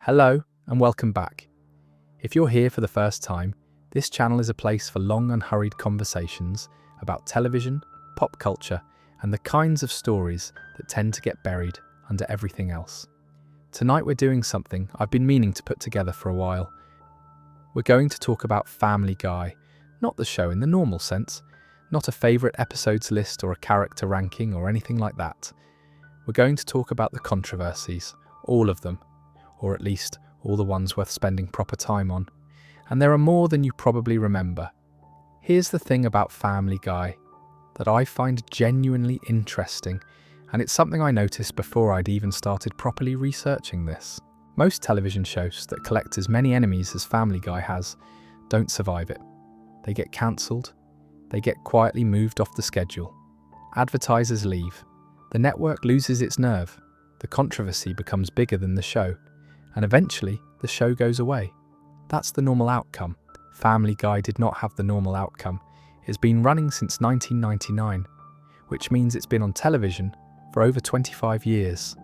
Hello and welcome back. If you're here for the first time, this channel is a place for long, unhurried conversations about television, pop culture, and the kinds of stories that tend to get buried under everything else. Tonight we're doing something I've been meaning to put together for a while. We're going to talk about Family Guy, not the show in the normal sense, not a favourite episodes list or a character ranking or anything like that. We're going to talk about the controversies, all of them, or at least all the ones worth spending proper time on. And there are more than you probably remember. Here's the thing about Family Guy that I find genuinely interesting, and it's something I noticed before I'd even started properly researching this. Most television shows that collect as many enemies as Family Guy has don't survive it. They get cancelled, they get quietly moved off the schedule. Advertisers leave, the network loses its nerve, the controversy becomes bigger than the show, and eventually the show goes away. That's the normal outcome. Family Guy did not have the normal outcome. It's been running since 1999, which means it's been on television for over 25 years.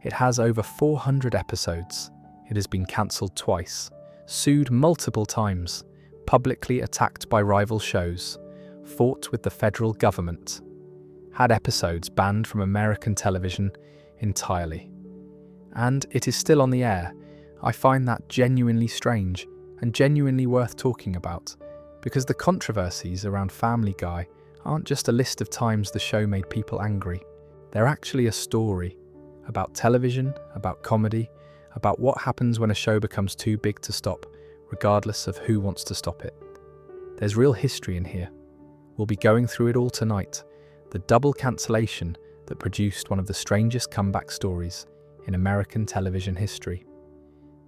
It has over 400 episodes. It has been cancelled twice, sued multiple times, publicly attacked by rival shows, fought with the federal government, had episodes banned from American television entirely. And it is still on the air. I find that genuinely strange and genuinely worth talking about, because the controversies around Family Guy aren't just a list of times the show made people angry. They're actually a story about television, about comedy, about what happens when a show becomes too big to stop, regardless of who wants to stop it. There's real history in here. We'll be going through it all tonight. The double cancellation that produced one of the strangest comeback stories in American television history.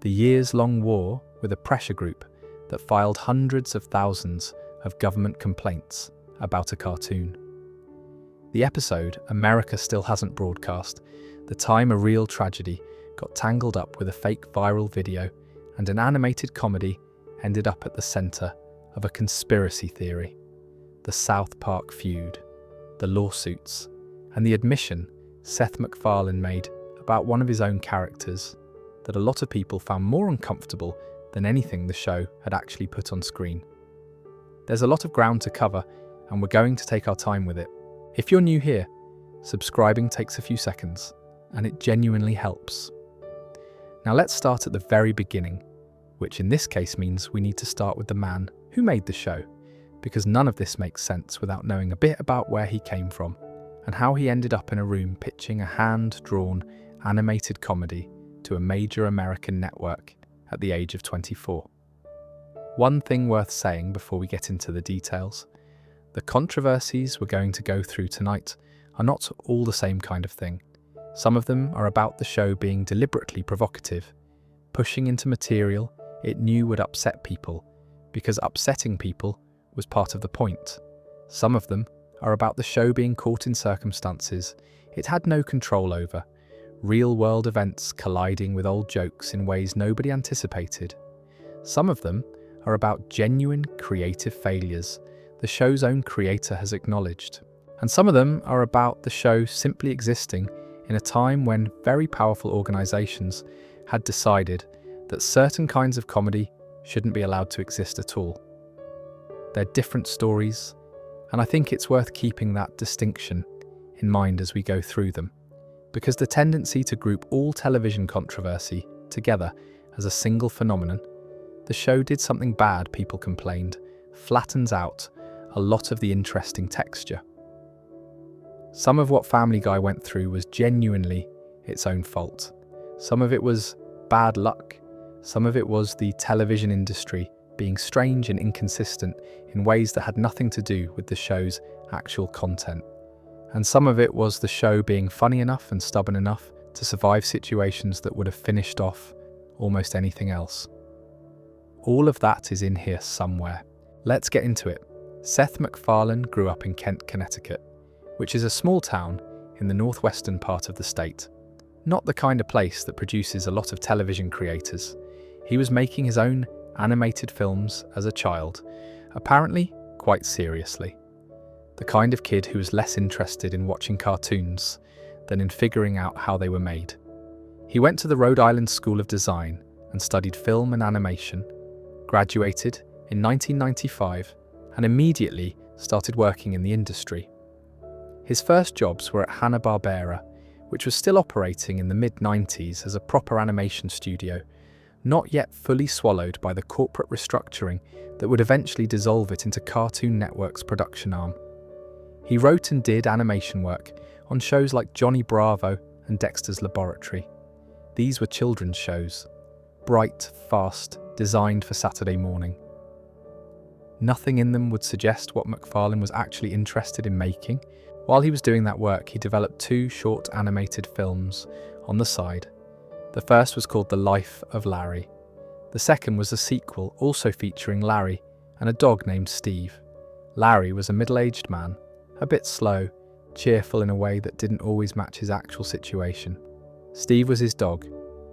The years-long war with a pressure group that filed hundreds of thousands of government complaints about a cartoon. The episode America Still Hasn't Broadcast, the time a real tragedy got tangled up with a fake viral video, and an animated comedy ended up at the centre of a conspiracy theory. The South Park feud, the lawsuits, and the admission Seth MacFarlane made about one of his own characters that a lot of people found more uncomfortable than anything the show had actually put on screen. There's a lot of ground to cover, and we're going to take our time with it. If you're new here, subscribing takes a few seconds, and it genuinely helps. Now let's start at the very beginning, which in this case means we need to start with the man who made the show, because none of this makes sense without knowing a bit about where he came from, and how he ended up in a room pitching a hand-drawn, animated comedy to a major American network at the age of 24. One thing worth saying before we get into the details: the controversies we're going to go through tonight are not all the same kind of thing. Some of them are about the show being deliberately provocative, pushing into material it knew would upset people, because upsetting people was part of the point. Some of them are about the show being caught in circumstances it had no control over, real-world events colliding with old jokes in ways nobody anticipated. Some of them are about genuine creative failures the show's own creator has acknowledged. And some of them are about the show simply existing in a time when very powerful organisations had decided that certain kinds of comedy shouldn't be allowed to exist at all. They're different stories, and I think it's worth keeping that distinction in mind as we go through them, because the tendency to group all television controversy together as a single phenomenon, the show did something bad, people complained, flattens out a lot of the interesting texture. Some of what Family Guy went through was genuinely its own fault. Some of it was bad luck. Some of it was the television industry being strange and inconsistent in ways that had nothing to do with the show's actual content. And some of it was the show being funny enough and stubborn enough to survive situations that would have finished off almost anything else. All of that is in here somewhere. Let's get into it. Seth MacFarlane grew up in Kent, Connecticut, which is a small town in the northwestern part of the state. Not the kind of place that produces a lot of television creators. He was making his own animated films as a child, apparently quite seriously. The kind of kid who was less interested in watching cartoons than in figuring out how they were made. He went to the Rhode Island School of Design and studied film and animation, graduated in 1995, and immediately started working in the industry. His first jobs were at Hanna-Barbera, which was still operating in the mid-90s as a proper animation studio, not yet fully swallowed by the corporate restructuring that would eventually dissolve it into Cartoon Network's production arm. He wrote and did animation work on shows like Johnny Bravo and Dexter's Laboratory. These were children's shows, bright, fast, designed for Saturday morning. Nothing in them would suggest what MacFarlane was actually interested in making. While he was doing that work, he developed 2 short animated films on the side. The first was called The Life of Larry. The second was a sequel also featuring Larry and a dog named Steve. Larry was a middle-aged man, a bit slow, cheerful in a way that didn't always match his actual situation. Steve was his dog,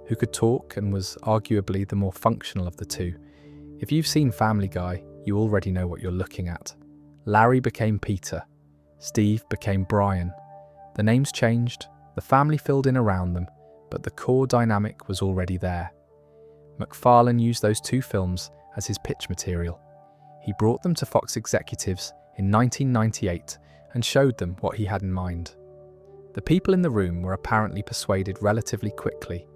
who could talk and was arguably the more functional of the two. If you've seen Family Guy, you already know what you're looking at. Larry became Peter. Steve became Brian. The names changed, the family filled in around them, but the core dynamic was already there. MacFarlane used those 2 films as his pitch material. He brought them to Fox executives in 1998 and showed them what he had in mind. The people in the room were apparently persuaded relatively quickly.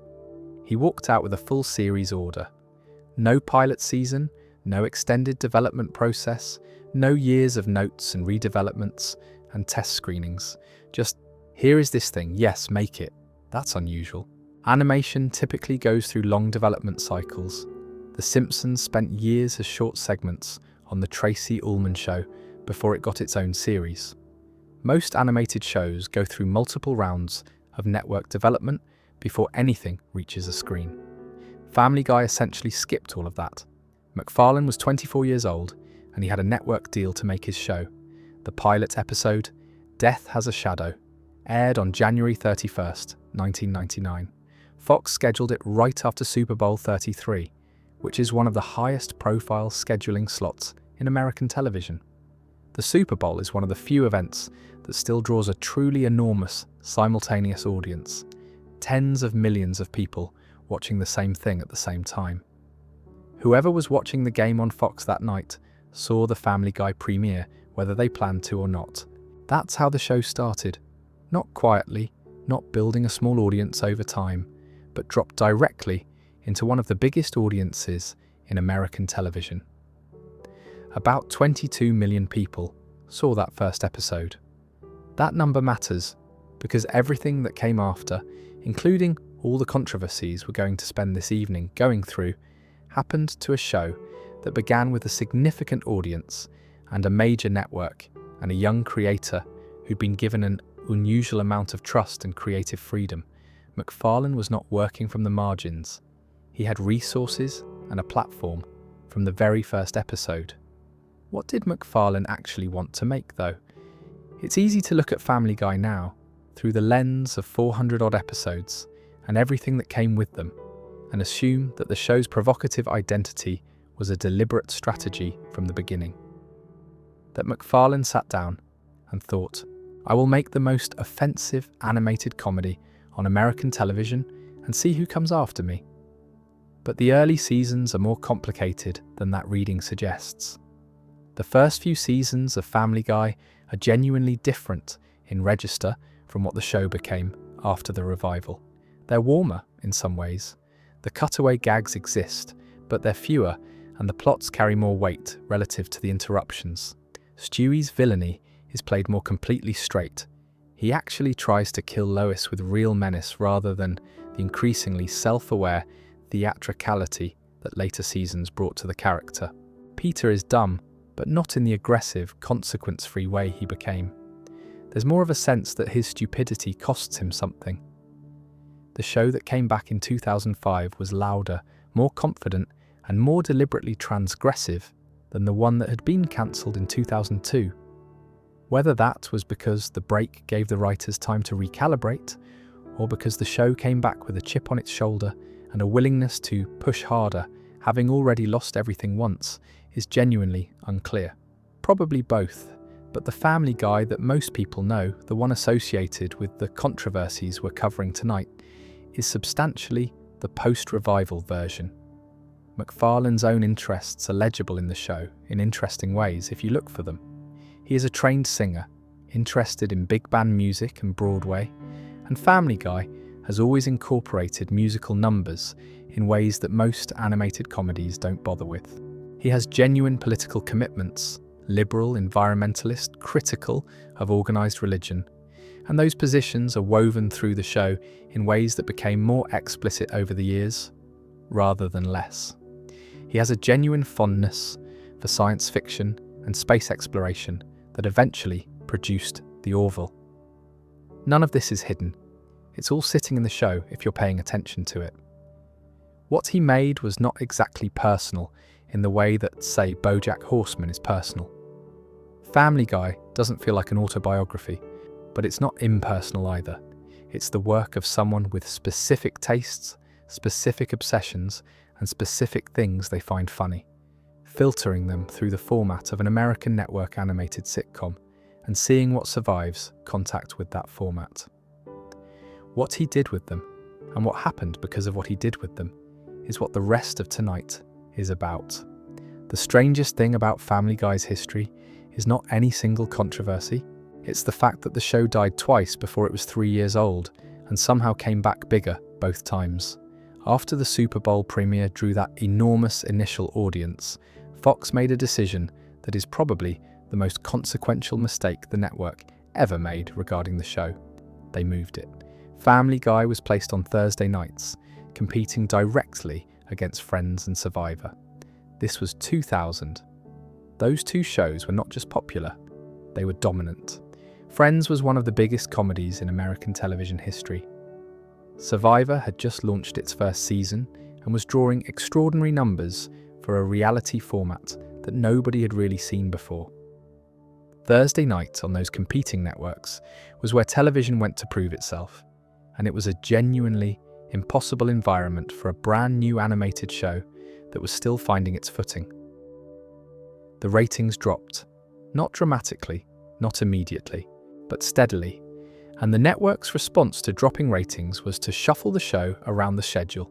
He walked out with a full series order. No pilot season, no extended development process, no years of notes and redevelopments and test screenings. Just, here is this thing, yes, make it. That's unusual. Animation typically goes through long development cycles. The Simpsons spent years as short segments on The Tracy Ullman Show before it got its own series. Most animated shows go through multiple rounds of network development before anything reaches a screen. Family Guy essentially skipped all of that. MacFarlane was 24 years old and he had a network deal to make his show. The pilot episode, Death Has a Shadow, aired on January 31st, 1999. Fox scheduled it right after Super Bowl 33, which is one of the highest profile scheduling slots in American television. The Super Bowl is one of the few events that still draws a truly enormous simultaneous audience. Tens of millions of people watching the same thing at the same time. Whoever was watching the game on Fox that night saw the Family Guy premiere, whether they planned to or not. That's how the show started. Not quietly, not building a small audience over time, but dropped directly into one of the biggest audiences in American television. About 22 million people saw that first episode. That number matters because everything that came after, including all the controversies we're going to spend this evening going through, happened to a show that began with a significant audience and a major network and a young creator who'd been given an unusual amount of trust and creative freedom. MacFarlane was not working from the margins. He had resources and a platform from the very first episode. What did MacFarlane actually want to make, though? It's easy to look at Family Guy now through the lens of 400-odd episodes and everything that came with them, and assume that the show's provocative identity was a deliberate strategy from the beginning. That MacFarlane sat down and thought, I will make the most offensive animated comedy on American television and see who comes after me. But the early seasons are more complicated than that reading suggests. The first few seasons of Family Guy are genuinely different in register from what the show became after the revival. They're warmer in some ways. The cutaway gags exist, but they're fewer and the plots carry more weight relative to the interruptions. Stewie's villainy is played more completely straight. He actually tries to kill Lois with real menace rather than the increasingly self-aware theatricality that later seasons brought to the character. Peter is dumb, but not in the aggressive, consequence-free way he became. There's more of a sense that his stupidity costs him something. The show that came back in 2005 was louder, more confident, and more deliberately transgressive than the one that had been cancelled in 2002. Whether that was because the break gave the writers time to recalibrate, or because the show came back with a chip on its shoulder and a willingness to push harder, having already lost everything once, is genuinely unclear. Probably both, but the Family Guy that most people know, the one associated with the controversies we're covering tonight, is substantially the post-revival version. MacFarlane's own interests are legible in the show in interesting ways if you look for them. He is a trained singer, interested in big band music and Broadway, and Family Guy has always incorporated musical numbers in ways that most animated comedies don't bother with. He has genuine political commitments, liberal, environmentalist, critical of organised religion, and those positions are woven through the show in ways that became more explicit over the years, rather than less. He has a genuine fondness for science fiction and space exploration that eventually produced the Orville. None of this is hidden. It's all sitting in the show if you're paying attention to it. What he made was not exactly personal in the way that, say, BoJack Horseman is personal. Family Guy doesn't feel like an autobiography, but it's not impersonal either. It's the work of someone with specific tastes, specific obsessions, and specific things they find funny, filtering them through the format of an American network animated sitcom and seeing what survives contact with that format. What he did with them, and what happened because of what he did with them, is what the rest of tonight is about. The strangest thing about Family Guy's history is not any single controversy. It's the fact that the show died twice before it was 3 years old and somehow came back bigger both times. After the Super Bowl premiere drew that enormous initial audience, Fox made a decision that is probably the most consequential mistake the network ever made regarding the show. They moved it. Family Guy was placed on Thursday nights, competing directly against Friends and Survivor. This was 2000. Those two shows were not just popular, they were dominant. Friends was one of the biggest comedies in American television history. Survivor had just launched its first season and was drawing extraordinary numbers for a reality format that nobody had really seen before. Thursday night on those competing networks was where television went to prove itself, and it was a genuinely impossible environment for a brand new animated show that was still finding its footing. The ratings dropped, not dramatically, not immediately, but steadily, and the network's response to dropping ratings was to shuffle the show around the schedule,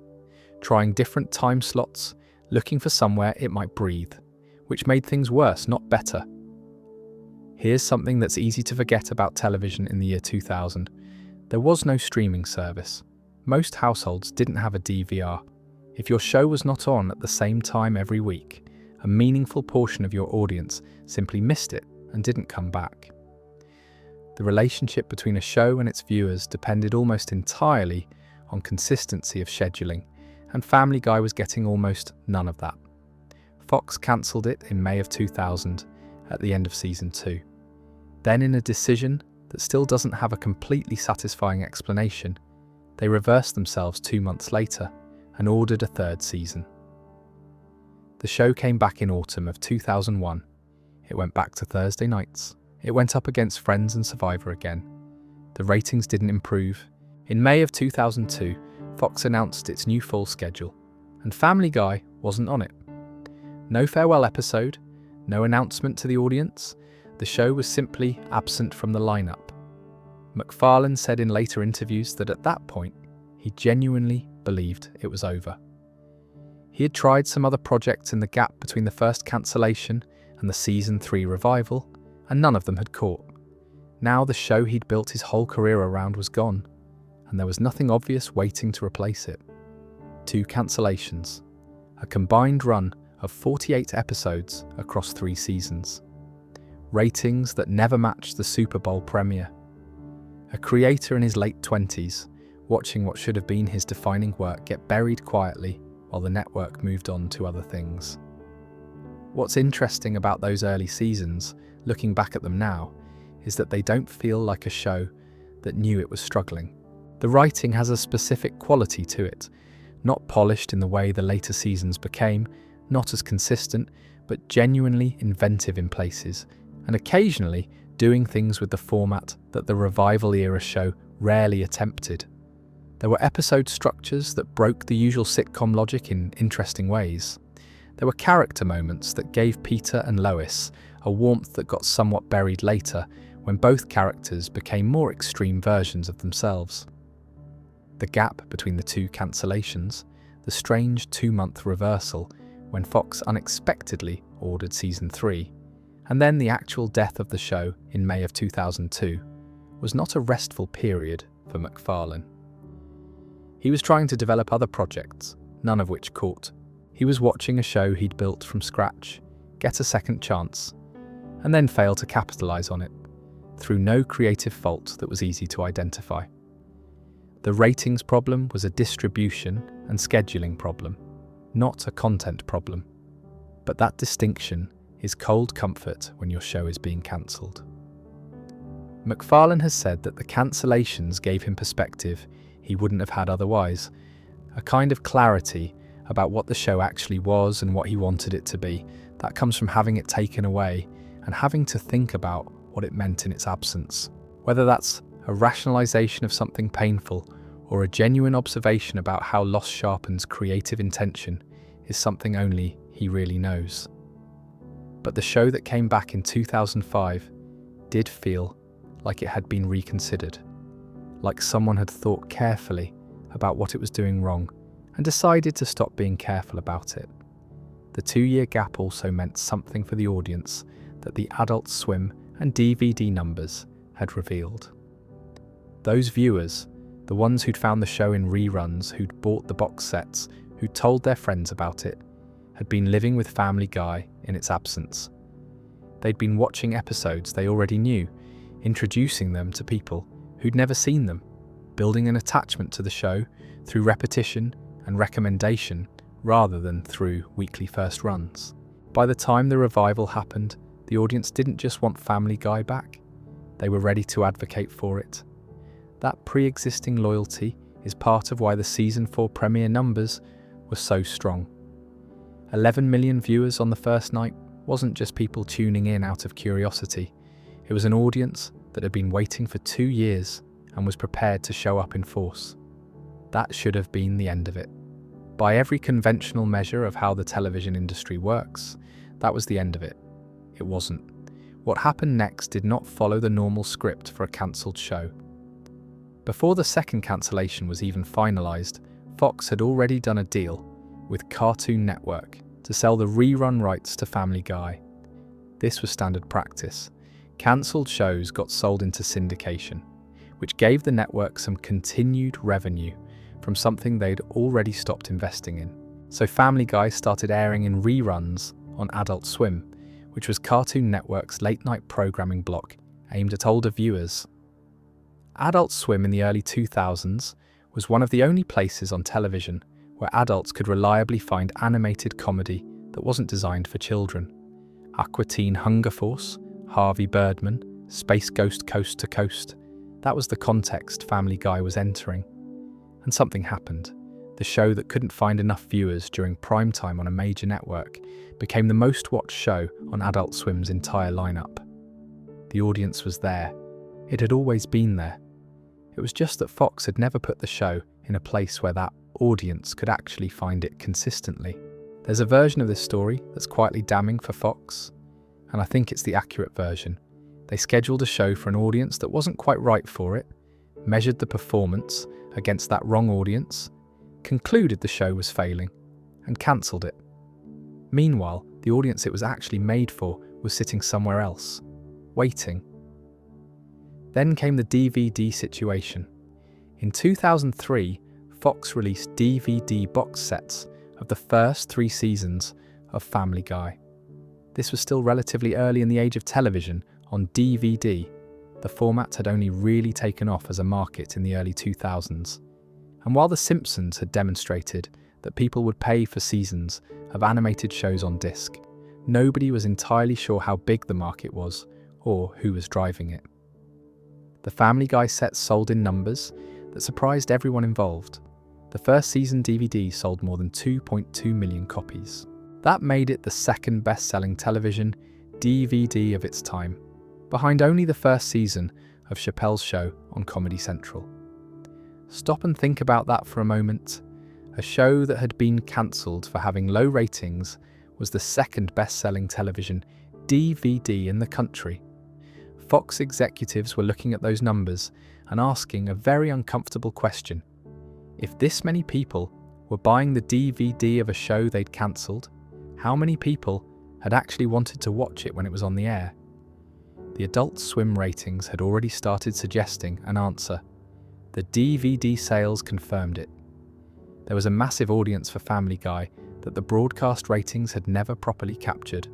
trying different time slots, looking for somewhere it might breathe, which made things worse, not better. Here's something that's easy to forget about television in the year 2000. There was no streaming service. Most households didn't have a DVR. If your show was not on at the same time every week, a meaningful portion of your audience simply missed it and didn't come back. The relationship between a show and its viewers depended almost entirely on consistency of scheduling, and Family Guy was getting almost none of that. Fox cancelled it in May of 2000 at the end of season 2. Then, in a decision that still doesn't have a completely satisfying explanation, they reversed themselves 2 months later and ordered a third season. The show came back in autumn of 2001. It went back to Thursday nights. It went up against Friends and Survivor again. The ratings didn't improve. In May of 2002, Fox announced its new fall schedule, and Family Guy wasn't on it. No farewell episode, no announcement to the audience. The show was simply absent from the lineup. MacFarlane said in later interviews that at that point, he genuinely believed it was over. He had tried some other projects in the gap between the first cancellation and the season 3 revival, and none of them had caught. Now the show he'd built his whole career around was gone, and there was nothing obvious waiting to replace it. 2 cancellations, a combined run of 48 episodes across 3 seasons. Ratings that never matched the Super Bowl premiere. A creator in his late 20s, watching what should have been his defining work get buried quietly while the network moved on to other things. What's interesting about those early seasons, looking back at them now, is that they don't feel like a show that knew it was struggling. The writing has a specific quality to it, not polished in the way the later seasons became, not as consistent, but genuinely inventive in places, and occasionally doing things with the format that the revival-era show rarely attempted. There were episode structures that broke the usual sitcom logic in interesting ways. There were character moments that gave Peter and Lois a warmth that got somewhat buried later when both characters became more extreme versions of themselves. The gap between the two cancellations, the strange 2-month reversal when Fox unexpectedly ordered season 3, and then the actual death of the show in May of 2002, was not a restful period for MacFarlane. He was trying to develop other projects, none of which caught. He was watching a show he'd built from scratch, get a second chance, and then fail to capitalise on it, through no creative fault that was easy to identify. The ratings problem was a distribution and scheduling problem, not a content problem. But that distinction is cold comfort when your show is being cancelled. MacFarlane has said that the cancellations gave him perspective he wouldn't have had otherwise, a kind of clarity about what the show actually was and what he wanted it to be, that comes from having it taken away and having to think about what it meant in its absence. Whether that's a rationalisation of something painful or a genuine observation about how loss sharpens creative intention is something only he really knows. But the show that came back in 2005 did feel like it had been reconsidered, like someone had thought carefully about what it was doing wrong and decided to stop being careful about it. The 2-year gap also meant something for the audience that the Adult Swim and DVD numbers had revealed. Those viewers, the ones who'd found the show in reruns, who'd bought the box sets, who'd told their friends about it, had been living with Family Guy in its absence. They'd been watching episodes they already knew, introducing them to people who'd never seen them, building an attachment to the show through repetition and recommendation rather than through weekly first runs. By the time the revival happened, the audience didn't just want Family Guy back, they were ready to advocate for it. That pre-existing loyalty is part of why the season 4 premiere numbers were so strong. 11 million viewers on the first night wasn't just people tuning in out of curiosity. It was an audience that had been waiting for 2 years and was prepared to show up in force. That should have been the end of it. By every conventional measure of how the television industry works, that was the end of it. It wasn't. What happened next did not follow the normal script for a cancelled show. Before the second cancellation was even finalised, Fox had already done a deal with Cartoon Network to sell the rerun rights to Family Guy. This was standard practice. Cancelled shows got sold into syndication, which gave the network some continued revenue from something they'd already stopped investing in. So Family Guy started airing in reruns on Adult Swim, which was Cartoon Network's late-night programming block aimed at older viewers. Adult Swim in the early 2000s was one of the only places on television where adults could reliably find animated comedy that wasn't designed for children. Aqua Teen Hunger Force, Harvey Birdman, Space Ghost Coast to Coast, that was the context Family Guy was entering. And something happened. The show that couldn't find enough viewers during prime time on a major network became the most watched show on Adult Swim's entire lineup. The audience was there. It had always been there. It was just that Fox had never put the show in a place where that audience could actually find it consistently. There's a version of this story that's quietly damning for Fox, and I think it's the accurate version. They scheduled a show for an audience that wasn't quite right for it, measured the performance against that wrong audience, concluded the show was failing, and cancelled it. Meanwhile, the audience it was actually made for was sitting somewhere else, waiting. Then came the DVD situation. In 2003, Fox released DVD box sets of the first 3 seasons of Family Guy. This was still relatively early in the age of television on DVD. The format had only really taken off as a market in the early 2000s. And while The Simpsons had demonstrated that people would pay for seasons of animated shows on disc, nobody was entirely sure how big the market was or who was driving it. The Family Guy sets sold in numbers that surprised everyone involved. The first season DVD sold more than 2.2 million copies. That made it the second best-selling television DVD of its time, behind only the first season of Chappelle's Show on Comedy Central. Stop and think about that for a moment. A show that had been cancelled for having low ratings was the second best-selling television DVD in the country. Fox executives were looking at those numbers and asking a very uncomfortable question. If this many people were buying the DVD of a show they'd cancelled, how many people had actually wanted to watch it when it was on the air? The Adult Swim ratings had already started suggesting an answer. The DVD sales confirmed it. There was a massive audience for Family Guy that the broadcast ratings had never properly captured.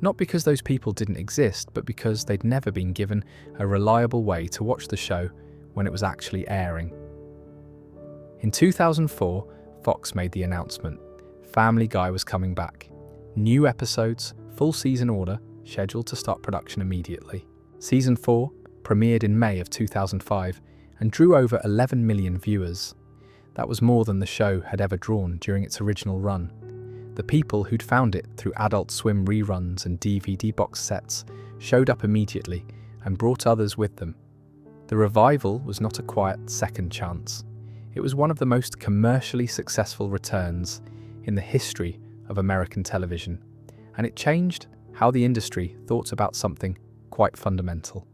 Not because those people didn't exist, but because they'd never been given a reliable way to watch the show when it was actually airing. In 2004, Fox made the announcement. Family Guy was coming back. New episodes, full season order, scheduled to start production immediately. Season 4 premiered in May of 2005 and drew over 11 million viewers. That was more than the show had ever drawn during its original run. The people who'd found it through Adult Swim reruns and DVD box sets showed up immediately and brought others with them. The revival was not a quiet second chance. It was one of the most commercially successful returns in the history of American television, and it changed how the industry thought about something quite fundamental.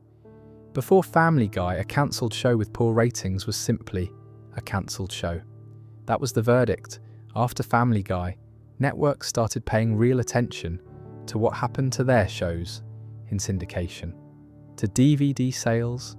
Before Family Guy, a cancelled show with poor ratings was simply a cancelled show. That was the verdict. After Family Guy, networks started paying real attention to what happened to their shows in syndication, to DVD sales,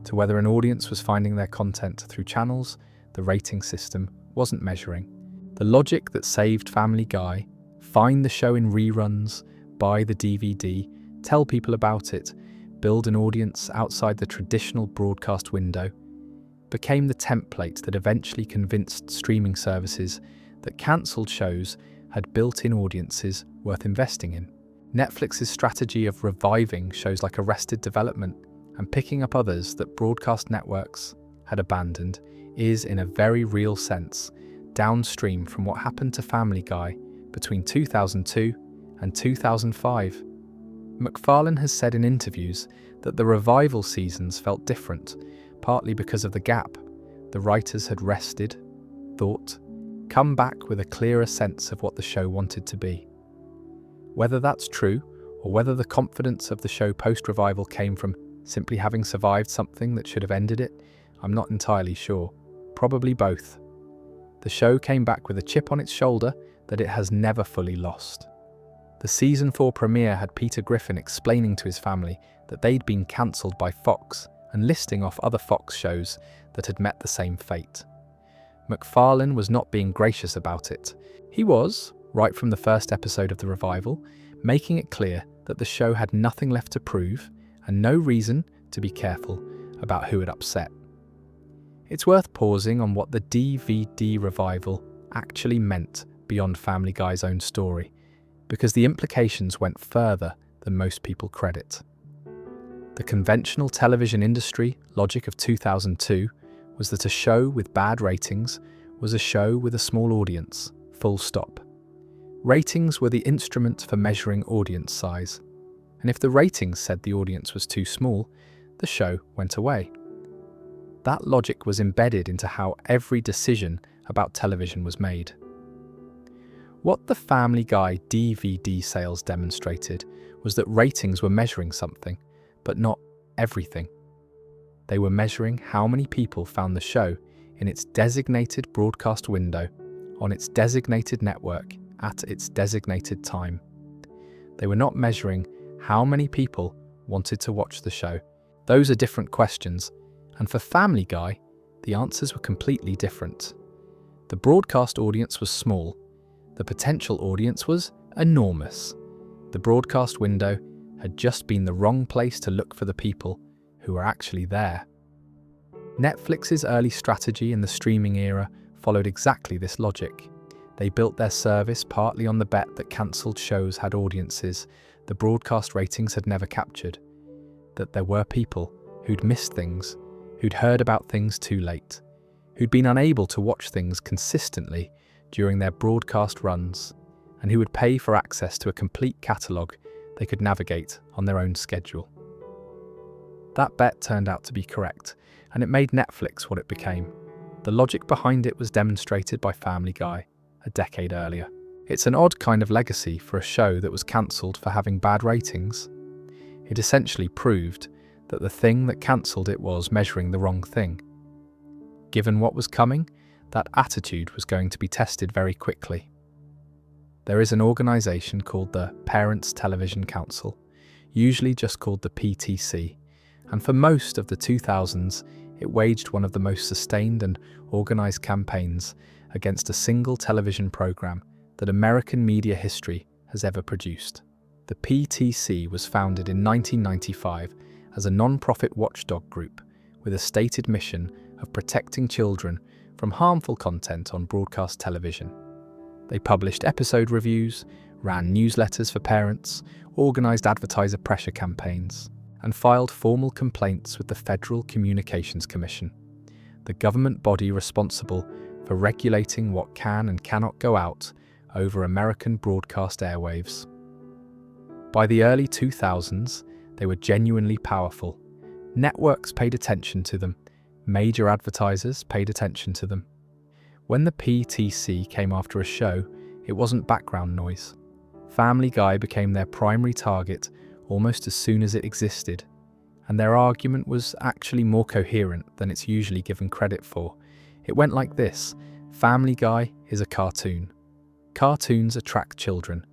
to whether an audience was finding their content through channels the rating system wasn't measuring. The logic that saved Family Guy, find the show in reruns, buy the DVD, tell people about it, build an audience outside the traditional broadcast window, became the template that eventually convinced streaming services that cancelled shows had built-in audiences worth investing in. Netflix's strategy of reviving shows like Arrested Development and picking up others that broadcast networks had abandoned is, in a very real sense, downstream from what happened to Family Guy between 2002 and 2005. MacFarlane has said in interviews that the revival seasons felt different, partly because of the gap. The writers had rested, thought, come back with a clearer sense of what the show wanted to be. Whether that's true, or whether the confidence of the show post-revival came from simply having survived something that should have ended it, I'm not entirely sure. Probably both. The show came back with a chip on its shoulder that it has never fully lost. The Season 4 premiere had Peter Griffin explaining to his family that they'd been cancelled by Fox and listing off other Fox shows that had met the same fate. MacFarlane was not being gracious about it. He was, right from the first episode of the revival, making it clear that the show had nothing left to prove and no reason to be careful about who it upset. It's worth pausing on what the DVD revival actually meant beyond Family Guy's own story, because the implications went further than most people credit. The conventional television industry logic of 2002 was that a show with bad ratings was a show with a small audience, full stop. Ratings were the instrument for measuring audience size, and if the ratings said the audience was too small, the show went away. That logic was embedded into how every decision about television was made. What the Family Guy DVD sales demonstrated was that ratings were measuring something, but not everything. They were measuring how many people found the show in its designated broadcast window, on its designated network, at its designated time. They were not measuring how many people wanted to watch the show. Those are different questions, and for Family Guy, the answers were completely different. The broadcast audience was small. The potential audience was enormous. The broadcast window had just been the wrong place to look for the people who were actually there. Netflix's early strategy in the streaming era followed exactly this logic. They built their service partly on the bet that cancelled shows had audiences the broadcast ratings had never captured, that there were people who'd missed things, who'd heard about things too late, who'd been unable to watch things consistently during their broadcast runs, and who would pay for access to a complete catalogue they could navigate on their own schedule. That bet turned out to be correct, and it made Netflix what it became. The logic behind it was demonstrated by Family Guy a decade earlier. It's an odd kind of legacy for a show that was cancelled for having bad ratings. It essentially proved that the thing that cancelled it was measuring the wrong thing. Given what was coming, that attitude was going to be tested very quickly. There is an organisation called the Parents Television Council, usually just called the PTC, and for most of the 2000s it waged one of the most sustained and organised campaigns against a single television programme that American media history has ever produced. The PTC was founded in 1995 as a non-profit watchdog group with a stated mission of protecting children from harmful content on broadcast television. They published episode reviews, ran newsletters for parents, organised advertiser pressure campaigns, and filed formal complaints with the Federal Communications Commission, the government body responsible for regulating what can and cannot go out over American broadcast airwaves. By the early 2000s, they were genuinely powerful. Networks paid attention to them. Major advertisers paid attention to them. When the PTC came after a show, it wasn't background noise. Family Guy became their primary target almost as soon as it existed, and their argument was actually more coherent than it's usually given credit for. It went like this: Family Guy is a cartoon. Cartoons attract children.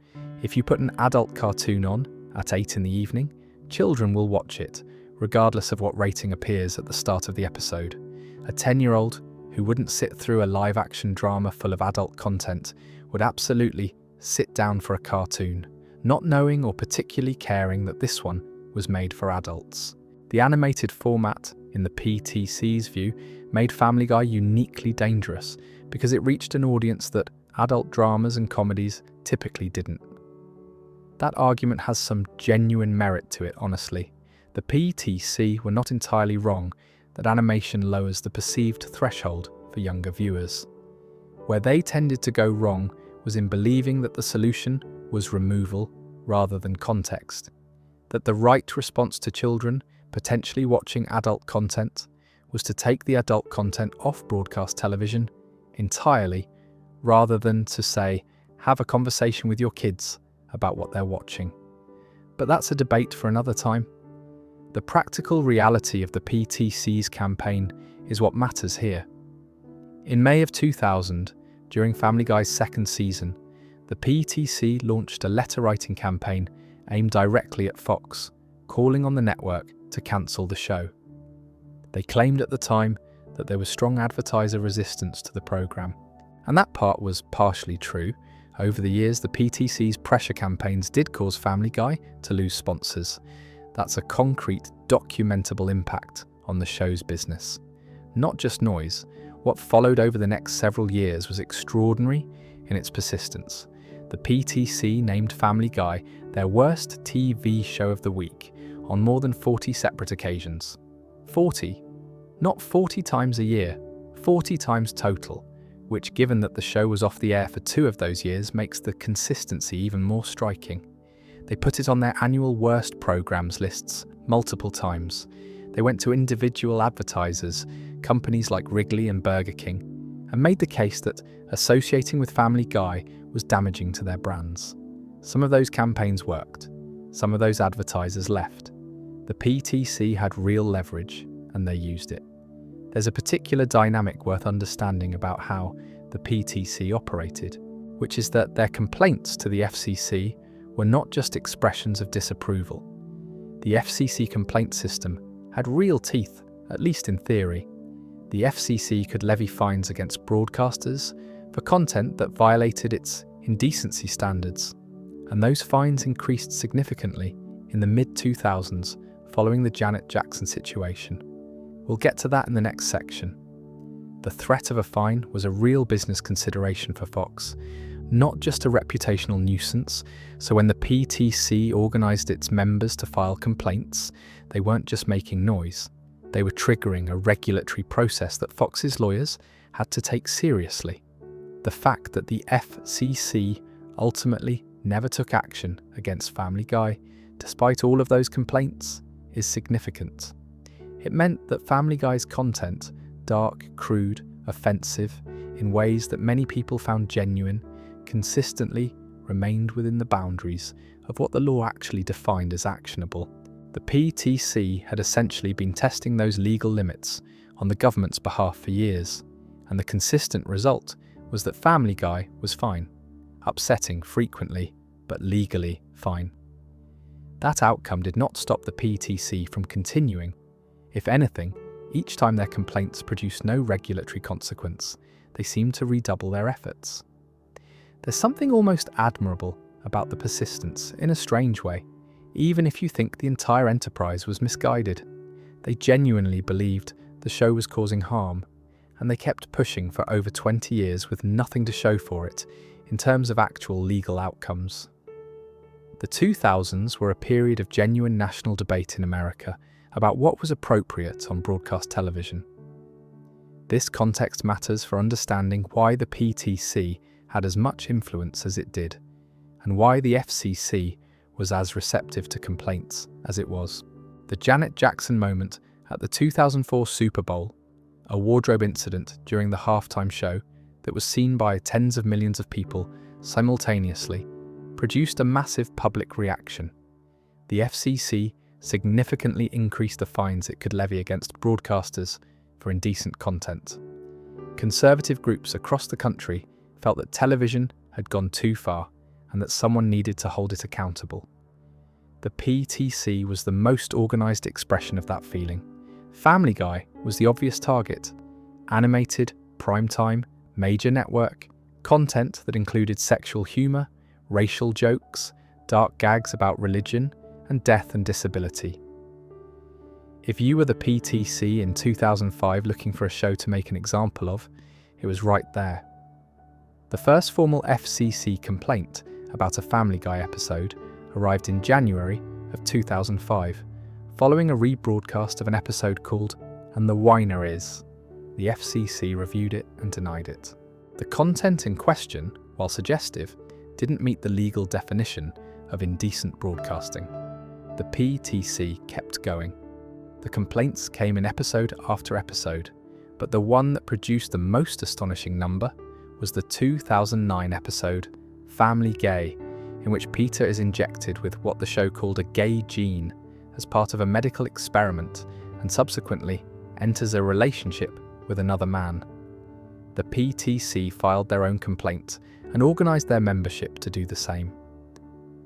If you put an adult cartoon on at 8 in the evening, children will watch it, regardless of what rating appears at the start of the episode. A 10-year-old who wouldn't sit through a live-action drama full of adult content would absolutely sit down for a cartoon, not knowing or particularly caring that this one was made for adults. The animated format, in the PTC's view, made Family Guy uniquely dangerous because it reached an audience that adult dramas and comedies typically didn't. That argument has some genuine merit to it, honestly. The PTC were not entirely wrong that animation lowers the perceived threshold for younger viewers. Where they tended to go wrong was in believing that the solution was removal rather than context, that the right response to children potentially watching adult content was to take the adult content off broadcast television entirely, rather than to say, have a conversation with your kids about what they're watching. But that's a debate for another time. The practical reality of the PTC's campaign is what matters here. In May of 2000, during Family Guy's second season, the PTC launched a letter-writing campaign aimed directly at Fox, calling on the network to cancel the show. They claimed at the time that there was strong advertiser resistance to the programme, and that part was partially true. Over the years, the PTC's pressure campaigns did cause Family Guy to lose sponsors. That's a concrete, documentable impact on the show's business. Not just noise, what followed over the next several years was extraordinary in its persistence. The PTC named Family Guy their worst TV show of the week on more than 40 separate occasions. 40? Not 40 times a year, 40 times total, which, given that the show was off the air for 2 of those years, makes the consistency even more striking. They put it on their annual worst programs lists multiple times. They went to individual advertisers, companies like Wrigley and Burger King, and made the case that associating with Family Guy was damaging to their brands. Some of those campaigns worked. Some of those advertisers left. The PTC had real leverage, and they used it. There's a particular dynamic worth understanding about how the PTC operated, which is that their complaints to the FCC were not just expressions of disapproval. The FCC complaint system had real teeth, at least in theory. The FCC could levy fines against broadcasters for content that violated its indecency standards, and those fines increased significantly in the mid-2000s following the Janet Jackson situation. We'll get to that in the next section. The threat of a fine was a real business consideration for Fox, not just a reputational nuisance. So when the PTC organised its members to file complaints, they weren't just making noise. They were triggering a regulatory process that Fox's lawyers had to take seriously. The fact that the FCC ultimately never took action against Family Guy, despite all of those complaints, is significant. It meant that Family Guy's content, dark, crude, offensive, in ways that many people found genuine, consistently remained within the boundaries of what the law actually defined as actionable. The PTC had essentially been testing those legal limits on the government's behalf for years, and the consistent result was that Family Guy was fine. Upsetting frequently, but legally fine. That outcome did not stop the PTC from continuing. If anything, each time their complaints produced no regulatory consequence, they seemed to redouble their efforts. There's something almost admirable about the persistence, in a strange way, even if you think the entire enterprise was misguided. They genuinely believed the show was causing harm, and they kept pushing for over 20 years with nothing to show for it in terms of actual legal outcomes. The 2000s were a period of genuine national debate in America about what was appropriate on broadcast television. This context matters for understanding why the PTC had as much influence as it did, and why the FCC was as receptive to complaints as it was. The Janet Jackson moment at the 2004 Super Bowl, a wardrobe incident during the halftime show that was seen by tens of millions of people simultaneously, produced a massive public reaction. The FCC significantly increased the fines it could levy against broadcasters for indecent content. Conservative groups across the country felt that television had gone too far and that someone needed to hold it accountable. The PTC was the most organised expression of that feeling. Family Guy was the obvious target. Animated, primetime, major network, content that included sexual humour, racial jokes, dark gags about religion, and death and disability. If you were the PTC in 2005 looking for a show to make an example of, it was right there. The first formal FCC complaint about a Family Guy episode arrived in January of 2005, following a rebroadcast of an episode called "And the Whiner Is." The FCC reviewed it and denied it. The content in question, while suggestive, didn't meet the legal definition of indecent broadcasting. The PTC kept going. The complaints came in episode after episode, but the one that produced the most astonishing number was the 2009 episode Family Gay, in which Peter is injected with what the show called a gay gene as part of a medical experiment and subsequently enters a relationship with another man. The PTC filed their own complaint and organised their membership to do the same.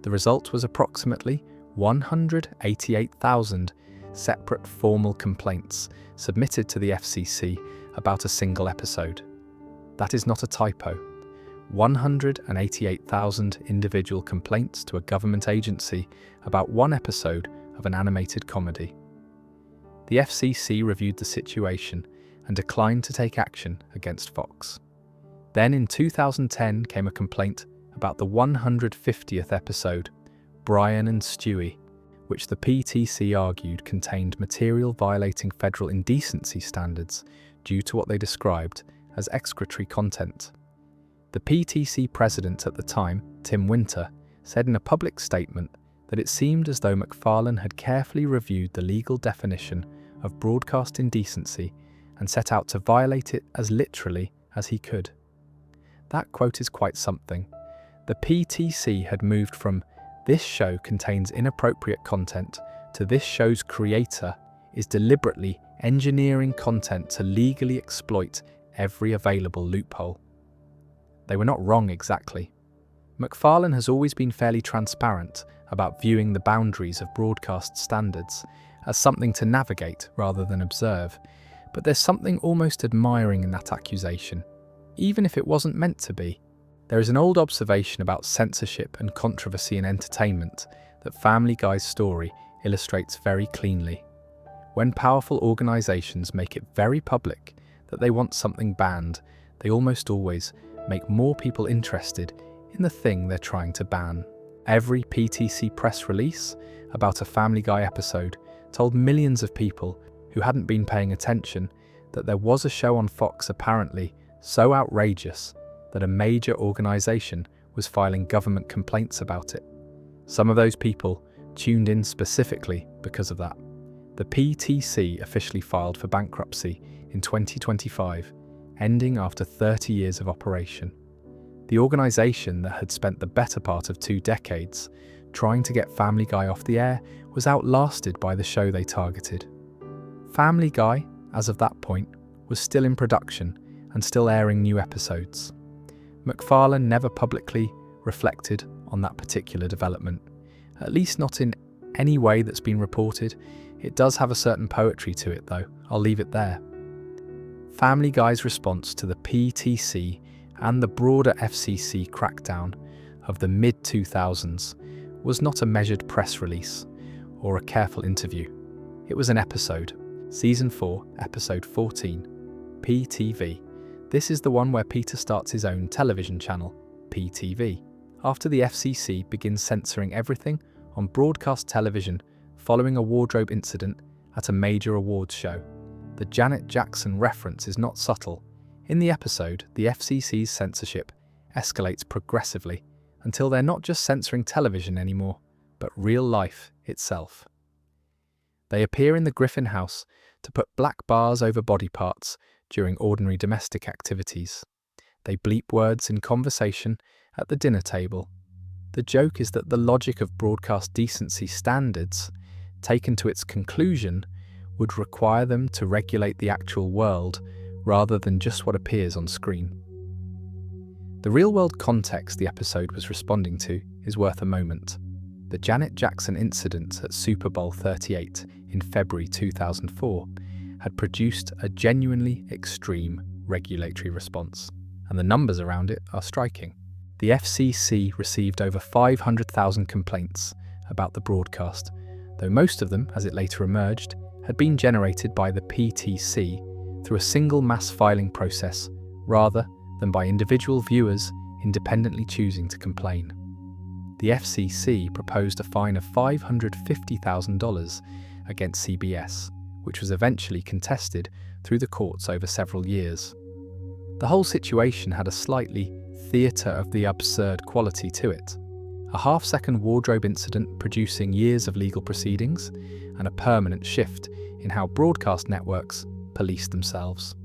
The result was approximately 188,000 separate formal complaints submitted to the FCC about a single episode. That is not a typo. 188,000 individual complaints to a government agency about one episode of an animated comedy. The FCC reviewed the situation and declined to take action against Fox. Then in 2010 came a complaint about the 150th episode, Brian and Stewie, which the PTC argued contained material violating federal indecency standards due to what they described as excretory content. The PTC president at the time, Tim Winter, said in a public statement that it seemed as though MacFarlane had carefully reviewed the legal definition of broadcast indecency and set out to violate it as literally as he could. That quote is quite something. The PTC had moved from "this show contains inappropriate content" to "this show's creator is deliberately engineering content to legally exploit every available loophole." They were not wrong exactly. MacFarlane has always been fairly transparent about viewing the boundaries of broadcast standards as something to navigate rather than observe, but there's something almost admiring in that accusation, even if it wasn't meant to be. There is an old observation about censorship and controversy in entertainment that Family Guy's story illustrates very cleanly. When powerful organisations make it very public that they want something banned, they almost always make more people interested in the thing they're trying to ban. Every PTC press release about a Family Guy episode told millions of people who hadn't been paying attention that there was a show on Fox apparently so outrageous that a major organisation was filing government complaints about it. Some of those people tuned in specifically because of that. The PTC officially filed for bankruptcy in 2025, ending after 30 years of operation. The organisation that had spent the better part of 2 decades trying to get Family Guy off the air was outlasted by the show they targeted. Family Guy, as of that point, was still in production, and still airing new episodes. MacFarlane never publicly reflected on that particular development, at least not in any way that's been reported. It does have a certain poetry to it though, I'll leave it there. Family Guy's response to the PTC and the broader FCC crackdown of the mid-2000s was not a measured press release or a careful interview. It was an episode, Season 4, Episode 14, PTV. This is the one where Peter starts his own television channel, PTV, after the FCC begins censoring everything on broadcast television following a wardrobe incident at a major awards show. The Janet Jackson reference is not subtle. In the episode, the FCC's censorship escalates progressively until they're not just censoring television anymore, but real life itself. They appear in the Griffin house to put black bars over body parts during ordinary domestic activities. They bleep words in conversation at the dinner table. The joke is that the logic of broadcast decency standards, taken to its conclusion, would require them to regulate the actual world rather than just what appears on screen. The real-world context the episode was responding to is worth a moment. The Janet Jackson incident at Super Bowl 38 in February 2004 had produced a genuinely extreme regulatory response, and the numbers around it are striking. The FCC received over 500,000 complaints about the broadcast, though most of them, as it later emerged, had been generated by the PTC through a single mass filing process rather than by individual viewers independently choosing to complain. The FCC proposed a fine of $550,000 against CBS, which was eventually contested through the courts over several years. The whole situation had a slightly theatre of the absurd quality to it, a half-second wardrobe incident producing years of legal proceedings and a permanent shift in how broadcast networks police themselves.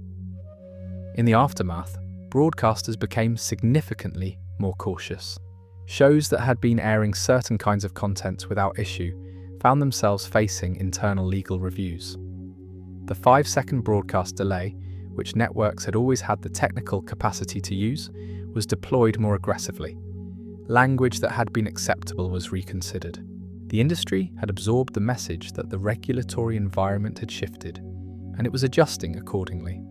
In the aftermath, broadcasters became significantly more cautious. Shows that had been airing certain kinds of content without issue found themselves facing internal legal reviews. The 5-second broadcast delay, which networks had always had the technical capacity to use, was deployed more aggressively. Language that had been acceptable was reconsidered. The industry had absorbed the message that the regulatory environment had shifted, and it was adjusting accordingly.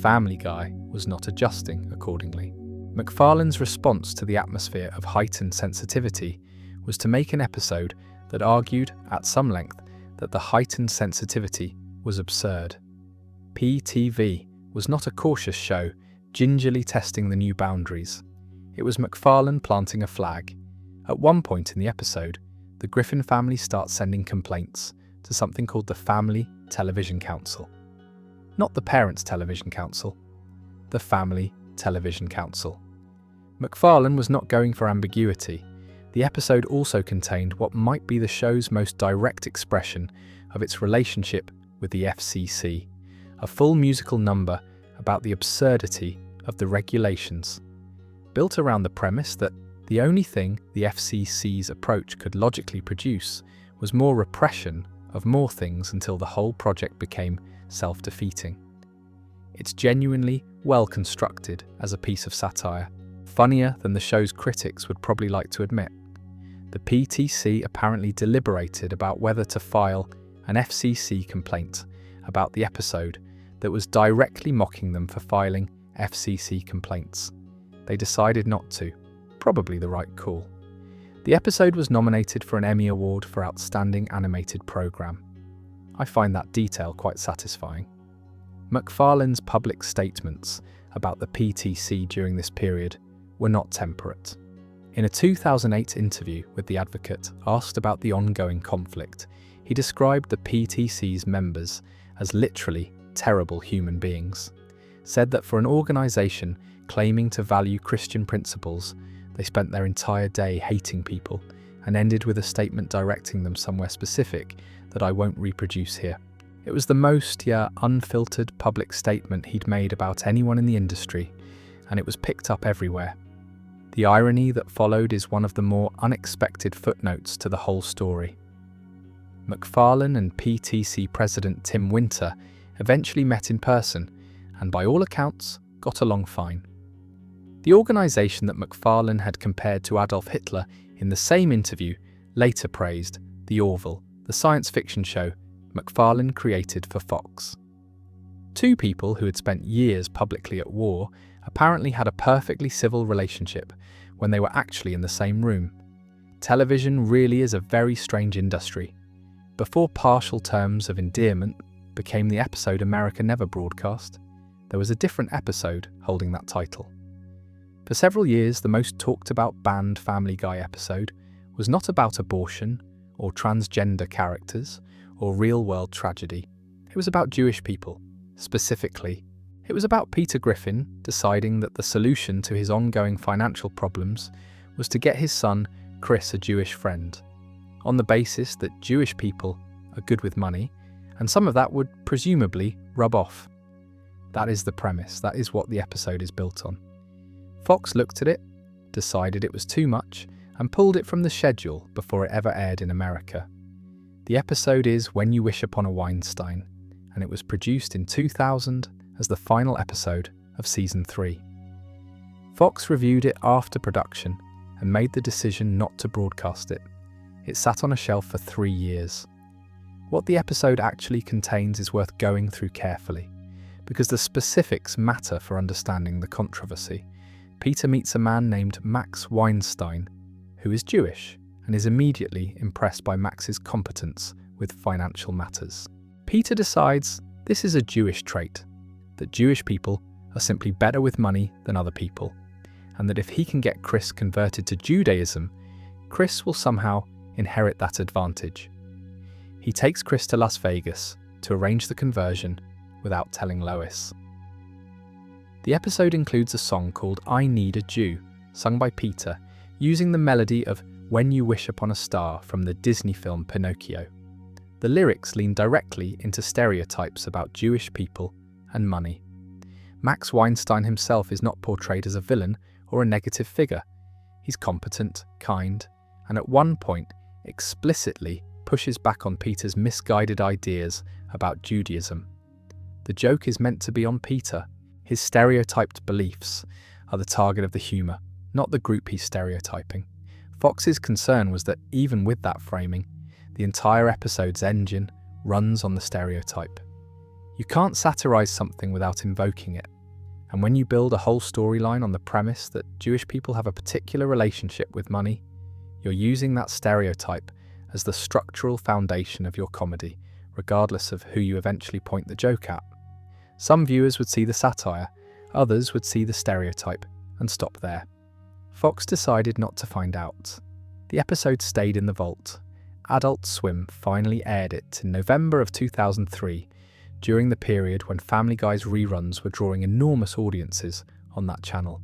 Family Guy was not adjusting accordingly. MacFarlane's response to the atmosphere of heightened sensitivity was to make an episode that argued, at some length, that the heightened sensitivity was absurd. PTV was not a cautious show, gingerly testing the new boundaries. It was MacFarlane planting a flag. At one point in the episode, the Griffin family starts sending complaints to something called the Family Television Council. Not the Parents Television Council, the Family Television Council. MacFarlane was not going for ambiguity. The episode also contained what might be the show's most direct expression of its relationship with the FCC, a full musical number about the absurdity of the regulations, built around the premise that the only thing the FCC's approach could logically produce was more repression of more things until the whole project became self-defeating. It's genuinely well constructed as a piece of satire, funnier than the show's critics would probably like to admit. The PTC apparently deliberated about whether to file an FCC complaint about the episode that was directly mocking them for filing FCC complaints. They decided not to, probably the right call. The episode was nominated for an Emmy Award for Outstanding Animated Program. I find that detail quite satisfying. MacFarlane's public statements about the PTC during this period were not temperate. In a 2008 interview with The Advocate, asked about the ongoing conflict, he described the PTC's members as literally terrible human beings, said that for an organisation claiming to value Christian principles, they spent their entire day hating people, and ended with a statement directing them somewhere specific that I won't reproduce here. It was the most, unfiltered public statement he'd made about anyone in the industry, and it was picked up everywhere. The irony that followed is one of the more unexpected footnotes to the whole story. MacFarlane and PTC President Tim Winter eventually met in person, and by all accounts, got along fine. The organisation that MacFarlane had compared to Adolf Hitler in the same interview later praised The Orville, the science fiction show MacFarlane created for Fox. Two people who had spent years publicly at war apparently had a perfectly civil relationship when they were actually in the same room. Television really is a very strange industry. Before partial terms of endearment became the episode America never broadcast, there was a different episode holding that title. For several years, the most talked about banned Family Guy episode was not about abortion or transgender characters or real-world tragedy. It was about Jewish people. Specifically, it was about Peter Griffin deciding that the solution to his ongoing financial problems was to get his son, Chris, a Jewish friend, on the basis that Jewish people are good with money, and some of that would presumably rub off. That is the premise, that is what the episode is built on. Fox looked at it, decided it was too much, and pulled it from the schedule before it ever aired in America. The episode is When You Wish Upon a Weinstein, and it was produced in 2000 as the final episode of Season 3. Fox reviewed it after production and made the decision not to broadcast it. It sat on a shelf for 3 years. What the episode actually contains is worth going through carefully, because the specifics matter for understanding the controversy. Peter meets a man named Max Weinstein, who is Jewish, and is immediately impressed by Max's competence with financial matters. Peter decides this is a Jewish trait, that Jewish people are simply better with money than other people, and that if he can get Chris converted to Judaism, Chris will somehow inherit that advantage. He takes Chris to Las Vegas to arrange the conversion without telling Lois. The episode includes a song called I Need a Jew, sung by Peter, using the melody of When You Wish Upon a Star from the Disney film Pinocchio. The lyrics lean directly into stereotypes about Jewish people and money. Max Weinstein himself is not portrayed as a villain or a negative figure. He's competent, kind, and at one point explicitly pushes back on Peter's misguided ideas about Judaism. The joke is meant to be on Peter. His stereotyped beliefs are the target of the humour, not the group he's stereotyping. Fox's concern was that even with that framing, the entire episode's engine runs on the stereotype. You can't satirise something without invoking it, and when you build a whole storyline on the premise that Jewish people have a particular relationship with money, you're using that stereotype as the structural foundation of your comedy, regardless of who you eventually point the joke at. Some viewers would see the satire, others would see the stereotype and stop there. Fox decided not to find out. The episode stayed in the vault. Adult Swim finally aired it in November of 2003, during the period when Family Guy's reruns were drawing enormous audiences on that channel.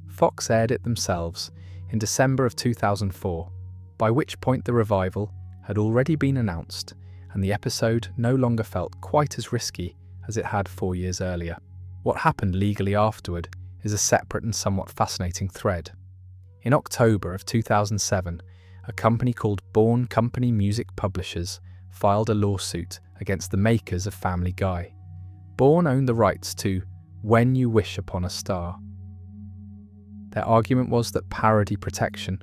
Fox aired it themselves in December of 2004, by which point the revival had already been announced and the episode no longer felt quite as risky as it had 4 years earlier. What happened legally afterward is a separate and somewhat fascinating thread. In October of 2007, a company called Bourne Company Music Publishers filed a lawsuit against the makers of Family Guy. Bourne owned the rights to When You Wish Upon a Star. Their argument was that parody protection,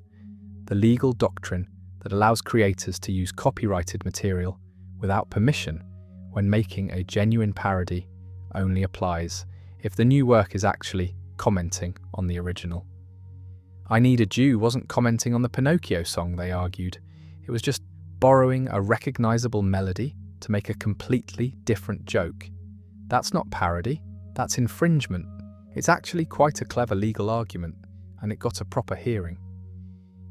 the legal doctrine that allows creators to use copyrighted material without permission when making a genuine parody, only applies if the new work is actually commenting on the original. I Need a Jew wasn't commenting on the Pinocchio song, they argued. It was just borrowing a recognisable melody to make a completely different joke. That's not parody, that's infringement. It's actually quite a clever legal argument, and it got a proper hearing.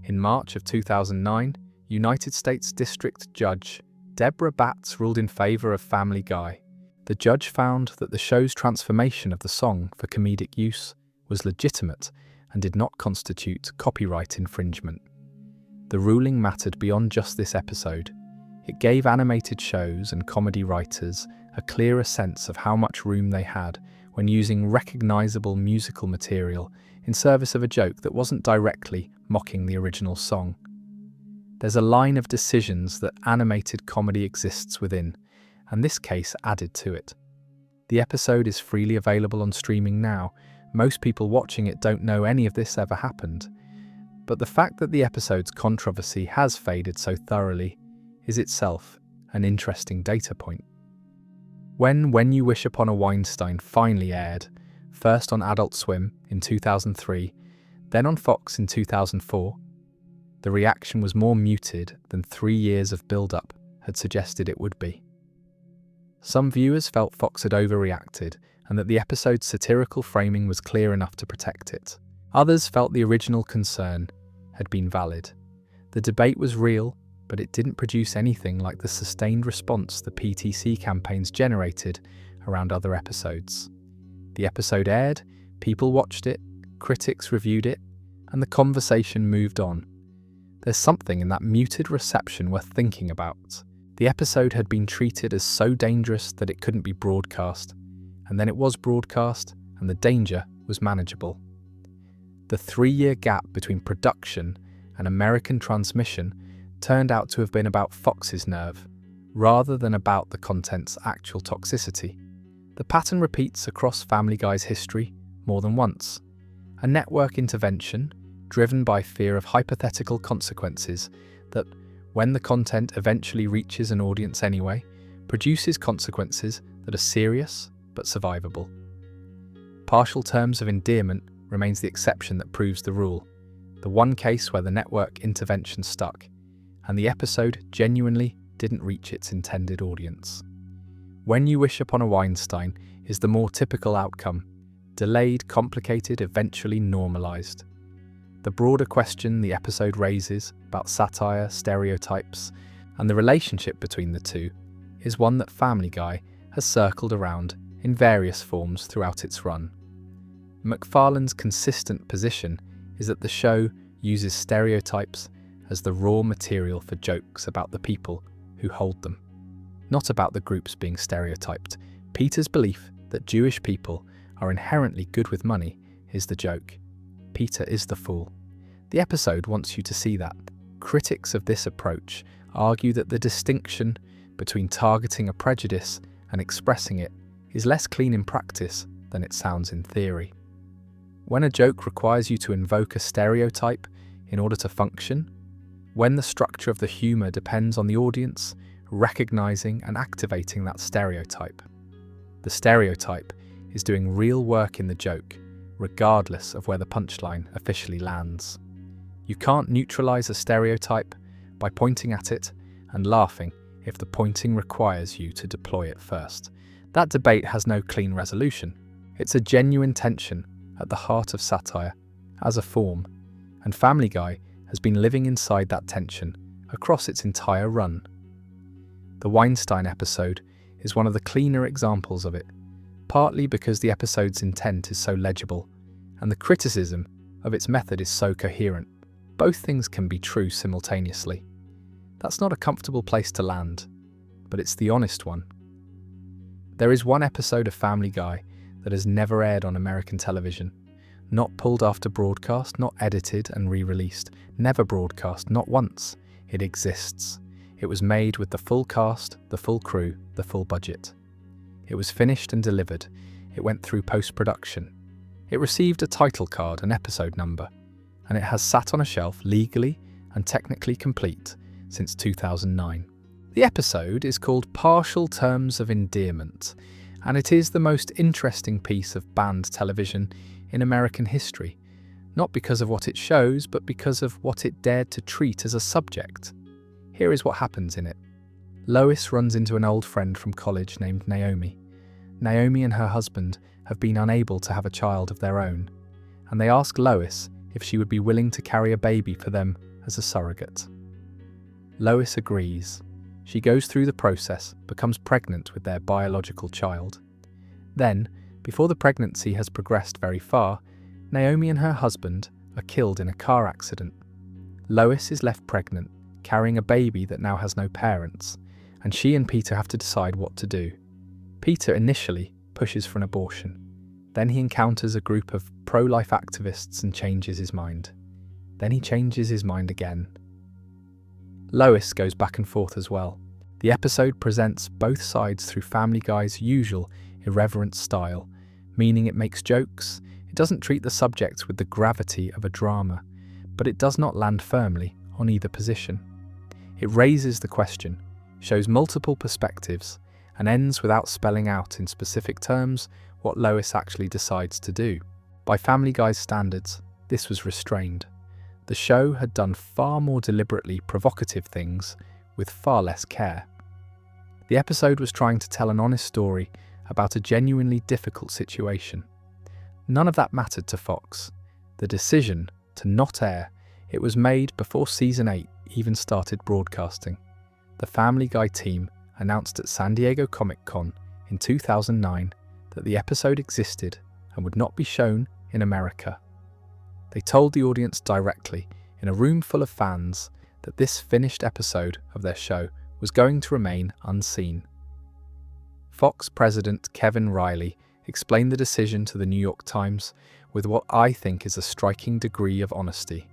In March of 2009, United States District Judge Deborah Batts ruled in favour of Family Guy. The judge found that the show's transformation of the song for comedic use was legitimate and did not constitute copyright infringement. The ruling mattered beyond just this episode. It gave animated shows and comedy writers a clearer sense of how much room they had when using recognisable musical material in service of a joke that wasn't directly mocking the original song. There's a line of decisions that animated comedy exists within, and this case added to it. The episode is freely available on streaming now. Most people watching it don't know any of this ever happened. But the fact that the episode's controversy has faded so thoroughly is itself an interesting data point. When You Wish Upon a Weinstein finally aired, first on Adult Swim in 2003, then on Fox in 2004, the reaction was more muted than 3 years of build-up had suggested it would be. Some viewers felt Fox had overreacted and that the episode's satirical framing was clear enough to protect it. Others felt the original concern had been valid. The debate was real, but it didn't produce anything like the sustained response the PTC campaigns generated around other episodes. The episode aired, people watched it, critics reviewed it, and the conversation moved on. There's something in that muted reception worth thinking about. The episode had been treated as so dangerous that it couldn't be broadcast, and then it was broadcast, and the danger was manageable. The 3-year gap between production and American transmission turned out to have been about Fox's nerve, rather than about the content's actual toxicity. The pattern repeats across Family Guy's history more than once. A network intervention, driven by fear of hypothetical consequences that, when the content eventually reaches an audience anyway, produces consequences that are serious but survivable. Partial terms of endearment remains the exception that proves the rule, the one case where the network intervention stuck, and the episode genuinely didn't reach its intended audience. When You Wish Upon a Weinstein is the more typical outcome, delayed, complicated, eventually normalized. The broader question the episode raises about satire, stereotypes, and the relationship between the two is one that Family Guy has circled around in various forms throughout its run. MacFarlane's consistent position is that the show uses stereotypes as the raw material for jokes about the people who hold them, not about the groups being stereotyped. Peter's belief that Jewish people are inherently good with money is the joke. Peter is the fool. The episode wants you to see that. Critics of this approach argue that the distinction between targeting a prejudice and expressing it is less clean in practice than it sounds in theory. When a joke requires you to invoke a stereotype in order to function, when the structure of the humour depends on the audience recognizing and activating that stereotype. The stereotype is doing real work in the joke, regardless of where the punchline officially lands. You can't neutralize a stereotype by pointing at it and laughing if the pointing requires you to deploy it first. That debate has no clean resolution. It's a genuine tension at the heart of satire as a form, and Family Guy has been living inside that tension across its entire run. The Weinstein episode is one of the cleaner examples of it, partly because the episode's intent is so legible, and the criticism of its method is so coherent. Both things can be true simultaneously. That's not a comfortable place to land, but it's the honest one. There is one episode of Family Guy that has never aired on American television, not pulled after broadcast, not edited and re-released, never broadcast, not once. It exists. It was made with the full cast, the full crew, the full budget. It was finished and delivered. It went through post-production. It received a title card, an episode number, and it has sat on a shelf legally and technically complete since 2009. The episode is called Partial Terms of Endearment, and it is the most interesting piece of banned television in American history, not because of what it shows, but because of what it dared to treat as a subject. Here is what happens in it. Lois runs into an old friend from college named Naomi. Naomi and her husband have been unable to have a child of their own, and they ask Lois if she would be willing to carry a baby for them as a surrogate. Lois agrees. She goes through the process, becomes pregnant with their biological child. Then, before the pregnancy has progressed very far, Naomi and her husband are killed in a car accident. Lois is left pregnant, carrying a baby that now has no parents, and she and Peter have to decide what to do. Peter initially pushes for an abortion. Then he encounters a group of pro-life activists and changes his mind. Then he changes his mind again. Lois goes back and forth as well. The episode presents both sides through Family Guy's usual irreverent style, meaning it makes jokes. It doesn't treat the subject with the gravity of a drama, but it does not land firmly on either position. It raises the question, shows multiple perspectives, and ends without spelling out in specific terms what Lois actually decides to do. By Family Guy's standards, this was restrained. The show had done far more deliberately provocative things with far less care. The episode was trying to tell an honest story about a genuinely difficult situation. None of that mattered to Fox. The decision to not air it was made before Season 8 even started broadcasting. The Family Guy team announced at San Diego Comic-Con in 2009 that the episode existed and would not be shown in America. They told the audience directly, in a room full of fans, that this finished episode of their show was going to remain unseen. Fox president Kevin Reilly explained the decision to the New York Times with what I think is a striking degree of honesty.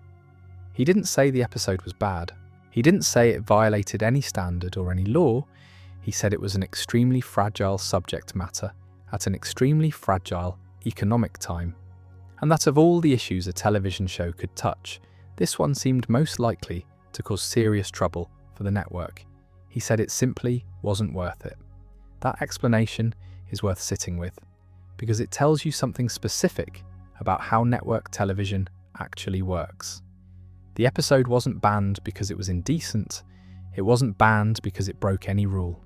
He didn't say the episode was bad. He didn't say it violated any standard or any law. He said it was an extremely fragile subject matter at an extremely fragile economic time, and that of all the issues a television show could touch, this one seemed most likely to cause serious trouble for the network. He said it simply wasn't worth it. That explanation is worth sitting with, because it tells you something specific about how network television actually works. The episode wasn't banned because it was indecent. It wasn't banned because it broke any rule.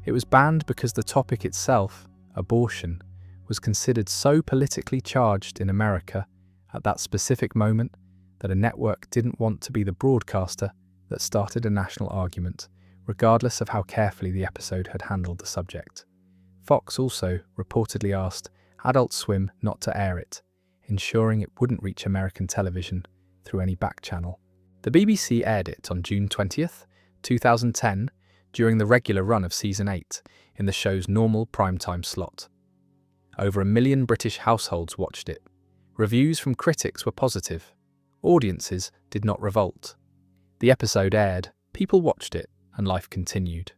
It was banned because the topic itself, abortion, was considered so politically charged in America at that specific moment that a network didn't want to be the broadcaster that started a national argument, regardless of how carefully the episode had handled the subject. Fox also reportedly asked Adult Swim not to air it, ensuring it wouldn't reach American television through any back channel. The BBC aired it on June 20th, 2010, during the regular run of Season 8 in the show's normal primetime slot. Over 1 million British households watched it. Reviews from critics were positive. Audiences did not revolt. The episode aired, people watched it, and life continued.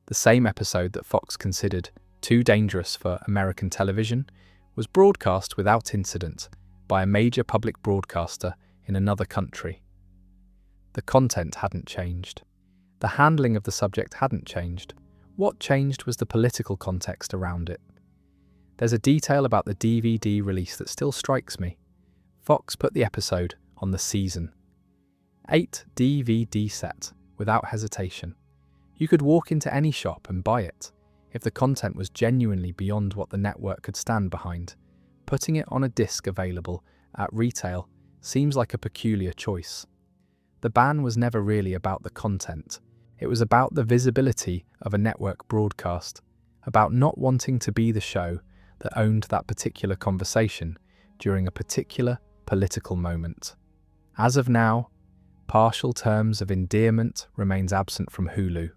The same episode that Fox considered too dangerous for American television was broadcast without incident by a major public broadcaster in another country. The content hadn't changed. The handling of the subject hadn't changed. What changed was the political context around it. There's a detail about the DVD release that still strikes me. Fox put the episode on the Season 8 DVD set without hesitation. You could walk into any shop and buy it if the content was genuinely beyond what the network could stand behind. Putting it on a disc available at retail seems like a peculiar choice. The ban was never really about the content. It was about the visibility of a network broadcast, about not wanting to be the show that owned that particular conversation during a particular political moment. As of now, Partial Terms of Endearment remains absent from Hulu,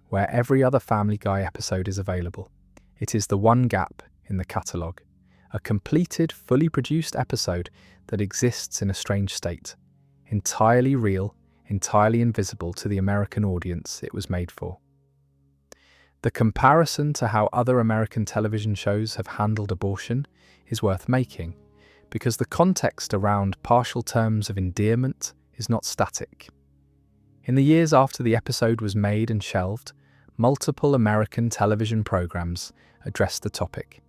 where every other Family Guy episode is available. It is the one gap in the catalogue, a completed, fully produced episode that exists in a strange state, entirely real, entirely invisible to the American audience it was made for. The comparison to how other American television shows have handled abortion is worth making, because the context around Partial Terms of Endearment is not static. In the years after the episode was made and shelved, multiple American television programs addressed the topic.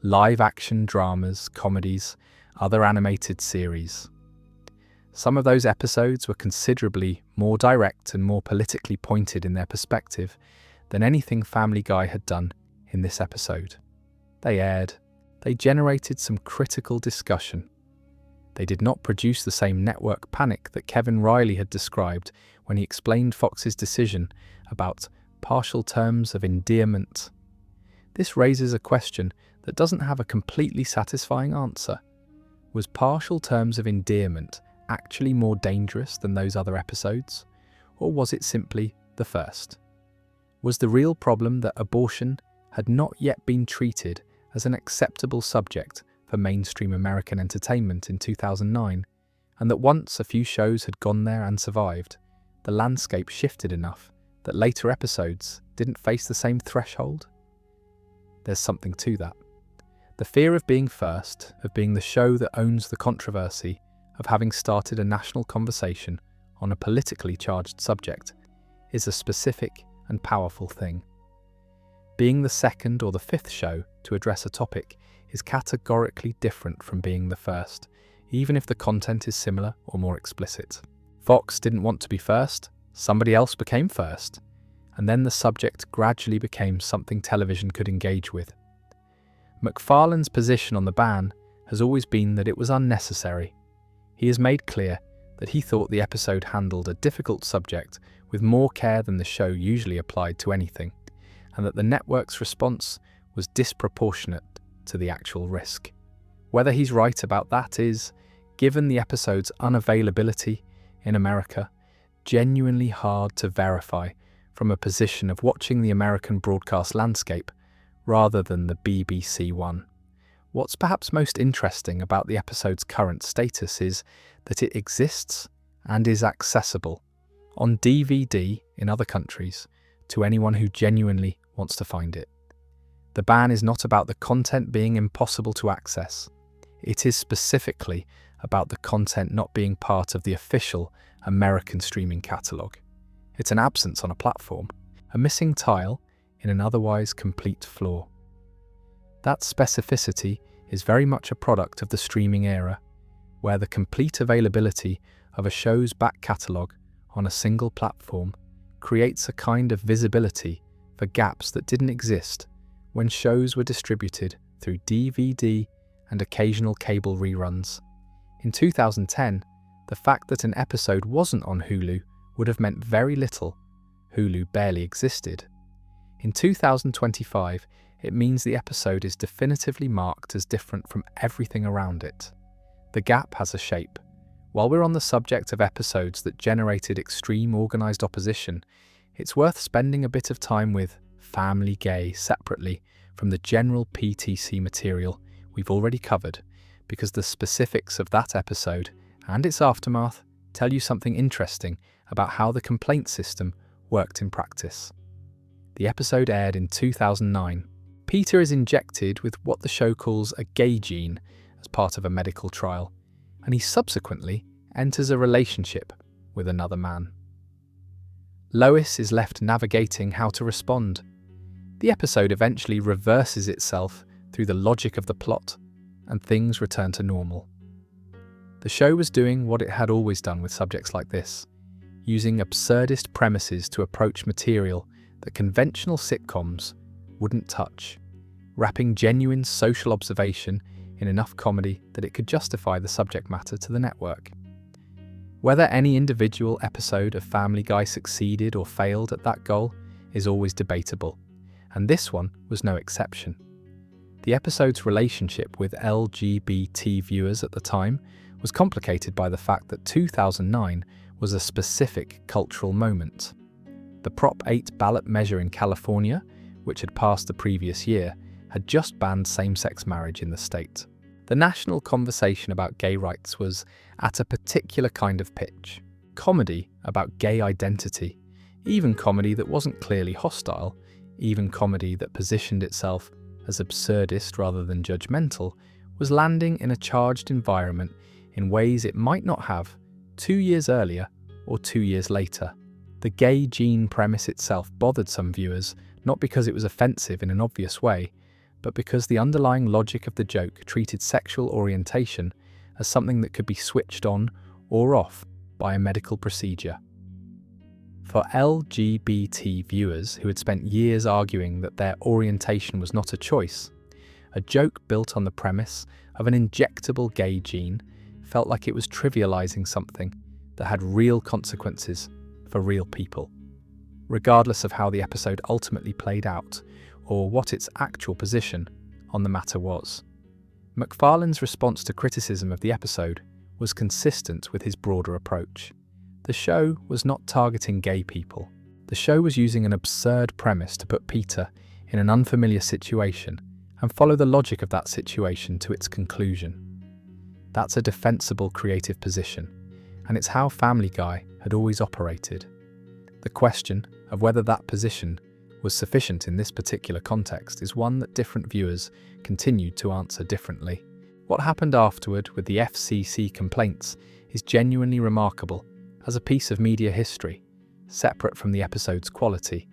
Live-action dramas, comedies, other animated series. Some of those episodes were considerably more direct and more politically pointed in their perspective than anything Family Guy had done in this episode. They aired. They generated some critical discussion. They did not produce the same network panic that Kevin Reilly had described when he explained Fox's decision about Partial Terms of Endearment. This raises a question that doesn't have a completely satisfying answer. Was Partial Terms of Endearment actually more dangerous than those other episodes? Or was it simply the first? Was the real problem that abortion had not yet been treated as an acceptable subject for mainstream American entertainment in 2009, and that once a few shows had gone there and survived, the landscape shifted enough that later episodes didn't face the same threshold? there's something to that. The fear of being first, of being the show that owns the controversy, of having started a national conversation on a politically charged subject, is a specific and powerful thing. Being the second or the fifth show to address a topic is categorically different from being the first, even if the content is similar or more explicit. Fox didn't want to be first, somebody else became first, and then the subject gradually became something television could engage with. MacFarlane's position on the ban has always been that it was unnecessary. He has made clear that he thought the episode handled a difficult subject with more care than the show usually applied to anything, and that the network's response was disproportionate to the actual risk. Whether he's right about that is, given the episode's unavailability in America, genuinely hard to verify from a position of watching the American broadcast landscape rather than the BBC one. What's perhaps most interesting about the episode's current status is that it exists and is accessible on DVD in other countries to anyone who genuinely wants to find it. The ban is not about the content being impossible to access. It is specifically about the content not being part of the official American streaming catalogue. It's an absence on a platform, a missing tile in an otherwise complete floor. That specificity is very much a product of the streaming era, where the complete availability of a show's back catalogue on a single platform creates a kind of visibility for gaps that didn't exist when shows were distributed through DVD and occasional cable reruns. In 2010, the fact that an episode wasn't on Hulu would have meant very little. Hulu barely existed. In 2025, it means the episode is definitively marked as different from everything around it. The gap has a shape. While we're on the subject of episodes that generated extreme organised opposition, it's worth spending a bit of time with Family Gay separately from the general PTC material we've already covered, because the specifics of that episode and its aftermath tell you something interesting about how the complaint system worked in practice. The episode aired in 2009. Peter is injected with what the show calls a gay gene as part of a medical trial, and he subsequently enters a relationship with another man. Lois is left navigating how to respond. The episode eventually reverses itself through the logic of the plot, and things return to normal. The show was doing what it had always done with subjects like this, using absurdist premises to approach material that conventional sitcoms wouldn't touch, wrapping genuine social observation in enough comedy that it could justify the subject matter to the network. Whether any individual episode of Family Guy succeeded or failed at that goal is always debatable, and this one was no exception. The episode's relationship with LGBT viewers at the time was complicated by the fact that 2009 was a specific cultural moment. The Prop 8 ballot measure in California, which had passed the previous year, had just banned same-sex marriage in the state. The national conversation about gay rights was at a particular kind of pitch. Comedy about gay identity, even comedy that wasn't clearly hostile, even comedy that positioned itself as absurdist rather than judgmental, was landing in a charged environment in ways it might not have 2 years earlier or 2 years later. The gay gene premise itself bothered some viewers, not because it was offensive in an obvious way, but because the underlying logic of the joke treated sexual orientation as something that could be switched on or off by a medical procedure. For LGBT viewers who had spent years arguing that their orientation was not a choice, a joke built on the premise of an injectable gay gene felt like it was trivializing something that had real consequences for real people, regardless of how the episode ultimately played out or what its actual position on the matter was. MacFarlane's response to criticism of the episode was consistent with his broader approach. The show was not targeting gay people. The show was using an absurd premise to put Peter in an unfamiliar situation and follow the logic of that situation to its conclusion. That's a defensible creative position, and it's how Family Guy had always operated. The question of whether that position was sufficient in this particular context is one that different viewers continued to answer differently. What happened afterward with the FCC complaints is genuinely remarkable as a piece of media history, separate from the episode's quality.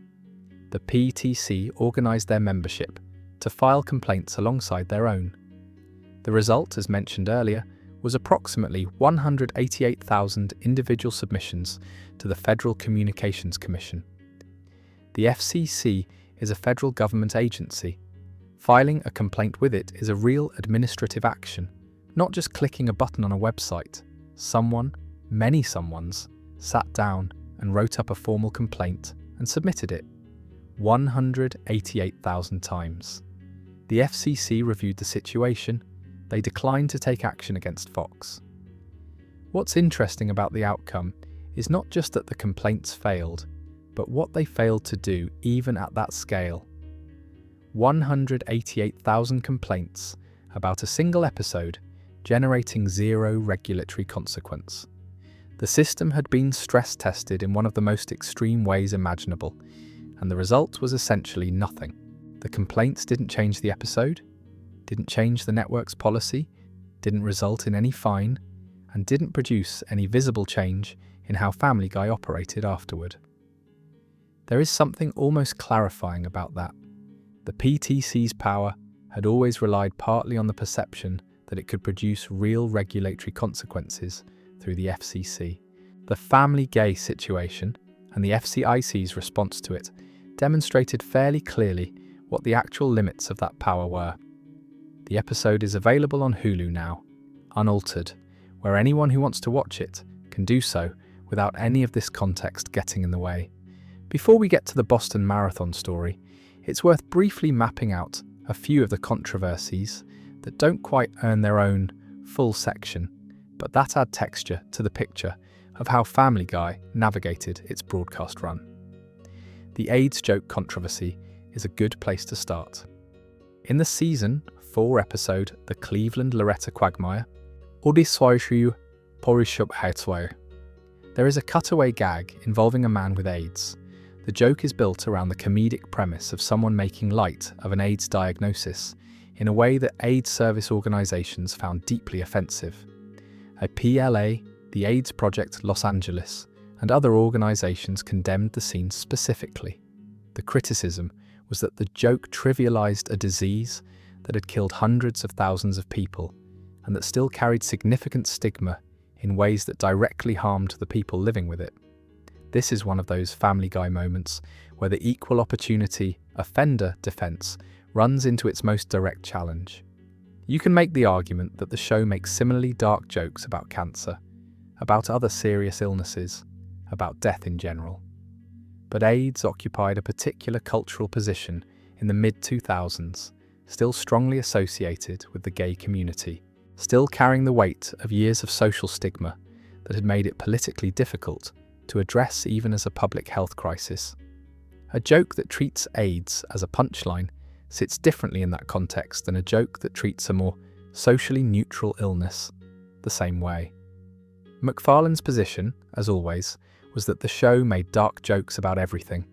The PTC organised their membership to file complaints alongside their own. The result, as mentioned earlier, was approximately 188,000 individual submissions to the Federal Communications Commission. The FCC is a federal government agency. Filing a complaint with it is a real administrative action, not just clicking a button on a website. Someone, many someones, sat down and wrote up a formal complaint and submitted it 188,000 times. The FCC reviewed the situation. They declined to take action against Fox. What's interesting about the outcome is not just that the complaints failed, but what they failed to do even at that scale. 188,000 complaints about a single episode, generating zero regulatory consequence. The system had been stress tested in one of the most extreme ways imaginable, and the result was essentially nothing. The complaints didn't change the episode, didn't change the network's policy, didn't result in any fine, and didn't produce any visible change in how Family Guy operated afterward. There is something almost clarifying about that. The PTC's power had always relied partly on the perception that it could produce real regulatory consequences through the FCC. The Family Guy situation and the FCIC's response to it demonstrated fairly clearly what the actual limits of that power were. The episode is available on Hulu now, unaltered, where anyone who wants to watch it can do so without any of this context getting in the way. Before we get to the Boston Marathon story, it's worth briefly mapping out a few of the controversies that don't quite earn their own full section, but that add texture to the picture of how Family Guy navigated its broadcast run. The AIDS joke controversy is a good place to start. In the season 4 episode The Cleveland Loretta Quagmire, there is a cutaway gag involving a man with AIDS. The joke is built around the comedic premise of someone making light of an AIDS diagnosis in a way that AIDS service organizations found deeply offensive. A PLA, the AIDS Project Los Angeles, and other organizations condemned the scene specifically. The criticism was that the joke trivialized a disease that had killed hundreds of thousands of people and that still carried significant stigma in ways that directly harmed the people living with it. This is one of those Family Guy moments where the equal opportunity offender defense runs into its most direct challenge. You can make the argument that the show makes similarly dark jokes about cancer, about other serious illnesses, about death in general. But AIDS occupied a particular cultural position in the mid-2000s, still strongly associated with the gay community, still carrying the weight of years of social stigma that had made it politically difficult to address even as a public health crisis. A joke that treats AIDS as a punchline sits differently in that context than a joke that treats a more socially neutral illness the same way. MacFarlane's position, as always, was that the show made dark jokes about everything,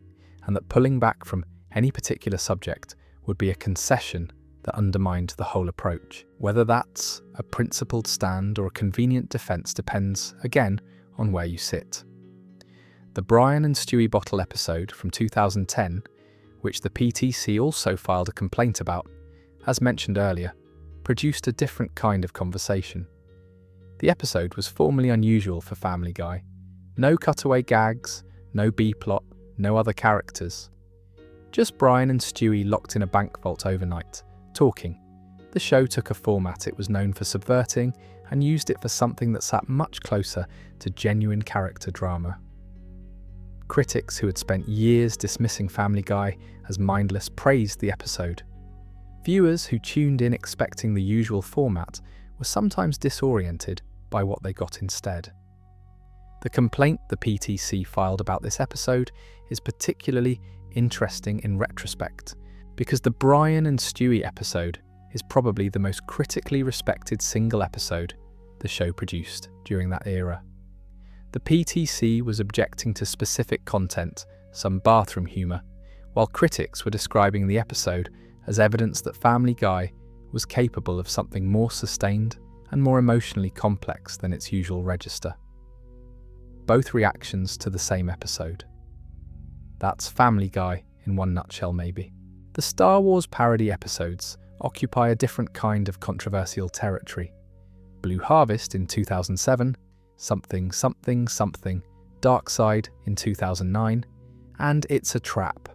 and that pulling back from any particular subject would be a concession that undermined the whole approach. Whether that's a principled stand or a convenient defense depends, again, on where you sit. The Brian and Stewie bottle episode from 2010, which the PTC also filed a complaint about, as mentioned earlier, produced a different kind of conversation. The episode was formally unusual for Family Guy. No cutaway gags, no B-plot, no other characters. Just Brian and Stewie locked in a bank vault overnight, talking. The show took a format it was known for subverting and used it for something that sat much closer to genuine character drama. Critics who had spent years dismissing Family Guy as mindless praised the episode. Viewers who tuned in expecting the usual format were sometimes disoriented by what they got instead. The complaint the PTC filed about this episode is particularly interesting in retrospect, because the Brian and Stewie episode is probably the most critically respected single episode the show produced during that era. The PTC was objecting to specific content, some bathroom humour, while critics were describing the episode as evidence that Family Guy was capable of something more sustained and more emotionally complex than its usual register. Both reactions to the same episode. That's Family Guy in one nutshell, maybe. The Star Wars parody episodes occupy a different kind of controversial territory. Blue Harvest in 2007, Something Something Something, Dark Side in 2009, and It's a Trap.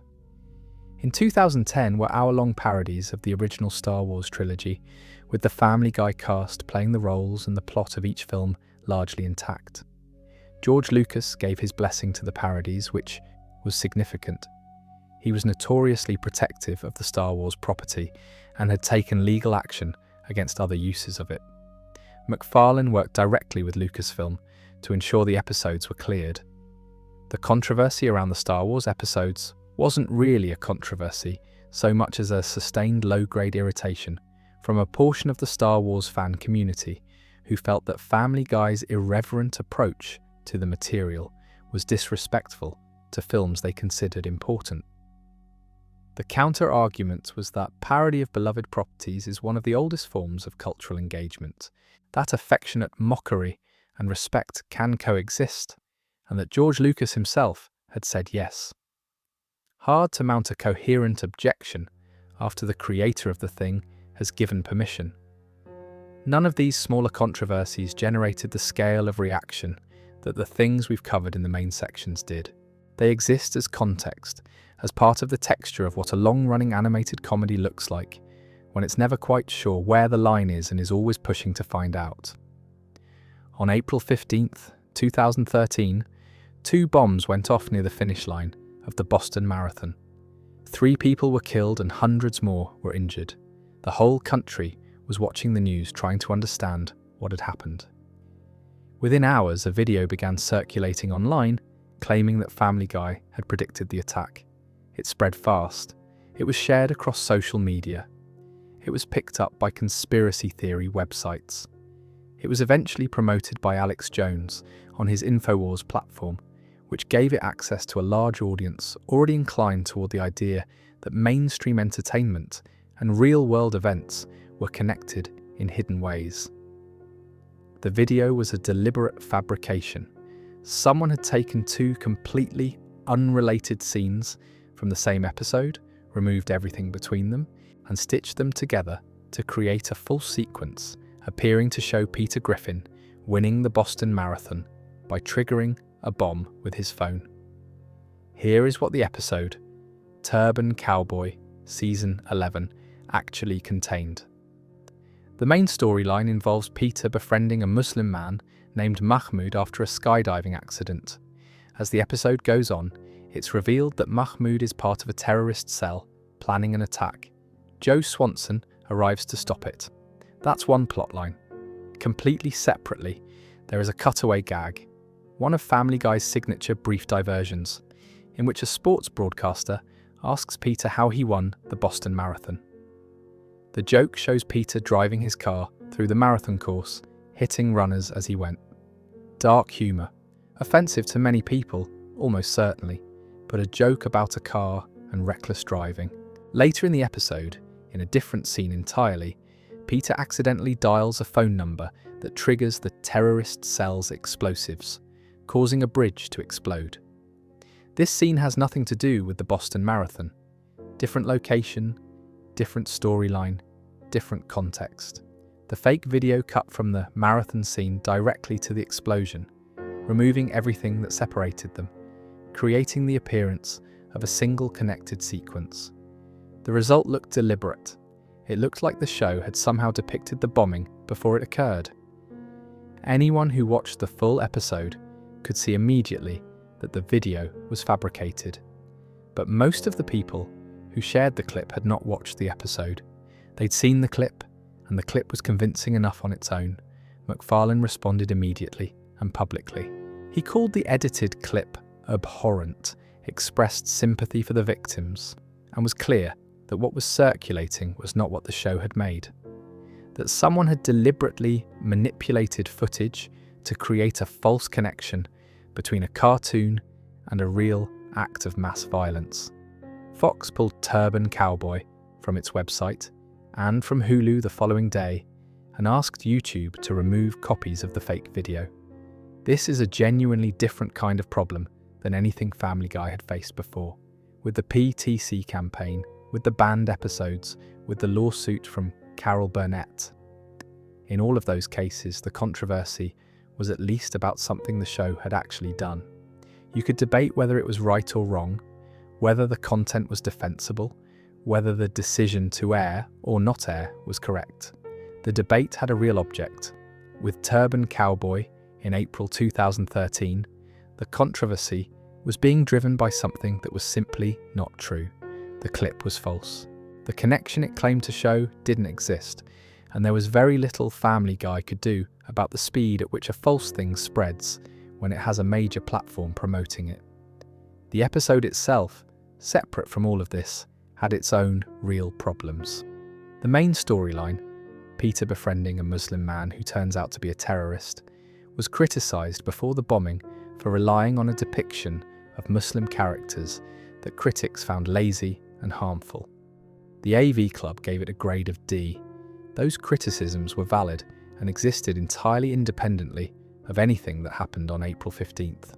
In 2010 were hour-long parodies of the original Star Wars trilogy, with the Family Guy cast playing the roles and the plot of each film largely intact. George Lucas gave his blessing to the parodies, which was significant. He was notoriously protective of the Star Wars property and had taken legal action against other uses of it. MacFarlane worked directly with Lucasfilm to ensure the episodes were cleared. The controversy around the Star Wars episodes wasn't really a controversy so much as a sustained low-grade irritation from a portion of the Star Wars fan community who felt that Family Guy's irreverent approach to the material was disrespectful to films they considered important. The counter-argument was that parody of beloved properties is one of the oldest forms of cultural engagement, that affectionate mockery and respect can coexist, and that George Lucas himself had said yes. Hard to mount a coherent objection after the creator of the thing has given permission. None of these smaller controversies generated the scale of reaction that the things we've covered in the main sections did. They exist as context, as part of the texture of what a long-running animated comedy looks like, when it's never quite sure where the line is and is always pushing to find out. On April 15th, 2013, 2 bombs went off near the finish line of the Boston Marathon. 3 people were killed and hundreds more were injured. The whole country was watching the news trying to understand what had happened. Within hours, a video began circulating online claiming that Family Guy had predicted the attack. It spread fast. It was shared across social media. It was picked up by conspiracy theory websites. It was eventually promoted by Alex Jones on his InfoWars platform, which gave it access to a large audience already inclined toward the idea that mainstream entertainment and real-world events were connected in hidden ways. The video was a deliberate fabrication. Someone had taken 2 completely unrelated scenes from the same episode, removed everything between them, and stitched them together to create a full sequence appearing to show Peter Griffin winning the Boston Marathon by triggering a bomb with his phone. Here is what the episode, Turban Cowboy, Season 11, actually contained. The main storyline involves Peter befriending a Muslim man named Mahmoud after a skydiving accident. As the episode goes on, it's revealed that Mahmoud is part of a terrorist cell planning an attack. Joe Swanson arrives to stop it. That's one plotline. Completely separately, there is a cutaway gag, one of Family Guy's signature brief diversions, in which a sports broadcaster asks Peter how he won the Boston Marathon. The joke shows Peter driving his car through the marathon course, hitting runners as he went. Dark humour, offensive to many people, almost certainly, but a joke about a car and reckless driving. Later in the episode, in a different scene entirely, Peter accidentally dials a phone number that triggers the terrorist cell's explosives, causing a bridge to explode. This scene has nothing to do with the Boston Marathon. Different location, different storyline, different context. The fake video cut from the marathon scene directly to the explosion, removing everything that separated them, creating the appearance of a single connected sequence. The result looked deliberate. It looked like the show had somehow depicted the bombing before it occurred. Anyone who watched the full episode could see immediately that the video was fabricated. But most of the people who shared the clip had not watched the episode. They'd seen the clip, and the clip was convincing enough on its own. MacFarlane responded immediately and publicly. He called the edited clip abhorrent, expressed sympathy for the victims, and was clear that what was circulating was not what the show had made. That someone had deliberately manipulated footage to create a false connection between a cartoon and a real act of mass violence. Fox pulled Turban Cowboy from its website and from Hulu the following day and asked YouTube to remove copies of the fake video. This is a genuinely different kind of problem than anything Family Guy had faced before, with the PTC campaign, with the banned episodes, with the lawsuit from Carol Burnett. In all of those cases, the controversy was at least about something the show had actually done. You could debate whether it was right or wrong, whether the content was defensible, whether the decision to air or not air was correct. The debate had a real object. With Turban Cowboy in April 2013, the controversy was being driven by something that was simply not true. The clip was false. The connection it claimed to show didn't exist, and there was very little Family Guy could do about the speed at which a false thing spreads when it has a major platform promoting it. The episode itself, separate from all of this, had its own real problems. The main storyline, Peter befriending a Muslim man who turns out to be a terrorist, was criticised before the bombing for relying on a depiction of Muslim characters that critics found lazy and harmful. The AV Club gave it a grade of D. Those criticisms were valid and existed entirely independently of anything that happened on April 15th.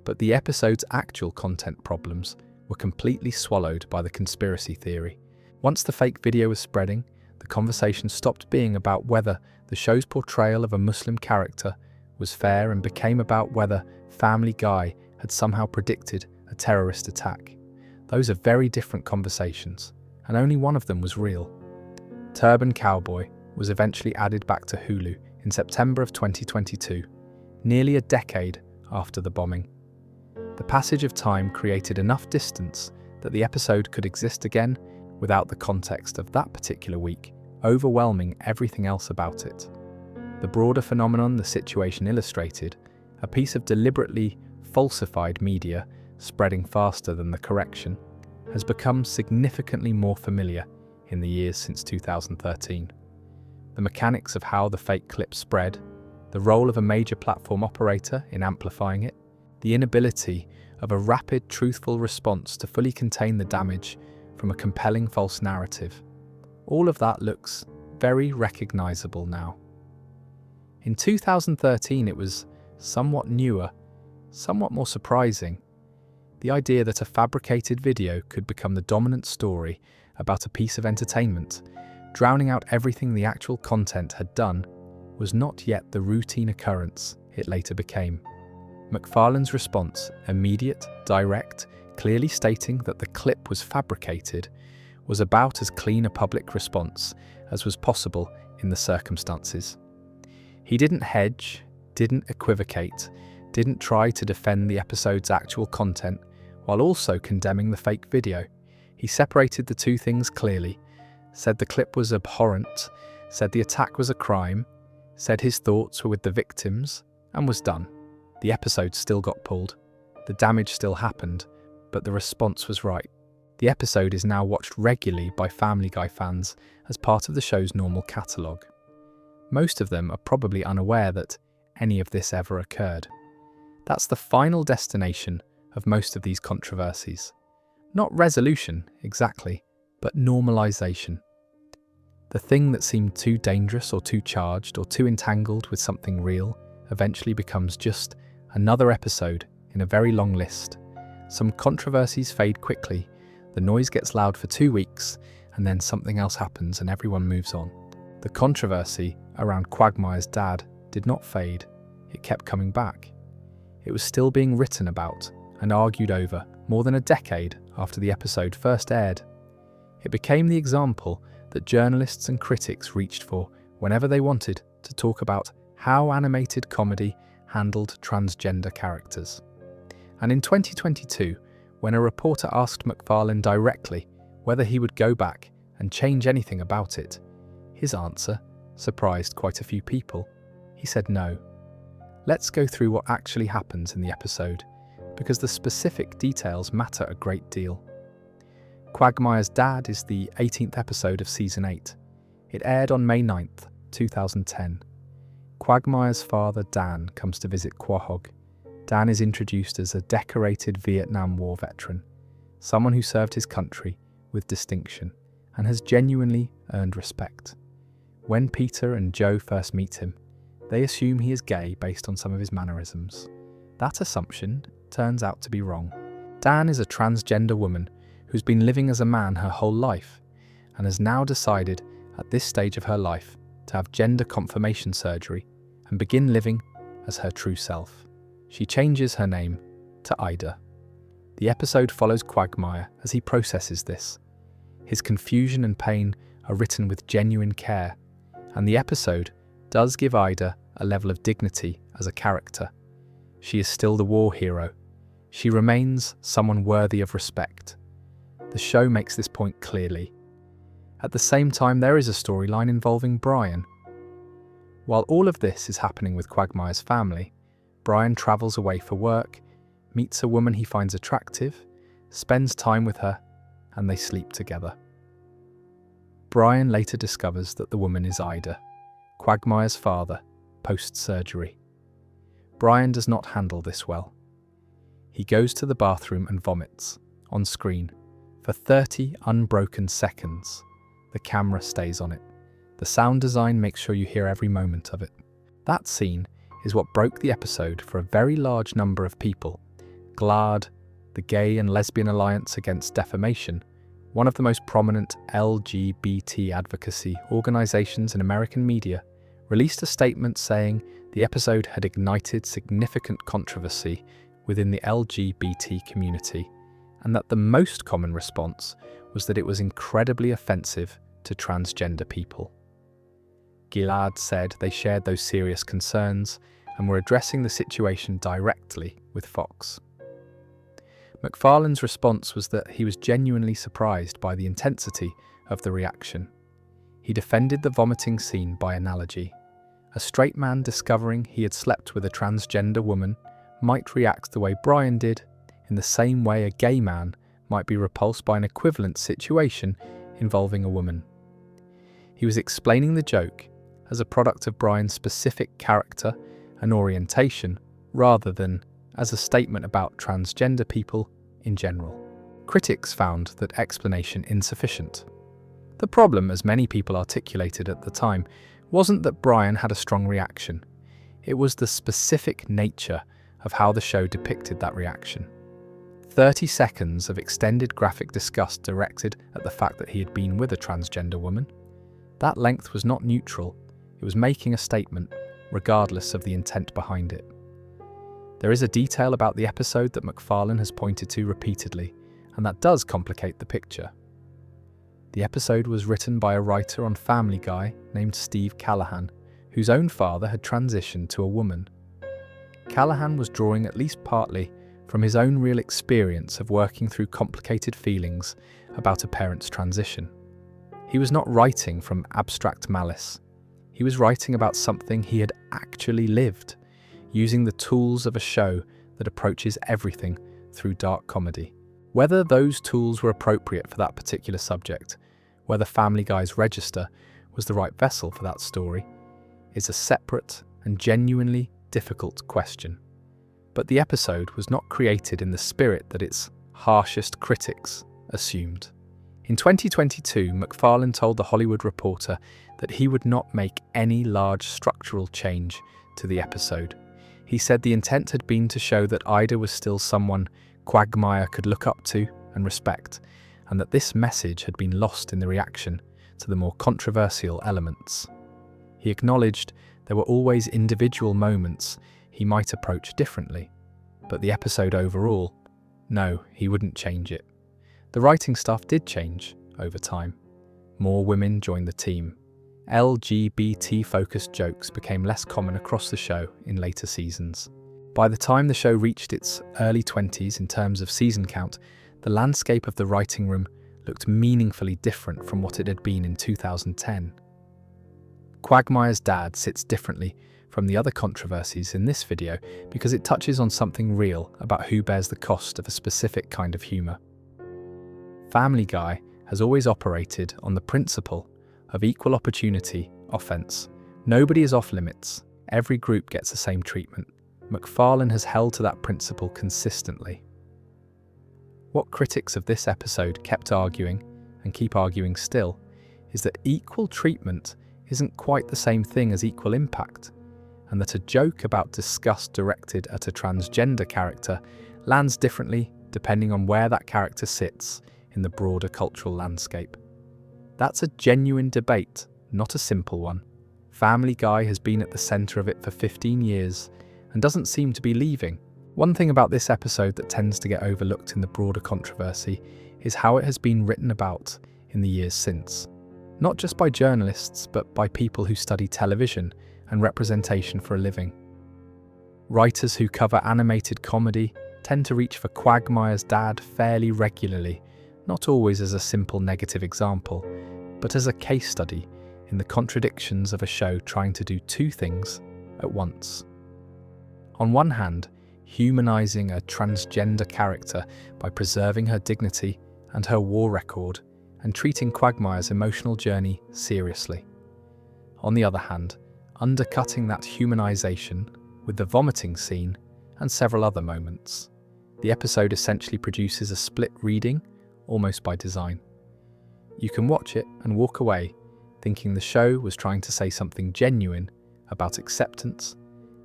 But the episode's actual content problems were completely swallowed by the conspiracy theory. Once the fake video was spreading, the conversation stopped being about whether the show's portrayal of a Muslim character was fair and became about whether Family Guy had somehow predicted a terrorist attack. Those are very different conversations, and only one of them was real. Turban Cowboy was eventually added back to Hulu in September of 2022, nearly a decade after the bombing. The passage of time created enough distance that the episode could exist again without the context of that particular week overwhelming everything else about it. The broader phenomenon the situation illustrated, a piece of deliberately falsified media spreading faster than the correction, has become significantly more familiar in the years since 2013. The mechanics of how the fake clip spread, the role of a major platform operator in amplifying it, the inability of a rapid, truthful response to fully contain the damage from a compelling false narrative. All of that looks very recognizable now. In 2013, it was somewhat newer, somewhat more surprising. The idea that a fabricated video could become the dominant story about a piece of entertainment, drowning out everything the actual content had done, was not yet the routine occurrence it later became. MacFarlane's response, immediate, direct, clearly stating that the clip was fabricated, was about as clean a public response as was possible in the circumstances. He didn't hedge, didn't equivocate, didn't try to defend the episode's actual content while also condemning the fake video. He separated the two things clearly, said the clip was abhorrent, said the attack was a crime, said his thoughts were with the victims, and was done. The episode still got pulled, the damage still happened, but the response was right. The episode is now watched regularly by Family Guy fans as part of the show's normal catalogue. Most of them are probably unaware that any of this ever occurred. That's the final destination of most of these controversies. Not resolution, exactly, but normalization. The thing that seemed too dangerous or too charged or too entangled with something real eventually becomes just another episode in a very long list. Some controversies fade quickly, the noise gets loud for 2 weeks, and then something else happens and everyone moves on. The controversy around Quagmire's dad did not fade, it kept coming back. It was still being written about and argued over more than a decade after the episode first aired. It became the example that journalists and critics reached for whenever they wanted to talk about how animated comedy handled transgender characters. And in 2022, when a reporter asked MacFarlane directly whether he would go back and change anything about it, his answer surprised quite a few people. He said no. Let's go through what actually happens in the episode, because the specific details matter a great deal. Quagmire's Dad is the 18th episode of Season 8. It aired on May 9th, 2010. Quagmire's father, Dan, comes to visit Quahog. Dan is introduced as a decorated Vietnam War veteran, someone who served his country with distinction and has genuinely earned respect. When Peter and Joe first meet him, they assume he is gay based on some of his mannerisms. That assumption turns out to be wrong. Dan is a transgender woman who's been living as a man her whole life and has now decided at this stage of her life to have gender confirmation surgery and begin living as her true self. She changes her name to Ida. The episode follows Quagmire as he processes this. His confusion and pain are written with genuine care, and the episode does give Ida a level of dignity as a character. She is still the war hero. She remains someone worthy of respect. The show makes this point clearly. At the same time, there is a storyline involving Brian. While all of this is happening with Quagmire's family, Brian travels away for work, meets a woman he finds attractive, spends time with her, and they sleep together. Brian later discovers that the woman is Ida, Quagmire's father, post-surgery. Brian does not handle this well. He goes to the bathroom and vomits, on screen, for 30 unbroken seconds. The camera stays on it. The sound design makes sure you hear every moment of it. That scene is what broke the episode for a very large number of people. GLAAD, the Gay and Lesbian Alliance Against Defamation, one of the most prominent LGBT advocacy organizations in American media, released a statement saying the episode had ignited significant controversy within the LGBT community, and that the most common response was that it was incredibly offensive to transgender people. GLAAD said they shared those serious concerns and were addressing the situation directly with Fox. MacFarlane's response was that he was genuinely surprised by the intensity of the reaction. He defended the vomiting scene by analogy. A straight man discovering he had slept with a transgender woman might react the way Brian did, in the same way a gay man might be repulsed by an equivalent situation involving a woman. He was explaining the joke as a product of Brian's specific character and orientation, rather than as a statement about transgender people in general. Critics found that explanation insufficient. The problem, as many people articulated at the time, wasn't that Brian had a strong reaction. It was the specific nature of how the show depicted that reaction. 30 seconds of extended graphic disgust directed at the fact that he had been with a transgender woman. That length was not neutral, it was making a statement, regardless of the intent behind it. There is a detail about the episode that MacFarlane has pointed to repeatedly, and that does complicate the picture. The episode was written by a writer on Family Guy named Steve Callahan, whose own father had transitioned to a woman. Callahan was drawing at least partly from his own real experience of working through complicated feelings about a parent's transition. He was not writing from abstract malice. He was writing about something he had actually lived, using the tools of a show that approaches everything through dark comedy. Whether those tools were appropriate for that particular subject, whether Family Guy's register was the right vessel for that story, is a separate and genuinely difficult question. But the episode was not created in the spirit that its harshest critics assumed. In 2022, MacFarlane told The Hollywood Reporter that he would not make any large structural change to the episode. He said the intent had been to show that Ida was still someone Quagmire could look up to and respect, and that this message had been lost in the reaction to the more controversial elements. He acknowledged there were always individual moments he might approach differently, but the episode overall, no, he wouldn't change it. The writing staff did change over time. More women joined the team. LGBT-focused jokes became less common across the show in later seasons. By the time the show reached its early 20s in terms of season count, the landscape of the writing room looked meaningfully different from what it had been in 2010. Quagmire's dad sits differently from the other controversies in this video because it touches on something real about who bears the cost of a specific kind of humour. Family Guy has always operated on the principle of equal opportunity offence. Nobody is off limits. Every group gets the same treatment. MacFarlane has held to that principle consistently. What critics of this episode kept arguing, and keep arguing still, is that equal treatment isn't quite the same thing as equal impact, and that a joke about disgust directed at a transgender character lands differently depending on where that character sits in the broader cultural landscape. That's a genuine debate, not a simple one. Family Guy has been at the centre of it for 15 years and doesn't seem to be leaving. One thing about this episode that tends to get overlooked in the broader controversy is how it has been written about in the years since. Not just by journalists, but by people who study television and representation for a living. Writers who cover animated comedy tend to reach for Quagmire's dad fairly regularly, not always as a simple negative example, but as a case study in the contradictions of a show trying to do two things at once. On one hand, humanising a transgender character by preserving her dignity and her war record, and treating Quagmire's emotional journey seriously. On the other hand, undercutting that humanisation with the vomiting scene and several other moments. The episode essentially produces a split reading, almost by design. You can watch it and walk away thinking the show was trying to say something genuine about acceptance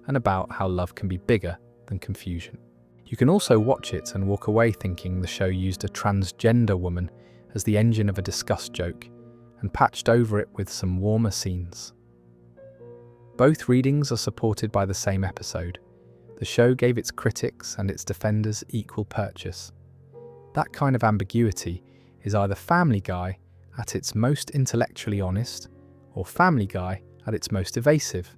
and about how love can be bigger than confusion. You can also watch it and walk away thinking the show used a transgender woman as the engine of a disgust joke and patched over it with some warmer scenes. Both readings are supported by the same episode. The show gave its critics and its defenders equal purchase. That kind of ambiguity is either Family Guy at its most intellectually honest, or Family Guy at its most evasive,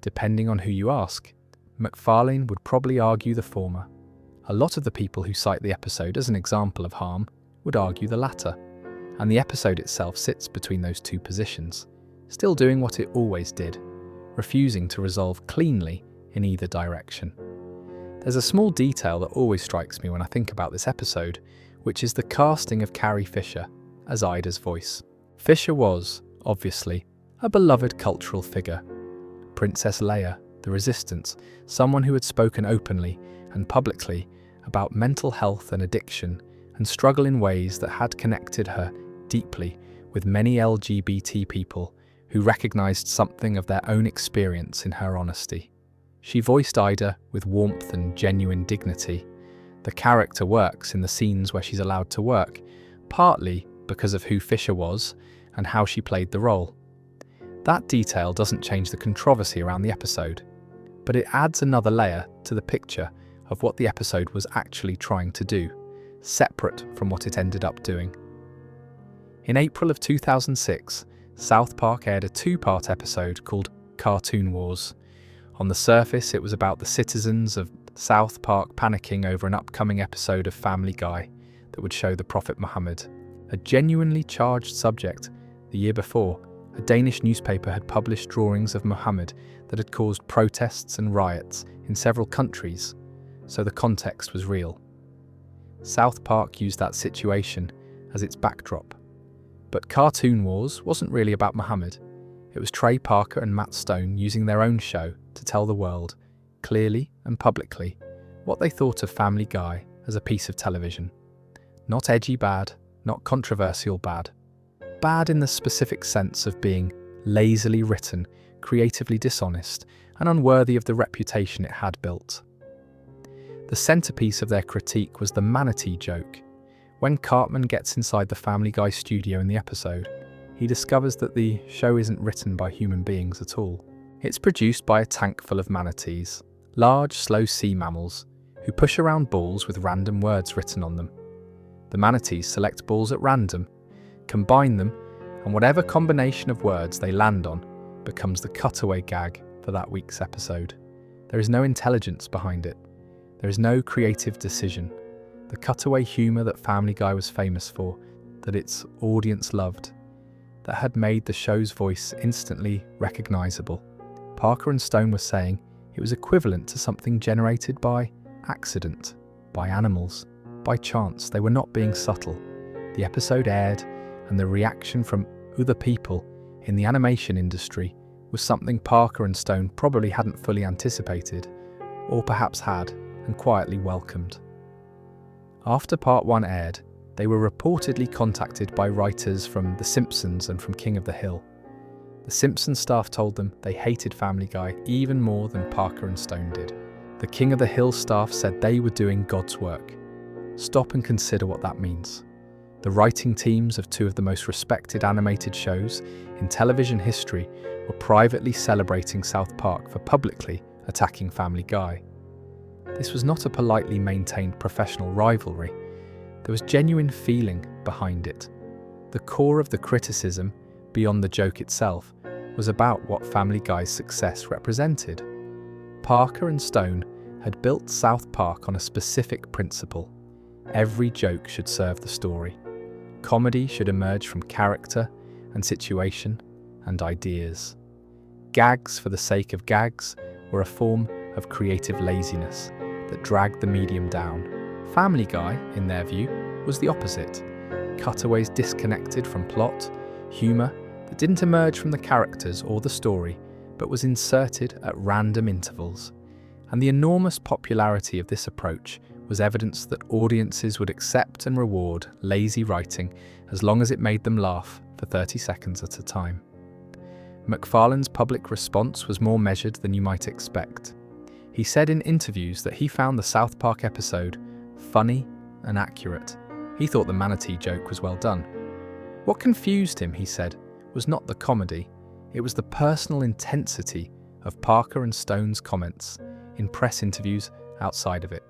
depending on who you ask. MacFarlane would probably argue the former. A lot of the people who cite the episode as an example of harm would argue the latter, and the episode itself sits between those two positions, still doing what it always did, refusing to resolve cleanly in either direction. There's a small detail that always strikes me when I think about this episode, which is the casting of Carrie Fisher as Ida's voice. Fisher was, obviously, a beloved cultural figure. Princess Leia, the Resistance, someone who had spoken openly and publicly about mental health and addiction and struggle in ways that had connected her deeply with many LGBT people who recognised something of their own experience in her honesty. She voiced Ida with warmth and genuine dignity. The character works in the scenes where she's allowed to work, partly because of who Fisher was and how she played the role. That detail doesn't change the controversy around the episode, but it adds another layer to the picture of what the episode was actually trying to do, separate from what it ended up doing. In April of 2006, South Park aired a two-part episode called Cartoon Wars. On the surface, it was about the citizens of South Park panicking over an upcoming episode of Family Guy that would show the Prophet Muhammad. A genuinely charged subject. The year before, a Danish newspaper had published drawings of Muhammad that had caused protests and riots in several countries, so the context was real. South Park used that situation as its backdrop. But Cartoon Wars wasn't really about Muhammad. It was Trey Parker and Matt Stone using their own show to tell the world, clearly and publicly, what they thought of Family Guy as a piece of television. Not edgy bad, not controversial bad. Bad in the specific sense of being lazily written, creatively dishonest, and unworthy of the reputation it had built. The centerpiece of their critique was the manatee joke. When Cartman gets inside the Family Guy studio in the episode, he discovers that the show isn't written by human beings at all. It's produced by a tank full of manatees, large, slow sea mammals, who push around balls with random words written on them. The manatees select balls at random, combine them, and whatever combination of words they land on becomes the cutaway gag for that week's episode. There is no intelligence behind it. There is no creative decision. The cutaway humour that Family Guy was famous for, that its audience loved, that had made the show's voice instantly recognisable. Parker and Stone were saying it was equivalent to something generated by accident, by animals, by chance. They were not being subtle. The episode aired, and the reaction from other people in the animation industry was something Parker and Stone probably hadn't fully anticipated, or perhaps had and quietly welcomed. After Part 1 aired, they were reportedly contacted by writers from The Simpsons and from King of the Hill. The Simpsons staff told them they hated Family Guy even more than Parker and Stone did. The King of the Hill staff said they were doing God's work. Stop and consider what that means. The writing teams of two of the most respected animated shows in television history were privately celebrating South Park for publicly attacking Family Guy. This was not a politely maintained professional rivalry. There was genuine feeling behind it. The core of the criticism, beyond the joke itself, was about what Family Guy's success represented. Parker and Stone had built South Park on a specific principle. Every joke should serve the story. Comedy should emerge from character and situation and ideas. Gags for the sake of gags were a form of creative laziness that dragged the medium down. Family Guy, in their view, was the opposite. Cutaways disconnected from plot, humour that didn't emerge from the characters or the story, but was inserted at random intervals. And the enormous popularity of this approach was evidence that audiences would accept and reward lazy writing as long as it made them laugh for 30 seconds at a time. MacFarlane's public response was more measured than you might expect. He said in interviews that he found the South Park episode funny and accurate. He thought the manatee joke was well done. What confused him, he said, was not the comedy, it was the personal intensity of Parker and Stone's comments in press interviews outside of it.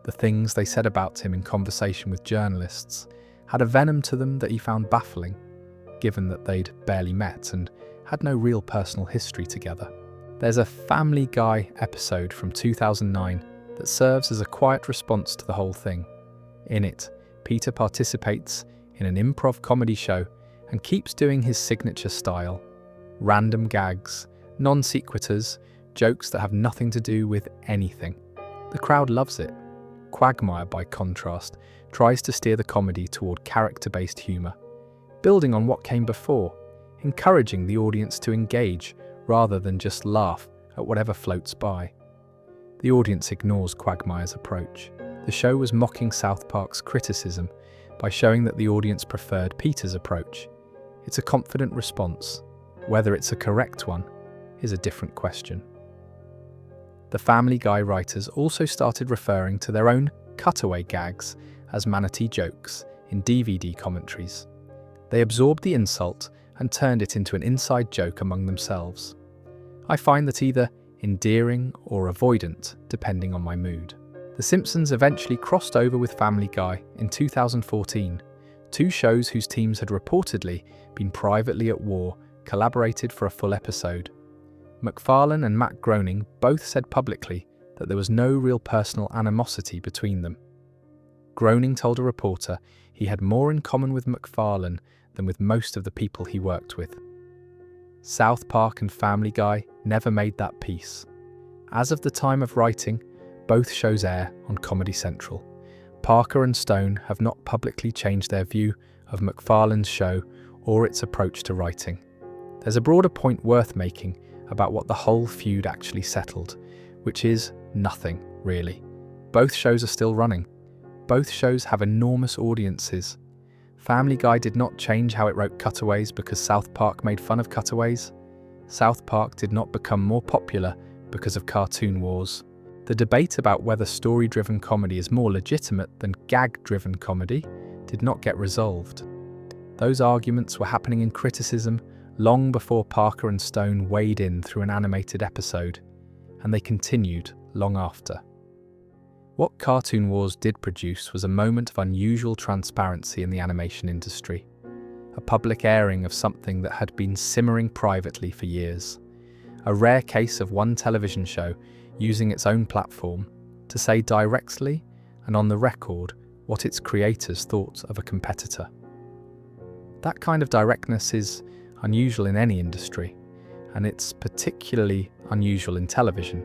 The things they said about him in conversation with journalists had a venom to them that he found baffling, given that they'd barely met and had no real personal history together. There's a Family Guy episode from 2009 that serves as a quiet response to the whole thing. In it, Peter participates in an improv comedy show and keeps doing his signature style. Random gags, non sequiturs, jokes that have nothing to do with anything. The crowd loves it. Quagmire, by contrast, tries to steer the comedy toward character-based humour, building on what came before, encouraging the audience to engage rather than just laugh at whatever floats by. The audience ignores Quagmire's approach. The show was mocking South Park's criticism by showing that the audience preferred Peter's approach. It's a confident response. Whether it's a correct one is a different question. The Family Guy writers also started referring to their own cutaway gags as manatee jokes in DVD commentaries. They absorbed the insult and turned it into an inside joke among themselves. I find that either endearing or avoidant, depending on my mood. The Simpsons eventually crossed over with Family Guy in 2014. Two shows whose teams had reportedly been privately at war collaborated for a full episode. MacFarlane and Matt Groening both said publicly that there was no real personal animosity between them. Groening told a reporter he had more in common with MacFarlane than with most of the people he worked with. South Park and Family Guy never made that peace. As of the time of writing, both shows air on Comedy Central. Parker and Stone have not publicly changed their view of MacFarlane's show or its approach to writing. There's a broader point worth making about what the whole feud actually settled, which is nothing, really. Both shows are still running. Both shows have enormous audiences. Family Guy did not change how it wrote cutaways because South Park made fun of cutaways. South Park did not become more popular because of cartoon wars. The debate about whether story-driven comedy is more legitimate than gag-driven comedy did not get resolved. Those arguments were happening in criticism long before Parker and Stone weighed in through an animated episode, and they continued long after. What Cartoon Wars did produce was a moment of unusual transparency in the animation industry, a public airing of something that had been simmering privately for years, a rare case of one television show using its own platform to say directly and on the record what its creators thought of a competitor. That kind of directness is unusual in any industry, and it's particularly unusual in television,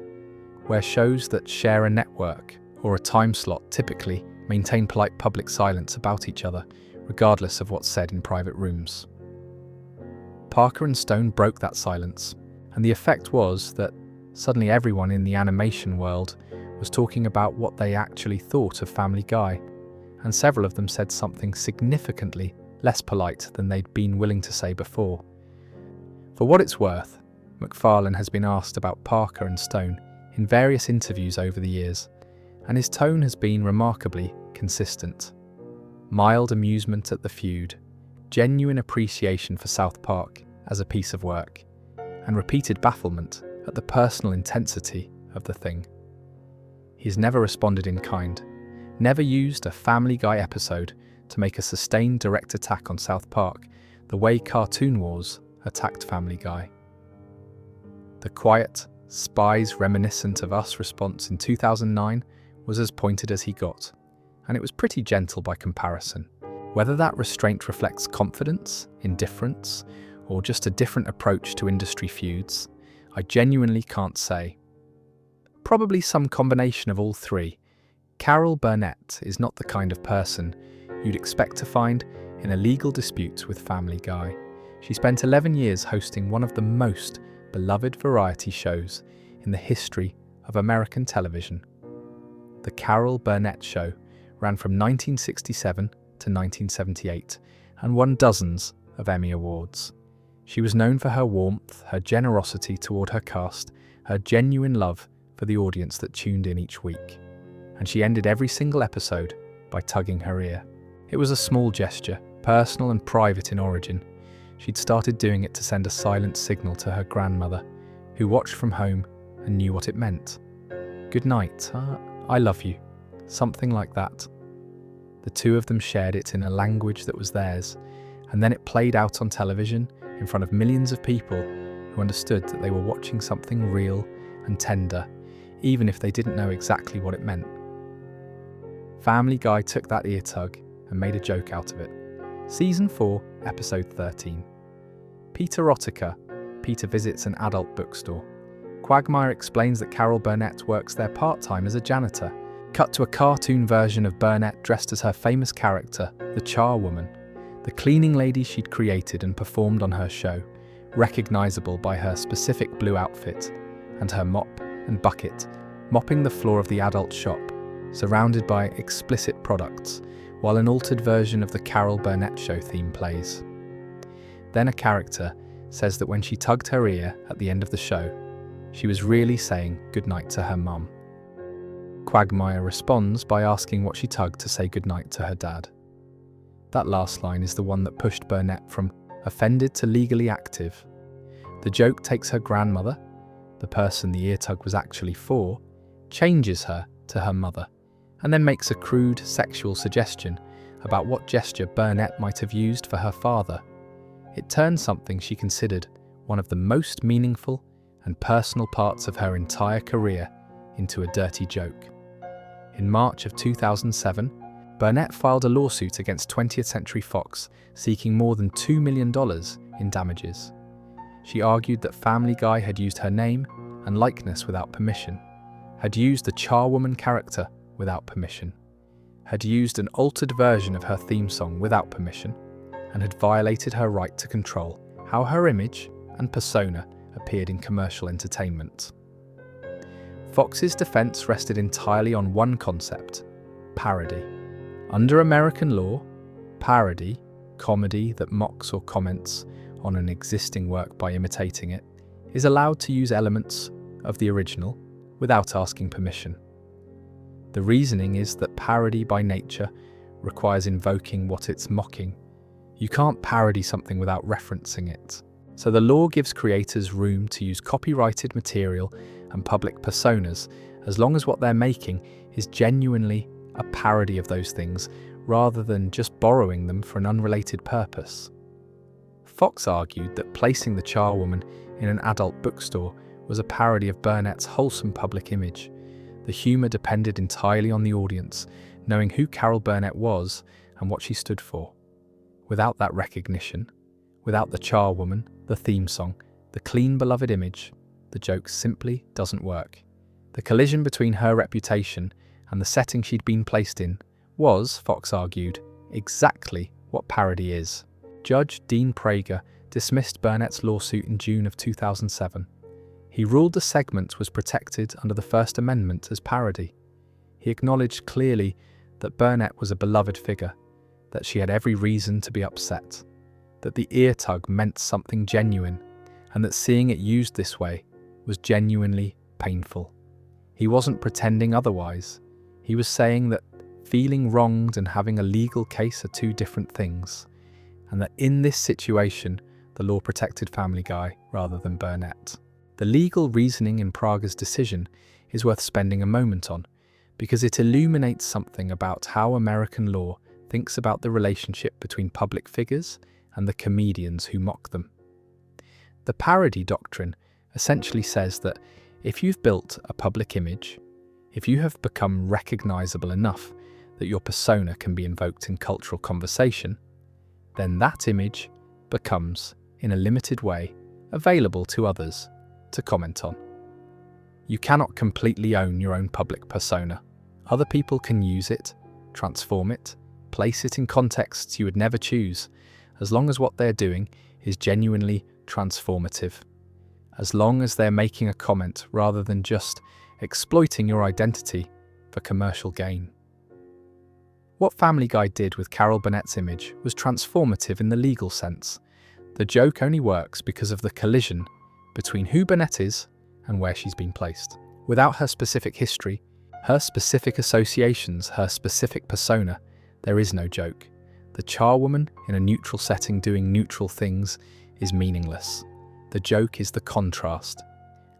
where shows that share a network or a time slot typically maintain polite public silence about each other, regardless of what's said in private rooms. Parker and Stone broke that silence, and the effect was that suddenly everyone in the animation world was talking about what they actually thought of Family Guy. and several of them said something significantly less polite than they'd been willing to say before. For what it's worth, MacFarlane has been asked about Parker and Stone in various interviews over the years, and his tone has been remarkably consistent. Mild amusement at the feud, genuine appreciation for South Park as a piece of work, and repeated bafflement at the personal intensity of the thing. He's never responded in kind, never used a Family Guy episode to make a sustained direct attack on South Park the way Cartoon Wars attacked Family Guy. The quiet, spies reminiscent of Us response in 2009 was as pointed as he got, and it was pretty gentle by comparison. Whether that restraint reflects confidence, indifference, or just a different approach to industry feuds, I genuinely can't say. Probably some combination of all three. Carol Burnett is not the kind of person you'd expect to find in a legal dispute with Family Guy. She spent 11 years hosting one of the most beloved variety shows in the history of American television. The Carol Burnett Show ran from 1967 to 1978 and won dozens of Emmy Awards. She was known for her warmth, her generosity toward her cast, her genuine love for the audience that tuned in each week. And she ended every single episode by tugging her ear. It was a small gesture, personal and private in origin. She'd started doing it to send a silent signal to her grandmother, who watched from home and knew what it meant. "Good night, I love you," something like that. The two of them shared it in a language that was theirs, and then it played out on television in front of millions of people who understood that they were watching something real and tender, even if they didn't know exactly what it meant. Family Guy took that ear tug and made a joke out of it. Season 4, Episode 13. Peter visits an adult bookstore. Quagmire explains that Carol Burnett works there part-time as a janitor. Cut to a cartoon version of Burnett dressed as her famous character, the Charwoman, the cleaning lady she'd created and performed on her show, recognisable by her specific blue outfit and her mop and bucket, mopping the floor of the adult shop, surrounded by explicit products, while an altered version of the Carol Burnett Show theme plays. Then a character says that when she tugged her ear at the end of the show, she was really saying goodnight to her mum. Quagmire responds by asking what she tugged to say goodnight to her dad. That last line is the one that pushed Burnett from offended to legally active. The joke takes her grandmother, the person the ear tug was actually for, changes her to her mother, and then makes a crude sexual suggestion about what gesture Burnett might have used for her father. It turns something she considered one of the most meaningful and personal parts of her entire career into a dirty joke. In March of 2007, Burnett filed a lawsuit against 20th Century Fox seeking more than $2 million in damages. She argued that Family Guy had used her name and likeness without permission, had used the Charwoman character without permission, had used an altered version of her theme song without permission, and had violated her right to control how her image and persona appeared in commercial entertainment. Fox's defense rested entirely on one concept: parody. Under American law, parody, comedy that mocks or comments on an existing work by imitating it, is allowed to use elements of the original without asking permission. The reasoning is that parody by nature requires invoking what it's mocking. You can't parody something without referencing it. So the law gives creators room to use copyrighted material and public personas as long as what they're making is genuinely a parody of those things rather than just borrowing them for an unrelated purpose. Fox argued that placing the Charwoman in an adult bookstore was a parody of Burnett's wholesome public image. The humour depended entirely on the audience knowing who Carol Burnett was and what she stood for. Without that recognition, without the Charwoman, the theme song, the clean beloved image, the joke simply doesn't work. The collision between her reputation and the setting she'd been placed in was, Fox argued, exactly what parody is. Judge Dean Prager dismissed Burnett's lawsuit in June of 2007. He ruled the segment was protected under the First Amendment as parody. He acknowledged clearly that Burnett was a beloved figure, that she had every reason to be upset, that the ear tug meant something genuine, and that seeing it used this way was genuinely painful. He wasn't pretending otherwise. He was saying that feeling wronged and having a legal case are two different things, and that in this situation, the law protected Family Guy rather than Burnett. The legal reasoning in Praga's decision is worth spending a moment on, because it illuminates something about how American law thinks about the relationship between public figures and the comedians who mock them. The parody doctrine essentially says that if you've built a public image, if you have become recognizable enough that your persona can be invoked in cultural conversation, then that image becomes, in a limited way, available to others to comment on. You cannot completely own your own public persona. Other people can use it, transform it, place it in contexts you would never choose, as long as what they're doing is genuinely transformative. As long as they're making a comment rather than just exploiting your identity for commercial gain. What Family Guy did with Carol Burnett's image was transformative in the legal sense. The joke only works because of the collision between who Burnett is and where she's been placed. Without her specific history, her specific associations, her specific persona, there is no joke. The charwoman in a neutral setting doing neutral things is meaningless. The joke is the contrast.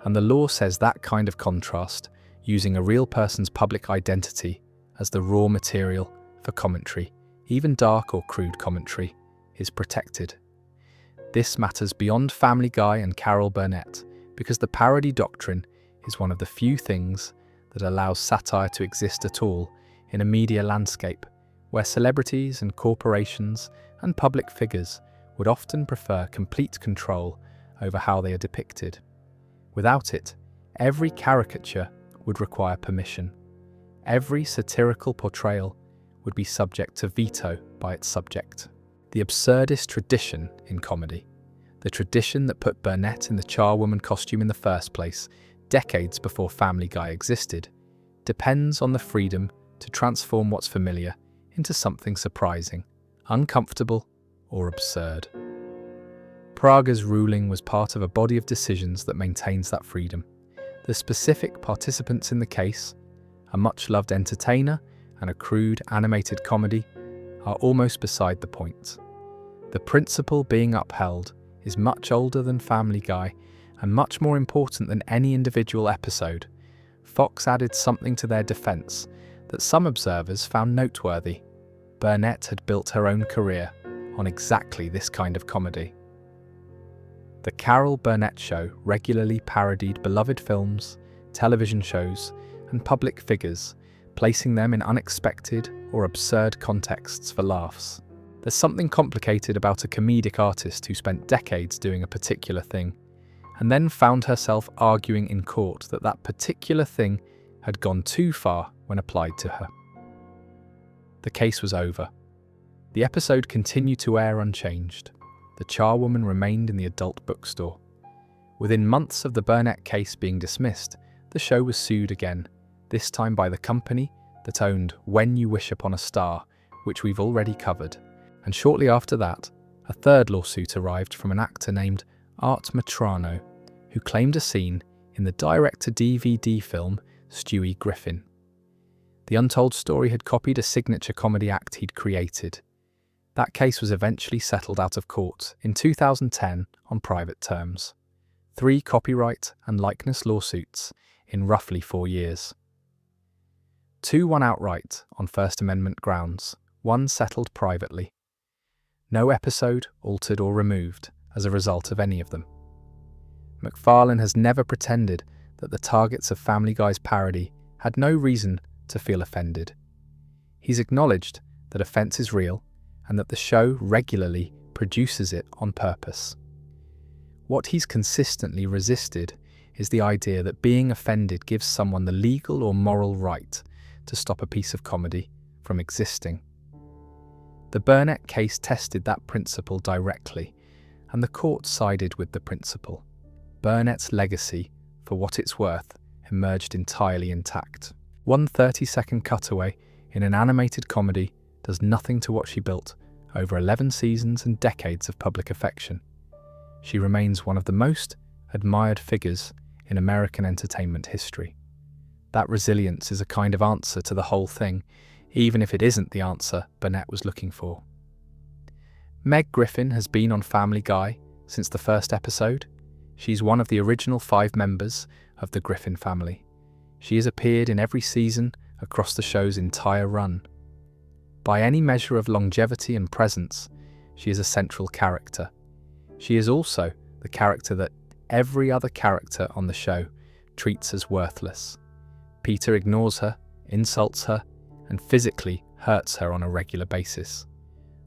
And the law says that kind of contrast, using a real person's public identity as the raw material for commentary, even dark or crude commentary, is protected. This matters beyond Family Guy and Carol Burnett, because the parody doctrine is one of the few things that allows satire to exist at all in a media landscape where celebrities and corporations and public figures would often prefer complete control over how they are depicted. Without it, every caricature would require permission. Every satirical portrayal would be subject to veto by its subject. The absurdist tradition in comedy, the tradition that put Burnett in the charwoman costume in the first place, decades before Family Guy existed, depends on the freedom to transform what's familiar into something surprising, uncomfortable, or absurd. Praga's ruling was part of a body of decisions that maintains that freedom. The specific participants in the case, a much-loved entertainer and a crude animated comedy, are almost beside the point. The principle being upheld is much older than Family Guy and much more important than any individual episode. Fox added something to their defense that some observers found noteworthy. Burnett had built her own career on exactly this kind of comedy. The Carol Burnett Show regularly parodied beloved films, television shows, and public figures, placing them in unexpected or absurd contexts for laughs. There's something complicated about a comedic artist who spent decades doing a particular thing, and then found herself arguing in court that that particular thing had gone too far when applied to her. The case was over. The episode continued to air unchanged. The charwoman remained in the adult bookstore. Within months of the Burnett case being dismissed, the show was sued again, this time by the company that owned When You Wish Upon a Star, which we've already covered. And shortly after that, a third lawsuit arrived from an actor named Art Matrano, who claimed a scene in the direct-to-DVD film Stewie Griffin. The Untold Story had copied a signature comedy act he'd created. That case was eventually settled out of court in 2010 on private terms. 3 copyright and likeness lawsuits in roughly 4 years. 2 won outright on First Amendment grounds, 1 settled privately. No episode altered or removed as a result of any of them. MacFarlane has never pretended that the targets of Family Guy's parody had no reason to feel offended. He's acknowledged that offence is real and that the show regularly produces it on purpose. What he's consistently resisted is the idea that being offended gives someone the legal or moral right to stop a piece of comedy from existing. The Burnett case tested that principle directly, and the court sided with the principle. Burnett's legacy, for what it's worth, emerged entirely intact. One 30-second cutaway in an animated comedy does nothing to what she built over 11 seasons and decades of public affection. She remains one of the most admired figures in American entertainment history. That resilience is a kind of answer to the whole thing, even if it isn't the answer Burnett was looking for. Meg Griffin has been on Family Guy since the first episode. She's one of the original 5 members of the Griffin family. She has appeared in every season across the show's entire run. By any measure of longevity and presence, she is a central character. She is also the character that every other character on the show treats as worthless. Peter ignores her, insults her, and physically hurts her on a regular basis.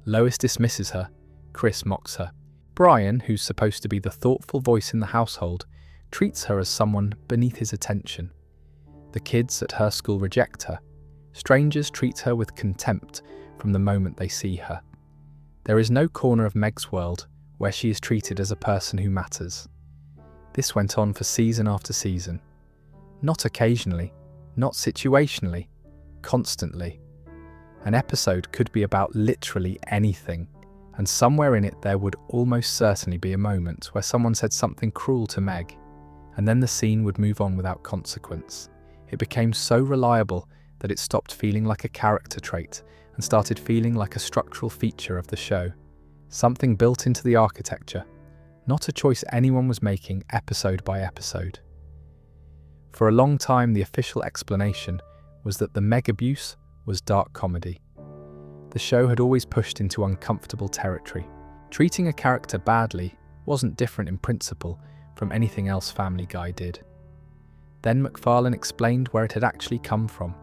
Lois dismisses her, Chris mocks her. Brian, who's supposed to be the thoughtful voice in the household, treats her as someone beneath his attention. The kids at her school reject her. Strangers treat her with contempt from the moment they see her. There is no corner of Meg's world where she is treated as a person who matters. This went on for season after season. Not occasionally, not situationally, constantly. An episode could be about literally anything, and somewhere in it there would almost certainly be a moment where someone said something cruel to Meg, and then the scene would move on without consequence. It became so reliable that it stopped feeling like a character trait and started feeling like a structural feature of the show, something built into the architecture, not a choice anyone was making episode by episode. For a long time, the official explanation was that the Meg abuse was dark comedy. The show had always pushed into uncomfortable territory. Treating a character badly wasn't different in principle from anything else Family Guy did. Then MacFarlane explained where it had actually come from.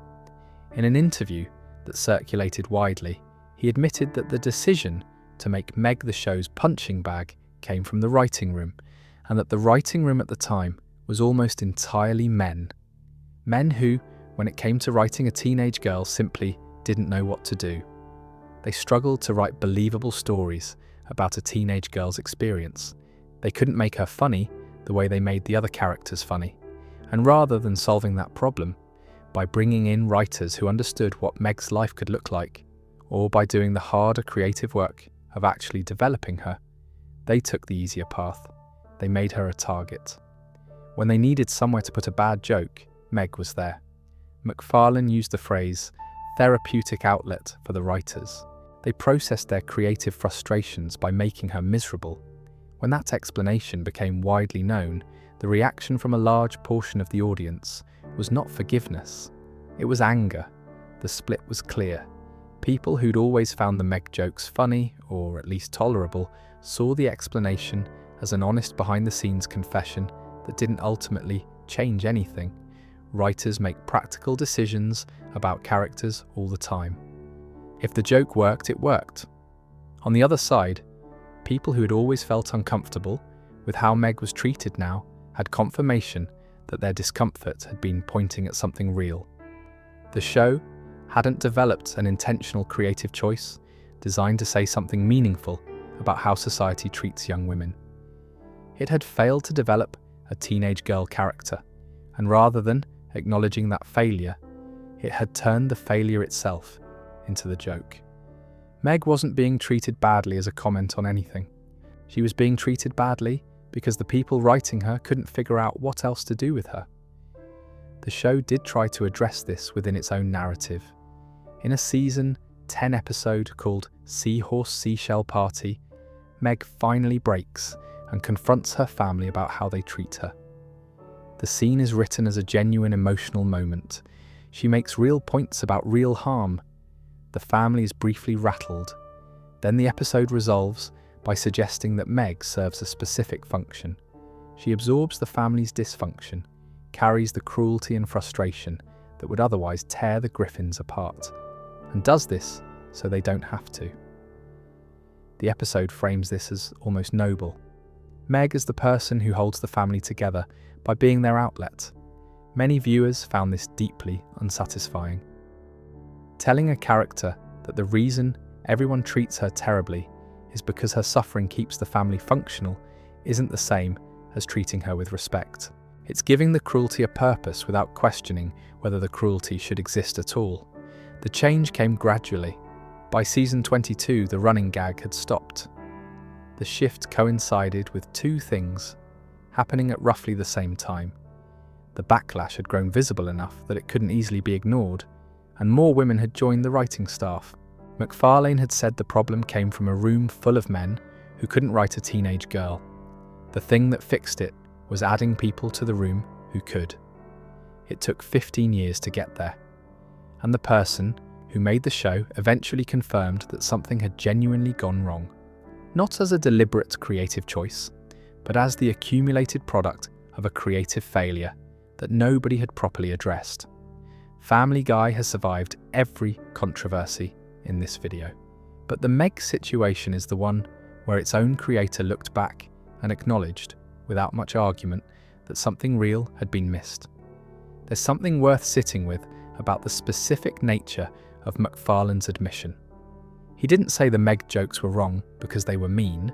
In an interview that circulated widely, he admitted that the decision to make Meg the show's punching bag came from the writing room, and that the writing room at the time was almost entirely men. Men who, when it came to writing a teenage girl, simply didn't know what to do. They struggled to write believable stories about a teenage girl's experience. They couldn't make her funny the way they made the other characters funny. And rather than solving that problem, by bringing in writers who understood what Meg's life could look like, or by doing the harder creative work of actually developing her, they took the easier path. They made her a target. When they needed somewhere to put a bad joke, Meg was there. MacFarlane used the phrase therapeutic outlet for the writers. They processed their creative frustrations by making her miserable. When that explanation became widely known, the reaction from a large portion of the audience was not forgiveness, it was anger. The split was clear. People who'd always found the Meg jokes funny, or at least tolerable, saw the explanation as an honest behind-the-scenes confession that didn't ultimately change anything. Writers make practical decisions about characters all the time. If the joke worked, it worked. On the other side, people who had always felt uncomfortable with how Meg was treated now had confirmation that their discomfort had been pointing at something real. The show hadn't developed an intentional creative choice designed to say something meaningful about how society treats young women. It had failed to develop a teenage girl character, and rather than acknowledging that failure, it had turned the failure itself into the joke. Meg wasn't being treated badly as a comment on anything. She was being treated badly because the people writing her couldn't figure out what else to do with her. The show did try to address this within its own narrative. In a season 10 episode called Seahorse Seashell Party, Meg finally breaks and confronts her family about how they treat her. The scene is written as a genuine emotional moment. She makes real points about real harm. The family is briefly rattled. Then the episode resolves by suggesting that Meg serves a specific function. She absorbs the family's dysfunction, carries the cruelty and frustration that would otherwise tear the Griffins apart, and does this so they don't have to. The episode frames this as almost noble. Meg is the person who holds the family together by being their outlet. Many viewers found this deeply unsatisfying. Telling a character that the reason everyone treats her terribly is because her suffering keeps the family functional isn't the same as treating her with respect. It's giving the cruelty a purpose without questioning whether the cruelty should exist at all. The change came gradually. By season 22, the running gag had stopped. The shift coincided with two things happening at roughly the same time. The backlash had grown visible enough that it couldn't easily be ignored, and more women had joined the writing staff. MacFarlane had said the problem came from a room full of men who couldn't write a teenage girl. The thing that fixed it was adding people to the room who could. It took 15 years to get there, and the person who made the show eventually confirmed that something had genuinely gone wrong. Not as a deliberate creative choice, but as the accumulated product of a creative failure that nobody had properly addressed. Family Guy has survived every controversy in this video, but the Meg situation is the one where its own creator looked back and acknowledged, without much argument, that something real had been missed. There's something worth sitting with about the specific nature of MacFarlane's admission. He didn't say the Meg jokes were wrong because they were mean.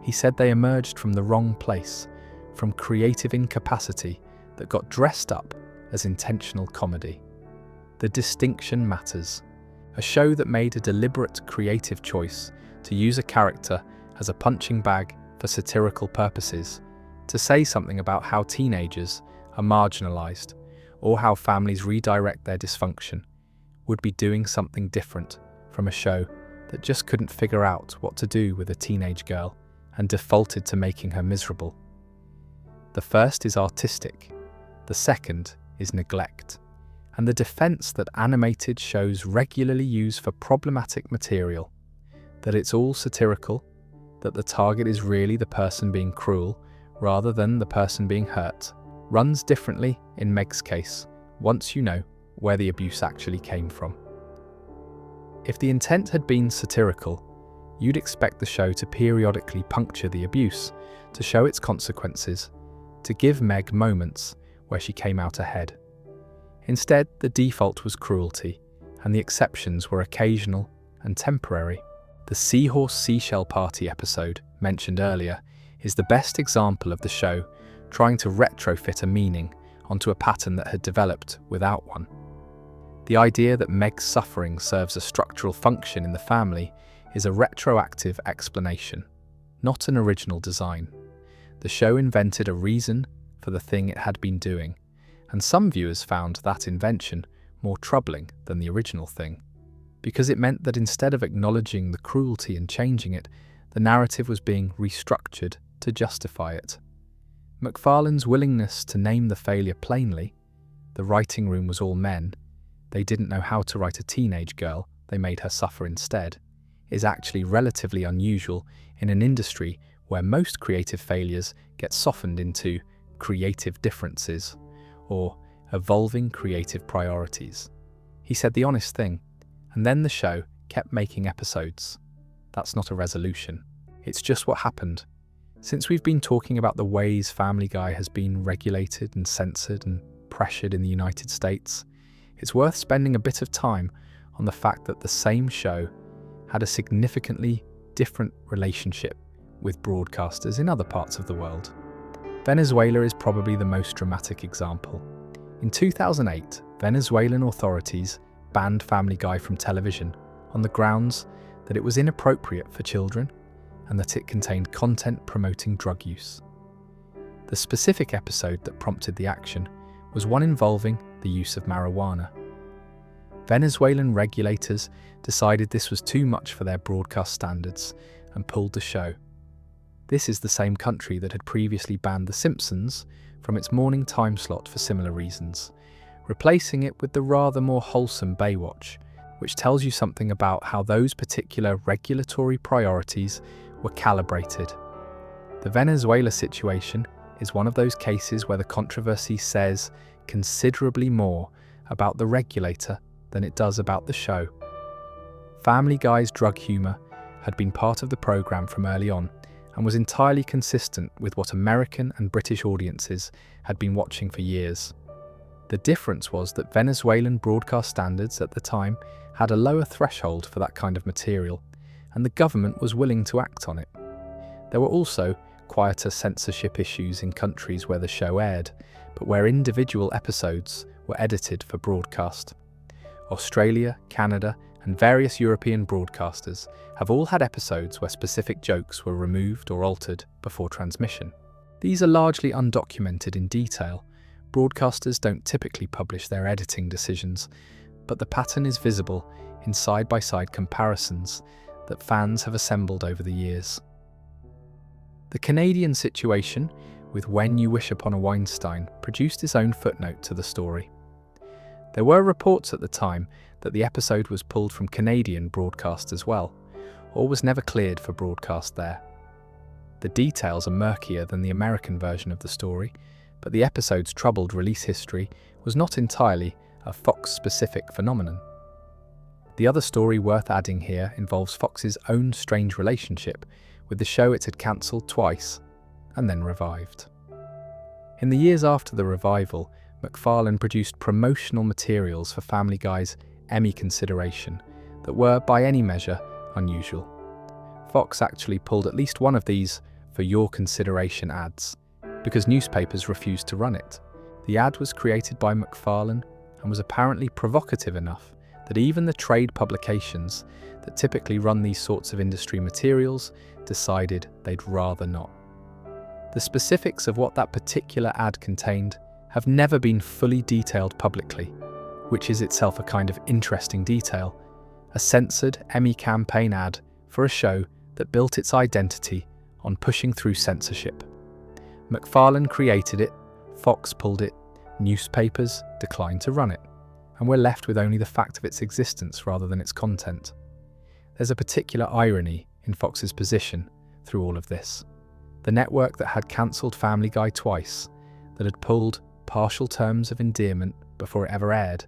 He said they emerged from the wrong place, from creative incapacity that got dressed up as intentional comedy. The distinction matters. A show that made a deliberate creative choice to use a character as a punching bag for satirical purposes, to say something about how teenagers are marginalized or how families redirect their dysfunction, would be doing something different from a show that just couldn't figure out what to do with a teenage girl and defaulted to making her miserable. The first is artistic, the second is neglect, and the defense that animated shows regularly use for problematic material, that it's all satirical, that the target is really the person being cruel rather than the person being hurt, runs differently in Meg's case once you know where the abuse actually came from. If the intent had been satirical, you'd expect the show to periodically puncture the abuse, to show its consequences, to give Meg moments where she came out ahead. Instead, the default was cruelty, and the exceptions were occasional and temporary. The Seahorse Seashell Party episode, mentioned earlier, is the best example of the show trying to retrofit a meaning onto a pattern that had developed without one. The idea that Meg's suffering serves a structural function in the family is a retroactive explanation, not an original design. The show invented a reason for the thing it had been doing, and some viewers found that invention more troubling than the original thing, because it meant that instead of acknowledging the cruelty and changing it, the narrative was being restructured to justify it. MacFarlane's willingness to name the failure plainly, the writing room was all men, they didn't know how to write a teenage girl, they made her suffer instead, is actually relatively unusual in an industry where most creative failures get softened into creative differences or evolving creative priorities. He said the honest thing, and then the show kept making episodes. That's not a resolution. It's just what happened. Since we've been talking about the ways Family Guy has been regulated and censored and pressured in the United States, it's worth spending a bit of time on the fact that the same show had a significantly different relationship with broadcasters in other parts of the world. Venezuela is probably the most dramatic example. In 2008, Venezuelan authorities banned Family Guy from television on the grounds that it was inappropriate for children and that it contained content promoting drug use. The specific episode that prompted the action was one involving the use of marijuana. Venezuelan regulators decided this was too much for their broadcast standards and pulled the show. This is the same country that had previously banned The Simpsons from its morning time slot for similar reasons, replacing it with the rather more wholesome Baywatch, which tells you something about how those particular regulatory priorities were calibrated. The Venezuela situation is one of those cases where the controversy says considerably more about the regulator than it does about the show. Family Guy's drug humour had been part of the programme from early on and was entirely consistent with what American and British audiences had been watching for years. The difference was that Venezuelan broadcast standards at the time had a lower threshold for that kind of material, and the government was willing to act on it. There were also quieter censorship issues in countries where the show aired, but where individual episodes were edited for broadcast. Australia, Canada, and various European broadcasters have all had episodes where specific jokes were removed or altered before transmission. These are largely undocumented in detail. Broadcasters don't typically publish their editing decisions, but the pattern is visible in side-by-side comparisons that fans have assembled over the years. The Canadian situation with When You Wish Upon a Weinstein produced its own footnote to the story. There were reports at the time that the episode was pulled from Canadian broadcast as well, or was never cleared for broadcast there. The details are murkier than the American version of the story, but the episode's troubled release history was not entirely a Fox-specific phenomenon. The other story worth adding here involves Fox's own strange relationship with the show it had cancelled twice and then revived. In the years after the revival, MacFarlane produced promotional materials for Family Guy's Emmy consideration that were, by any measure, unusual. Fox actually pulled at least one of these for your consideration ads, because newspapers refused to run it. The ad was created by MacFarlane and was apparently provocative enough that even the trade publications that typically run these sorts of industry materials decided they'd rather not. The specifics of what that particular ad contained have never been fully detailed publicly, which is itself a kind of interesting detail, a censored Emmy campaign ad for a show that built its identity on pushing through censorship. MacFarlane created it, Fox pulled it, newspapers declined to run it, and we're left with only the fact of its existence rather than its content. There's a particular irony in Fox's position through all of this. The network that had cancelled Family Guy twice, that had pulled partial terms of endearment before it ever aired,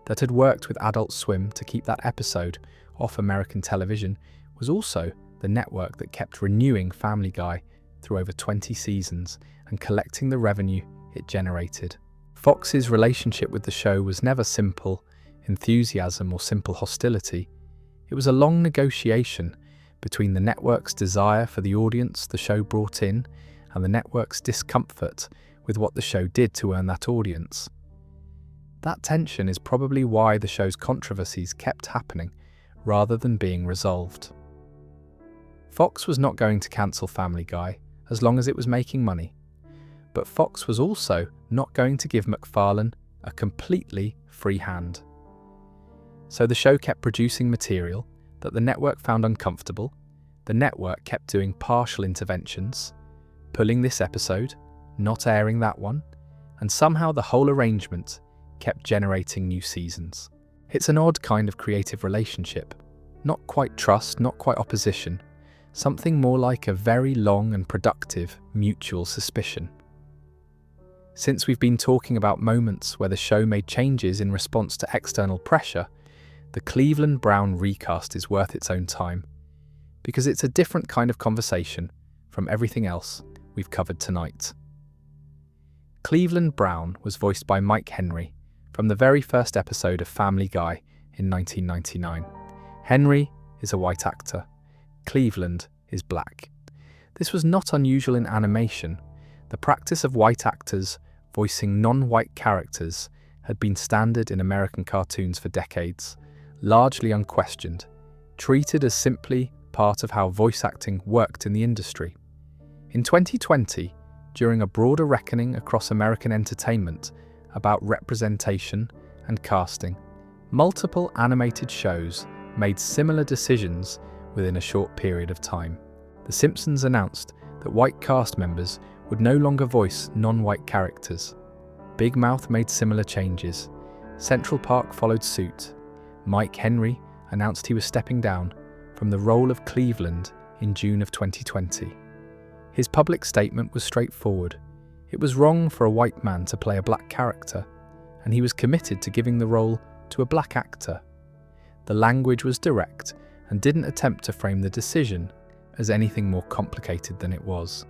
that had worked with Adult Swim to keep that episode off American television, was also the network that kept renewing Family Guy through over 20 seasons and collecting the revenue it generated. Fox's relationship with the show was never simple enthusiasm or simple hostility. It was a long negotiation between the network's desire for the audience the show brought in and the network's discomfort with what the show did to earn that audience. That tension is probably why the show's controversies kept happening rather than being resolved. Fox was not going to cancel Family Guy as long as it was making money, but Fox was also not going to give MacFarlane a completely free hand. So the show kept producing material that the network found uncomfortable. The network kept doing partial interventions, pulling this episode, not airing that one, and somehow the whole arrangement kept generating new seasons. It's an odd kind of creative relationship. Not quite trust, not quite opposition, something more like a very long and productive mutual suspicion. Since we've been talking about moments where the show made changes in response to external pressure, the Cleveland Brown recast is worth its own time, because it's a different kind of conversation from everything else we've covered tonight. Cleveland Brown was voiced by Mike Henry from the very first episode of Family Guy in 1999. Henry is a white actor. Cleveland is black. This was not unusual in animation. The practice of white actors voicing non-white characters had been standard in American cartoons for decades, largely unquestioned, treated as simply part of how voice acting worked in the industry. In 2020, during a broader reckoning across American entertainment about representation and casting, multiple animated shows made similar decisions within a short period of time. The Simpsons announced that white cast members would no longer voice non-white characters. Big Mouth made similar changes. Central Park followed suit. Mike Henry announced he was stepping down from the role of Cleveland in June of 2020. His public statement was straightforward. It was wrong for a white man to play a black character, and he was committed to giving the role to a black actor. The language was direct and didn't attempt to frame the decision as anything more complicated than it was.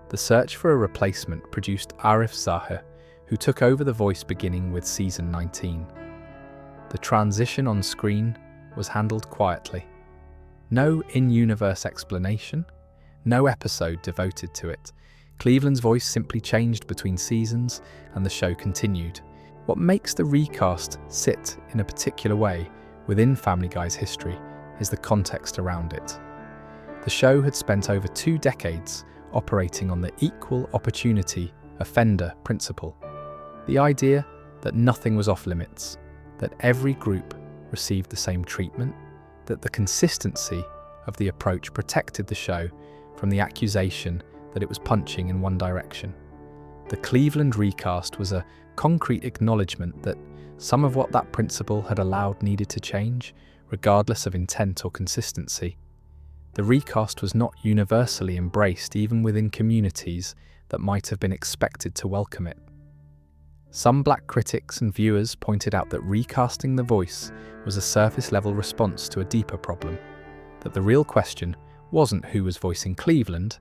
The search for a replacement produced Arif Zahir, who took over the voice beginning with season 19. The transition on screen was handled quietly. No in-universe explanation, no episode devoted to it. Cleveland's voice simply changed between seasons and the show continued. What makes the recast sit in a particular way within Family Guy's history is the context around it. The show had spent over 2 decades operating on the equal opportunity offender principle. The idea that nothing was off limits, that every group received the same treatment, that the consistency of the approach protected the show from the accusation that it was punching in one direction. The Cleveland recast was a concrete acknowledgement that some of what that principle had allowed needed to change, regardless of intent or consistency. The recast was not universally embraced even within communities that might have been expected to welcome it. Some Black critics and viewers pointed out that recasting the voice was a surface-level response to a deeper problem, that the real question wasn't who was voicing Cleveland,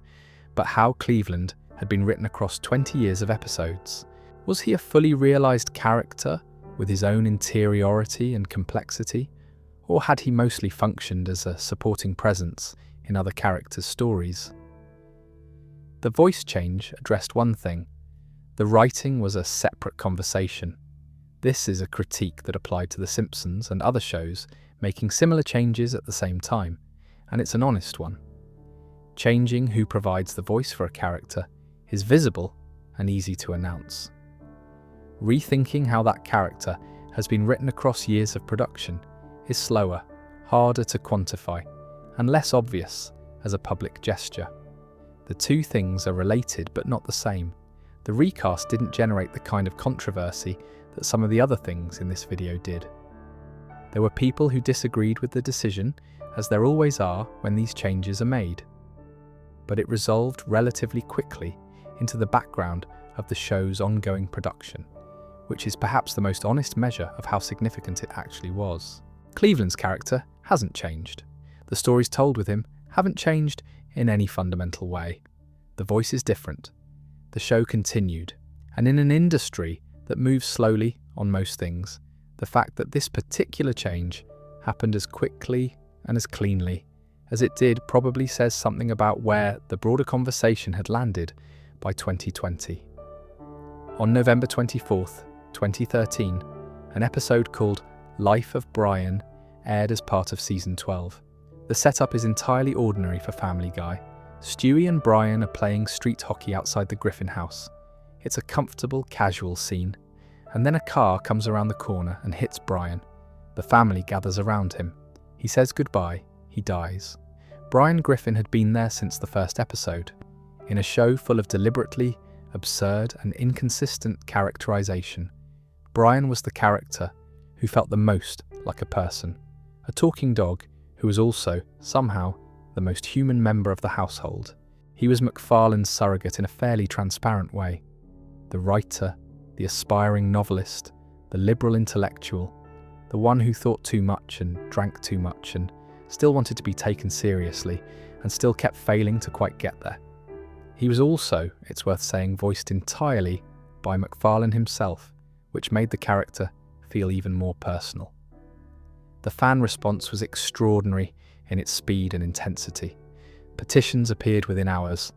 but how Cleveland had been written across 20 years of episodes. Was he a fully realised character with his own interiority and complexity, or had he mostly functioned as a supporting presence in other characters' stories? The voice change addressed one thing. The writing was a separate conversation. This is a critique that applied to The Simpsons and other shows making similar changes at the same time, and it's an honest one. Changing who provides the voice for a character is visible and easy to announce. Rethinking how that character has been written across years of production is slower, harder to quantify, and less obvious as a public gesture. The two things are related but not the same. The recast didn't generate the kind of controversy that some of the other things in this video did. There were people who disagreed with the decision, as there always are when these changes are made. But it resolved relatively quickly into the background of the show's ongoing production, which is perhaps the most honest measure of how significant it actually was. Cleveland's character hasn't changed. The stories told with him haven't changed in any fundamental way. The voice is different. The show continued, and in an industry that moves slowly on most things, the fact that this particular change happened as quickly and as cleanly as it did probably says something about where the broader conversation had landed by 2020. On November 24th, 2013, an episode called Life of Brian aired as part of Season 12. The setup is entirely ordinary for Family Guy. Stewie and Brian are playing street hockey outside the Griffin house. It's a comfortable, casual scene, and then a car comes around the corner and hits Brian. The family gathers around him. He says goodbye. He dies. Brian Griffin had been there since the first episode. In a show full of deliberately absurd and inconsistent characterization, Brian was the character who felt the most like a person, a talking dog who was also, somehow, the most human member of the household. He was MacFarlane's surrogate in a fairly transparent way. The writer, the aspiring novelist, the liberal intellectual, the one who thought too much and drank too much and still wanted to be taken seriously and still kept failing to quite get there. He was also, it's worth saying, voiced entirely by MacFarlane himself, which made the character feel even more personal. The fan response was extraordinary in its speed and intensity. Petitions appeared within hours.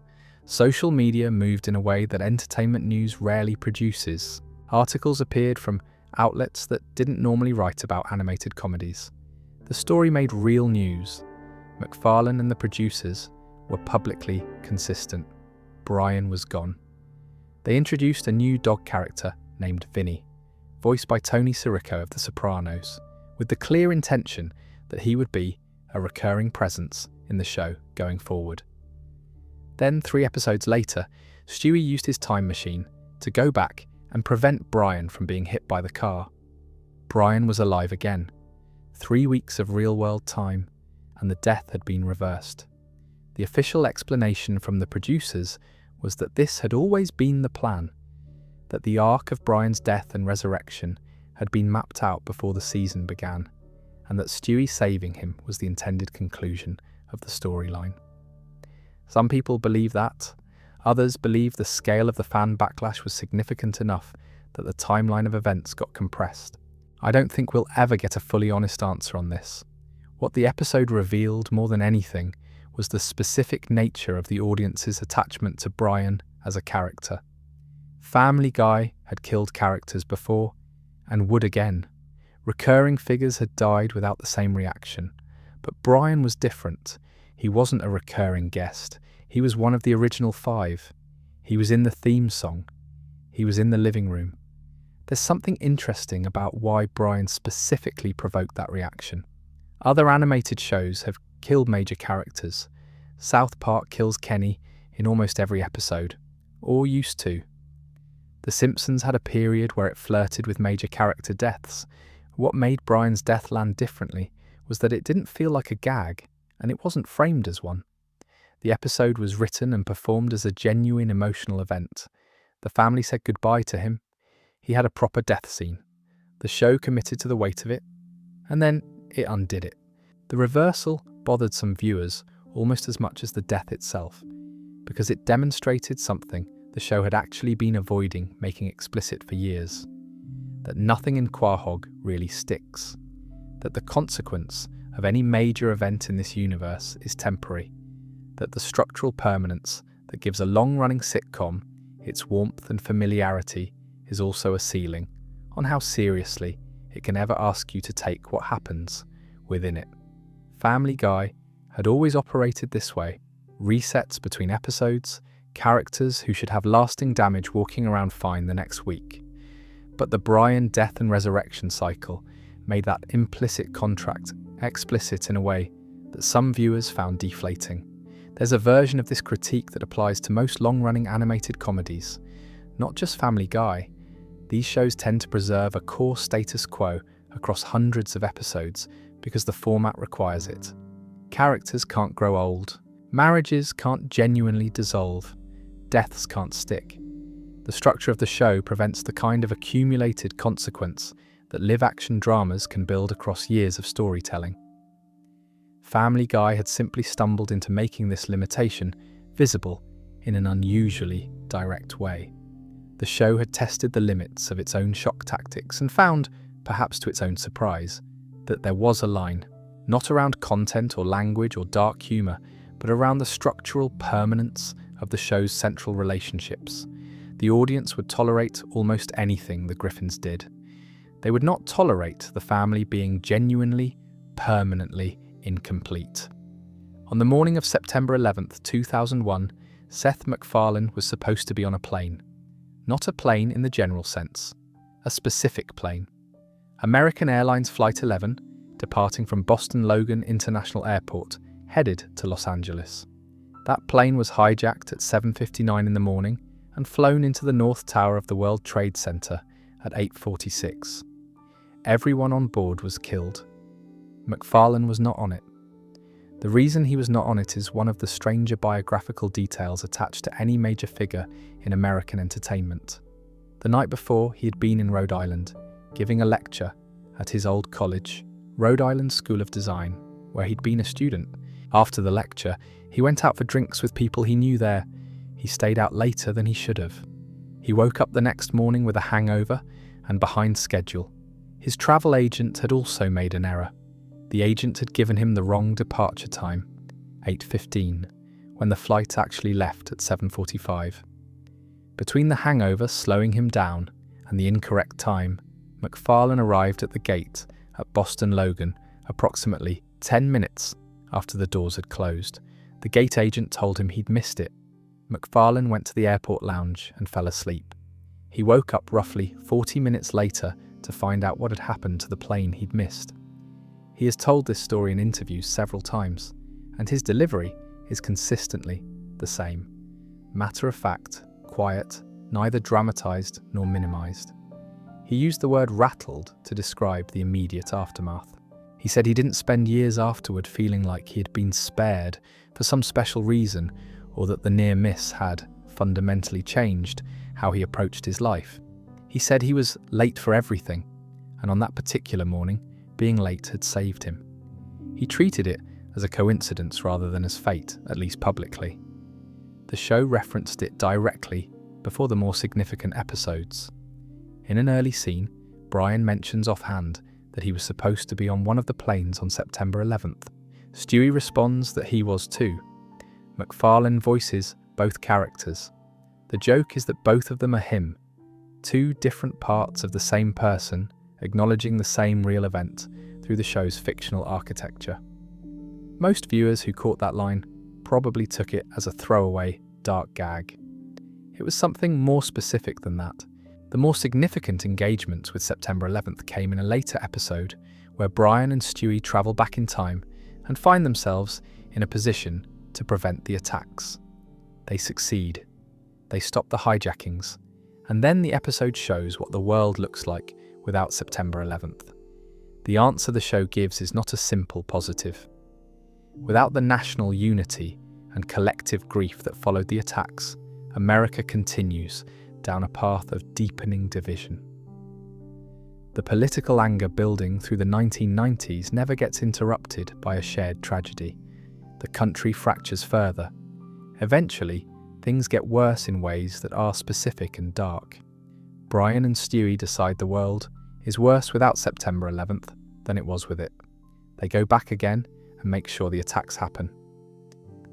Social media moved in a way that entertainment news rarely produces. Articles appeared from outlets that didn't normally write about animated comedies. The story made real news. MacFarlane and the producers were publicly consistent. Brian was gone. They introduced a new dog character named Vinny, voiced by Tony Sirico of The Sopranos, with the clear intention that he would be a recurring presence in the show going forward. Then, 3 episodes later, Stewie used his time machine to go back and prevent Brian from being hit by the car. Brian was alive again. 3 weeks of real-world time, and the death had been reversed. The official explanation from the producers was that this had always been the plan, that the arc of Brian's death and resurrection had been mapped out before the season began, and that Stewie saving him was the intended conclusion of the storyline. Some people believe that. Others believe the scale of the fan backlash was significant enough that the timeline of events got compressed. I don't think we'll ever get a fully honest answer on this. What the episode revealed more than anything was the specific nature of the audience's attachment to Brian as a character. Family Guy had killed characters before, and would again. Recurring figures had died without the same reaction. But Brian was different. He wasn't a recurring guest. He was one of the original 5. He was in the theme song. He was in the living room. There's something interesting about why Brian specifically provoked that reaction. Other animated shows have killed major characters. South Park kills Kenny in almost every episode, or used to. The Simpsons had a period where it flirted with major character deaths. What made Brian's death land differently was that it didn't feel like a gag, and it wasn't framed as one. The episode was written and performed as a genuine emotional event. The family said goodbye to him. He had a proper death scene. The show committed to the weight of it, and then it undid it. The reversal bothered some viewers almost as much as the death itself, because it demonstrated something the show had actually been avoiding making explicit for years. That nothing in Quahog really sticks. That the consequence of any major event in this universe is temporary. That the structural permanence that gives a long-running sitcom its warmth and familiarity is also a ceiling on how seriously it can ever ask you to take what happens within it. Family Guy had always operated this way. Resets between episodes, characters who should have lasting damage walking around fine the next week. But the Brian death and resurrection cycle made that implicit contract explicit in a way that some viewers found deflating. There's a version of this critique that applies to most long-running animated comedies, not just Family Guy. These shows tend to preserve a core status quo across hundreds of episodes because the format requires it. Characters can't grow old, marriages can't genuinely dissolve, deaths can't stick. The structure of the show prevents the kind of accumulated consequence that live-action dramas can build across years of storytelling. Family Guy had simply stumbled into making this limitation visible in an unusually direct way. The show had tested the limits of its own shock tactics and found, perhaps to its own surprise, that there was a line, not around content or language or dark humour, but around the structural permanence of the show's central relationships. The audience would tolerate almost anything the Griffins did. They would not tolerate the family being genuinely, permanently incomplete. On the morning of September 11th, 2001, Seth MacFarlane was supposed to be on a plane. Not a plane in the general sense, a specific plane. American Airlines Flight 11, departing from Boston Logan International Airport, headed to Los Angeles. That plane was hijacked at 7:59 in the morning and flown into the North Tower of the World Trade Center at 8:46. Everyone on board was killed. MacFarlane was not on it. The reason he was not on it is one of the stranger biographical details attached to any major figure in American entertainment. The night before, he had been in Rhode Island, giving a lecture at his old college, Rhode Island School of Design, where he'd been a student. After the lecture, he went out for drinks with people he knew there. He stayed out later than he should have. He woke up the next morning with a hangover and behind schedule. His travel agent had also made an error. The agent had given him the wrong departure time, 8:15, when the flight actually left at 7:45. Between the hangover slowing him down and the incorrect time, MacFarlane arrived at the gate at Boston Logan approximately 10 minutes after the doors had closed. The gate agent told him he'd missed it. MacFarlane went to the airport lounge and fell asleep. He woke up roughly 40 minutes later to find out what had happened to the plane he'd missed. He has told this story in interviews several times, and his delivery is consistently the same. Matter of fact, quiet, neither dramatized nor minimized. He used the word rattled to describe the immediate aftermath. He said he didn't spend years afterward feeling like he had been spared for some special reason, or that the near miss had fundamentally changed how he approached his life. He said he was late for everything, and on that particular morning, being late had saved him. He treated it as a coincidence rather than as fate, at least publicly. The show referenced it directly before the more significant episodes. In an early scene, Brian mentions offhand that he was supposed to be on one of the planes on September 11th. Stewie responds that he was too. MacFarlane voices both characters. The joke is that both of them are him, two different parts of the same person acknowledging the same real event through the show's fictional architecture. Most viewers who caught that line probably took it as a throwaway, dark gag. It was something more specific than that. The more significant engagement with September 11th came in a later episode where Brian and Stewie travel back in time and find themselves in a position to prevent the attacks. They succeed. They stop the hijackings. And then the episode shows what the world looks like without September 11th. The answer the show gives is not a simple positive. Without the national unity and collective grief that followed the attacks, America continues down a path of deepening division. The political anger building through the 1990s never gets interrupted by a shared tragedy. The country fractures further. Eventually, things get worse in ways that are specific and dark. Brian and Stewie decide the world is worse without September 11th than it was with it. They go back again and make sure the attacks happen.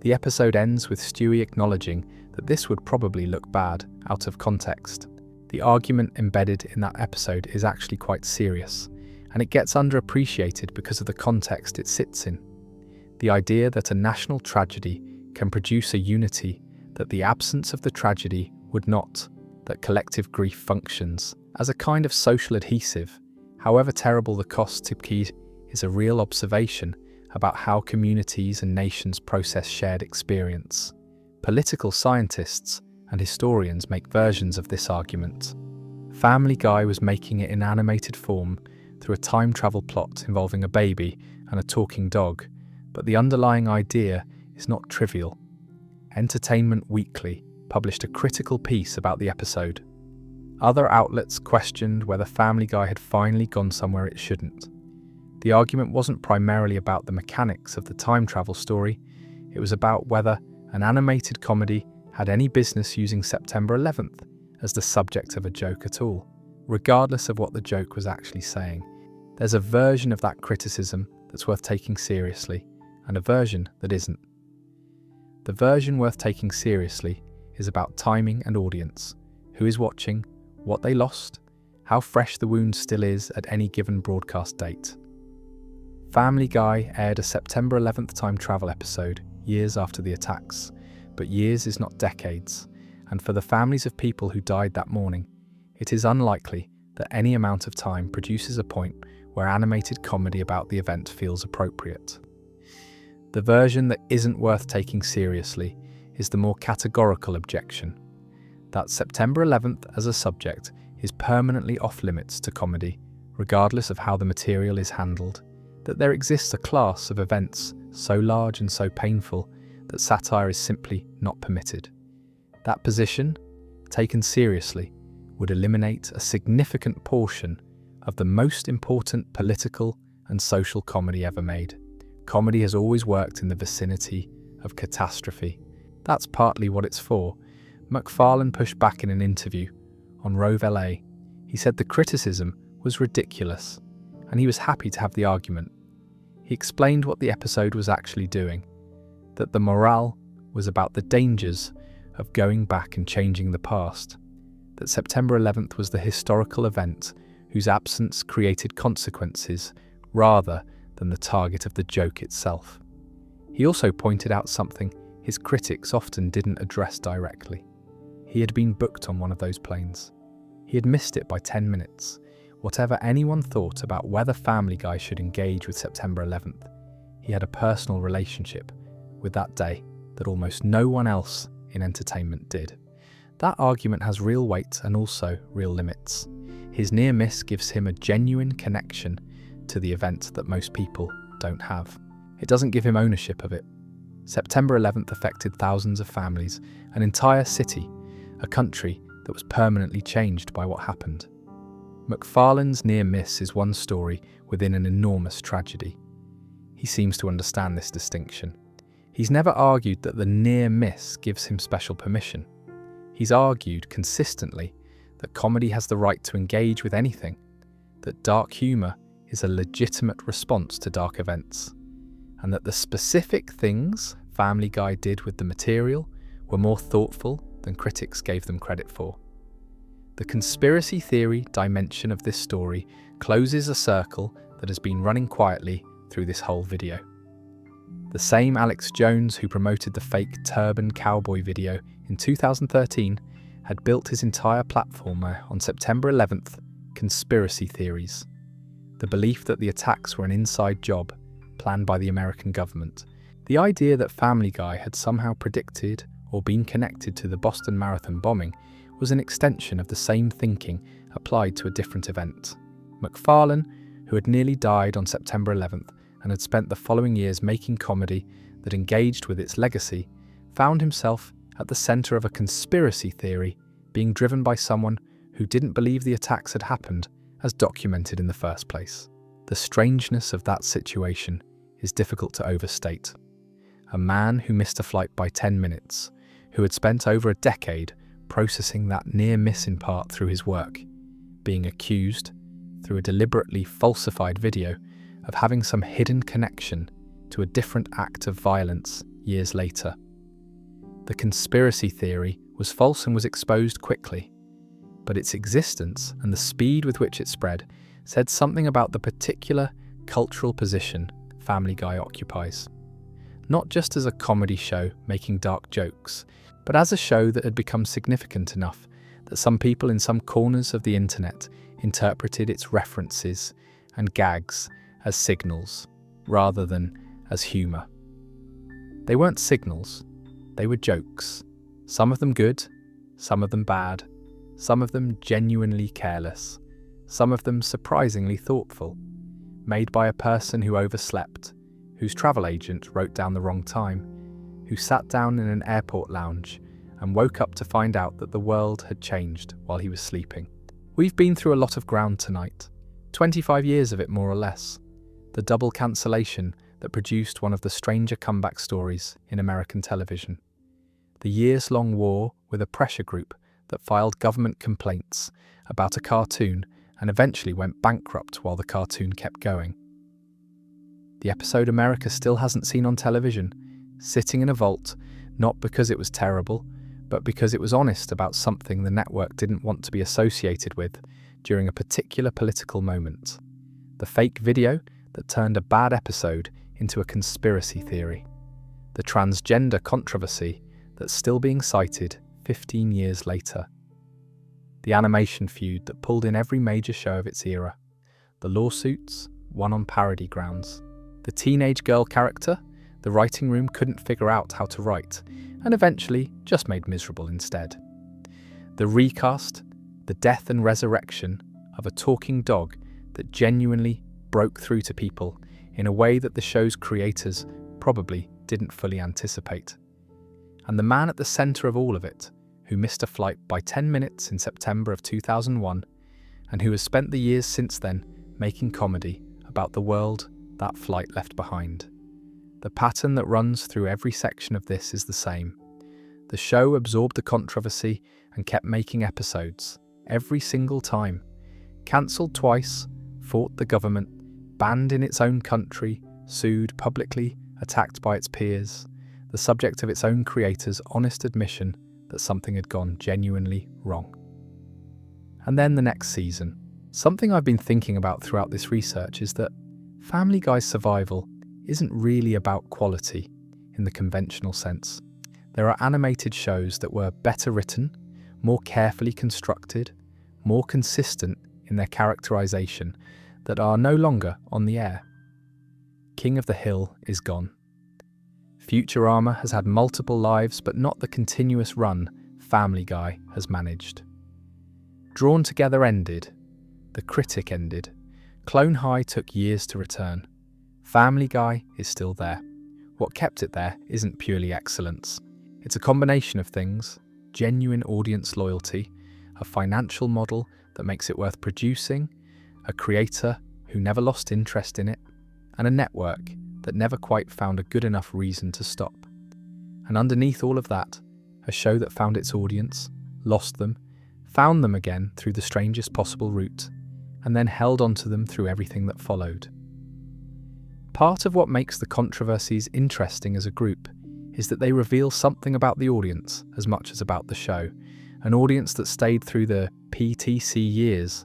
The episode ends with Stewie acknowledging that this would probably look bad out of context. The argument embedded in that episode is actually quite serious, and it gets underappreciated because of the context it sits in. The idea that a national tragedy can produce a unity that the absence of the tragedy would not, that collective grief functions as a kind of social adhesive, however terrible the cost to keep, is a real observation about how communities and nations process shared experience. Political scientists and historians make versions of this argument. Family Guy was making it in animated form through a time travel plot involving a baby and a talking dog, but the underlying idea is not trivial. Entertainment Weekly published a critical piece about the episode. Other outlets questioned whether Family Guy had finally gone somewhere it shouldn't. The argument wasn't primarily about the mechanics of the time travel story, it was about whether an animated comedy had any business using September 11th as the subject of a joke at all, regardless of what the joke was actually saying. There's a version of that criticism that's worth taking seriously, and a version that isn't. The version worth taking seriously is about timing and audience, who is watching, what they lost, how fresh the wound still is at any given broadcast date. Family Guy aired a September 11th time travel episode years after the attacks, but years is not decades, and for the families of people who died that morning, it is unlikely that any amount of time produces a point where animated comedy about the event feels appropriate. The version that isn't worth taking seriously is the more categorical objection, that September 11th as a subject is permanently off-limits to comedy, regardless of how the material is handled, that there exists a class of events so large and so painful that satire is simply not permitted. That position, taken seriously, would eliminate a significant portion of the most important political and social comedy ever made. Comedy has always worked in the vicinity of catastrophe. That's partly what it's for. MacLeod pushed back in an interview on Rove LA. He said the criticism was ridiculous, and he was happy to have the argument. He explained what the episode was actually doing, that the morale was about the dangers of going back and changing the past, that September 11th was the historical event whose absence created consequences rather than the target of the joke itself. He also pointed out something his critics often didn't address directly. He had been booked on one of those planes. He had missed it by 10 minutes. Whatever anyone thought about whether Family Guy should engage with September 11th, he had a personal relationship with that day that almost no one else in entertainment did. That argument has real weight and also real limits. His near miss gives him a genuine connection to the event that most people don't have. It doesn't give him ownership of it. September 11th affected thousands of families, an entire city, a country that was permanently changed by what happened. MacLeod's near miss is one story within an enormous tragedy. He seems to understand this distinction. He's never argued that the near miss gives him special permission. He's argued consistently that comedy has the right to engage with anything, that dark humour is a legitimate response to dark events, and that the specific things Family Guy did with the material were more thoughtful than critics gave them credit for. The conspiracy theory dimension of this story closes a circle that has been running quietly through this whole video. The same Alex Jones who promoted the fake turban cowboy video in 2013 had built his entire platform on September 11th, conspiracy theories. The belief that the attacks were an inside job planned by the American government. The idea that Family Guy had somehow predicted or been connected to the Boston Marathon bombing was an extension of the same thinking applied to a different event. MacLeod, who had nearly died on September 11th and had spent the following years making comedy that engaged with its legacy, found himself at the centre of a conspiracy theory being driven by someone who didn't believe the attacks had happened as documented in the first place. The strangeness of that situation is difficult to overstate. A man who missed a flight by 10 minutes, who had spent over a decade processing that near miss in part through his work, being accused, through a deliberately falsified video, of having some hidden connection to a different act of violence years later. The conspiracy theory was false and was exposed quickly, but its existence and the speed with which it spread said something about the particular cultural position Family Guy occupies. Not just as a comedy show making dark jokes, but as a show that had become significant enough that some people in some corners of the internet interpreted its references and gags as signals, rather than as humour. They weren't signals, they were jokes. Some of them good, some of them bad, some of them genuinely careless, some of them surprisingly thoughtful, made by a person who overslept, whose travel agent wrote down the wrong time, who sat down in an airport lounge and woke up to find out that the world had changed while he was sleeping. We've been through a lot of ground tonight, 25 years of it more or less. The double cancellation that produced one of the stranger comeback stories in American television. The years-long war with a pressure group that filed government complaints about a cartoon and eventually went bankrupt while the cartoon kept going. The episode America still hasn't seen on television, sitting in a vault, not because it was terrible, but because it was honest about something the network didn't want to be associated with during a particular political moment. The fake video that turned a bad episode into a conspiracy theory. The transgender controversy that's still being cited 15 years later. The animation feud that pulled in every major show of its era. The lawsuits, won on parody grounds. The teenage girl character the writing room couldn't figure out how to write, and eventually just made miserable instead. The recast, the death and resurrection of a talking dog that genuinely broke through to people in a way that the show's creators probably didn't fully anticipate. And the man at the centre of all of it, who missed a flight by 10 minutes in September of 2001, and who has spent the years since then making comedy about the world that flight left behind. The pattern that runs through every section of this is the same. The show absorbed the controversy and kept making episodes, every single time. Cancelled twice, fought the government, banned in its own country, sued publicly, attacked by its peers, the subject of its own creators' honest admission that something had gone genuinely wrong. And then the next season. Something I've been thinking about throughout this research is that Family Guy's survival isn't really about quality in the conventional sense. There are animated shows that were better written, more carefully constructed, more consistent in their characterization, that are no longer on the air. King of the Hill is gone. Futurama has had multiple lives, but not the continuous run Family Guy has managed. Drawn Together ended. The Critic ended. Clone High took years to return. Family Guy is still there. What kept it there isn't purely excellence. It's a combination of things: genuine audience loyalty, a financial model that makes it worth producing, a creator who never lost interest in it, and a network that never quite found a good enough reason to stop. And underneath all of that, a show that found its audience, lost them, found them again through the strangest possible route, and then held onto them through everything that followed. Part of what makes the controversies interesting as a group is that they reveal something about the audience as much as about the show, an audience that stayed through the PTC years,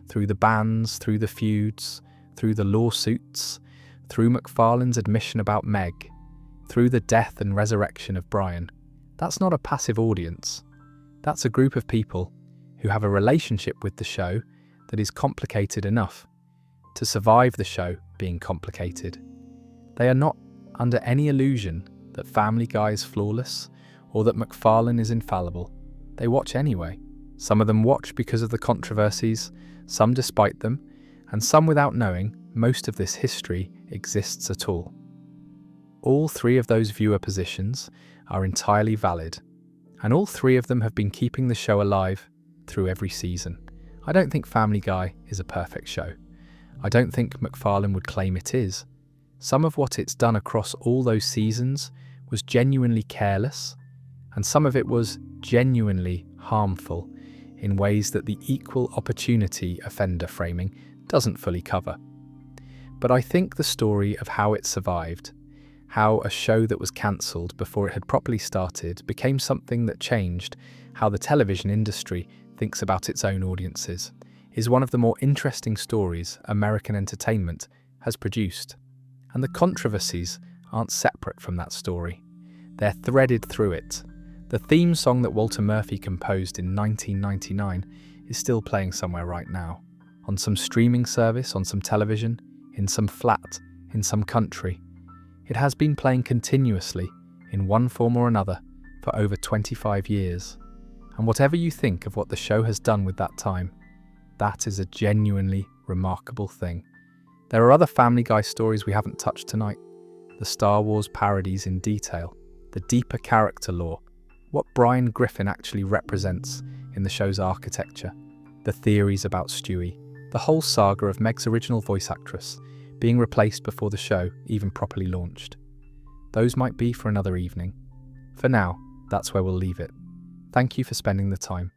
through the bans, through the feuds, through the lawsuits, through MacFarlane's admission about Meg, through the death and resurrection of Brian. That's not a passive audience. That's a group of people who have a relationship with the show that is complicated enough to survive the show being complicated. They are not under any illusion that Family Guy is flawless or that MacFarlane is infallible. They watch anyway. Some of them watch because of the controversies, some despite them, and some without knowing most of this history exists at all. All three of those viewer positions are entirely valid, and all three of them have been keeping the show alive through every season. I don't think Family Guy is a perfect show. I don't think MacFarlane would claim it is. Some of what it's done across all those seasons was genuinely careless, and some of it was genuinely harmful in ways that the equal opportunity offender framing doesn't fully cover. But I think the story of how it survived, how a show that was cancelled before it had properly started became something that changed how the television industry thinks about its own audiences, is one of the more interesting stories American entertainment has produced. And the controversies aren't separate from that story. They're threaded through it. The theme song that Walter Murphy composed in 1999 is still playing somewhere right now. On some streaming service, on some television, in some flat, in some country. It has been playing continuously, in one form or another, for over 25 years. And whatever you think of what the show has done with that time, that is a genuinely remarkable thing. There are other Family Guy stories we haven't touched tonight. The Star Wars parodies in detail, the deeper character lore, what Brian Griffin actually represents in the show's architecture, the theories about Stewie, the whole saga of Meg's original voice actress being replaced before the show even properly launched. Those might be for another evening. For now, that's where we'll leave it. Thank you for spending the time.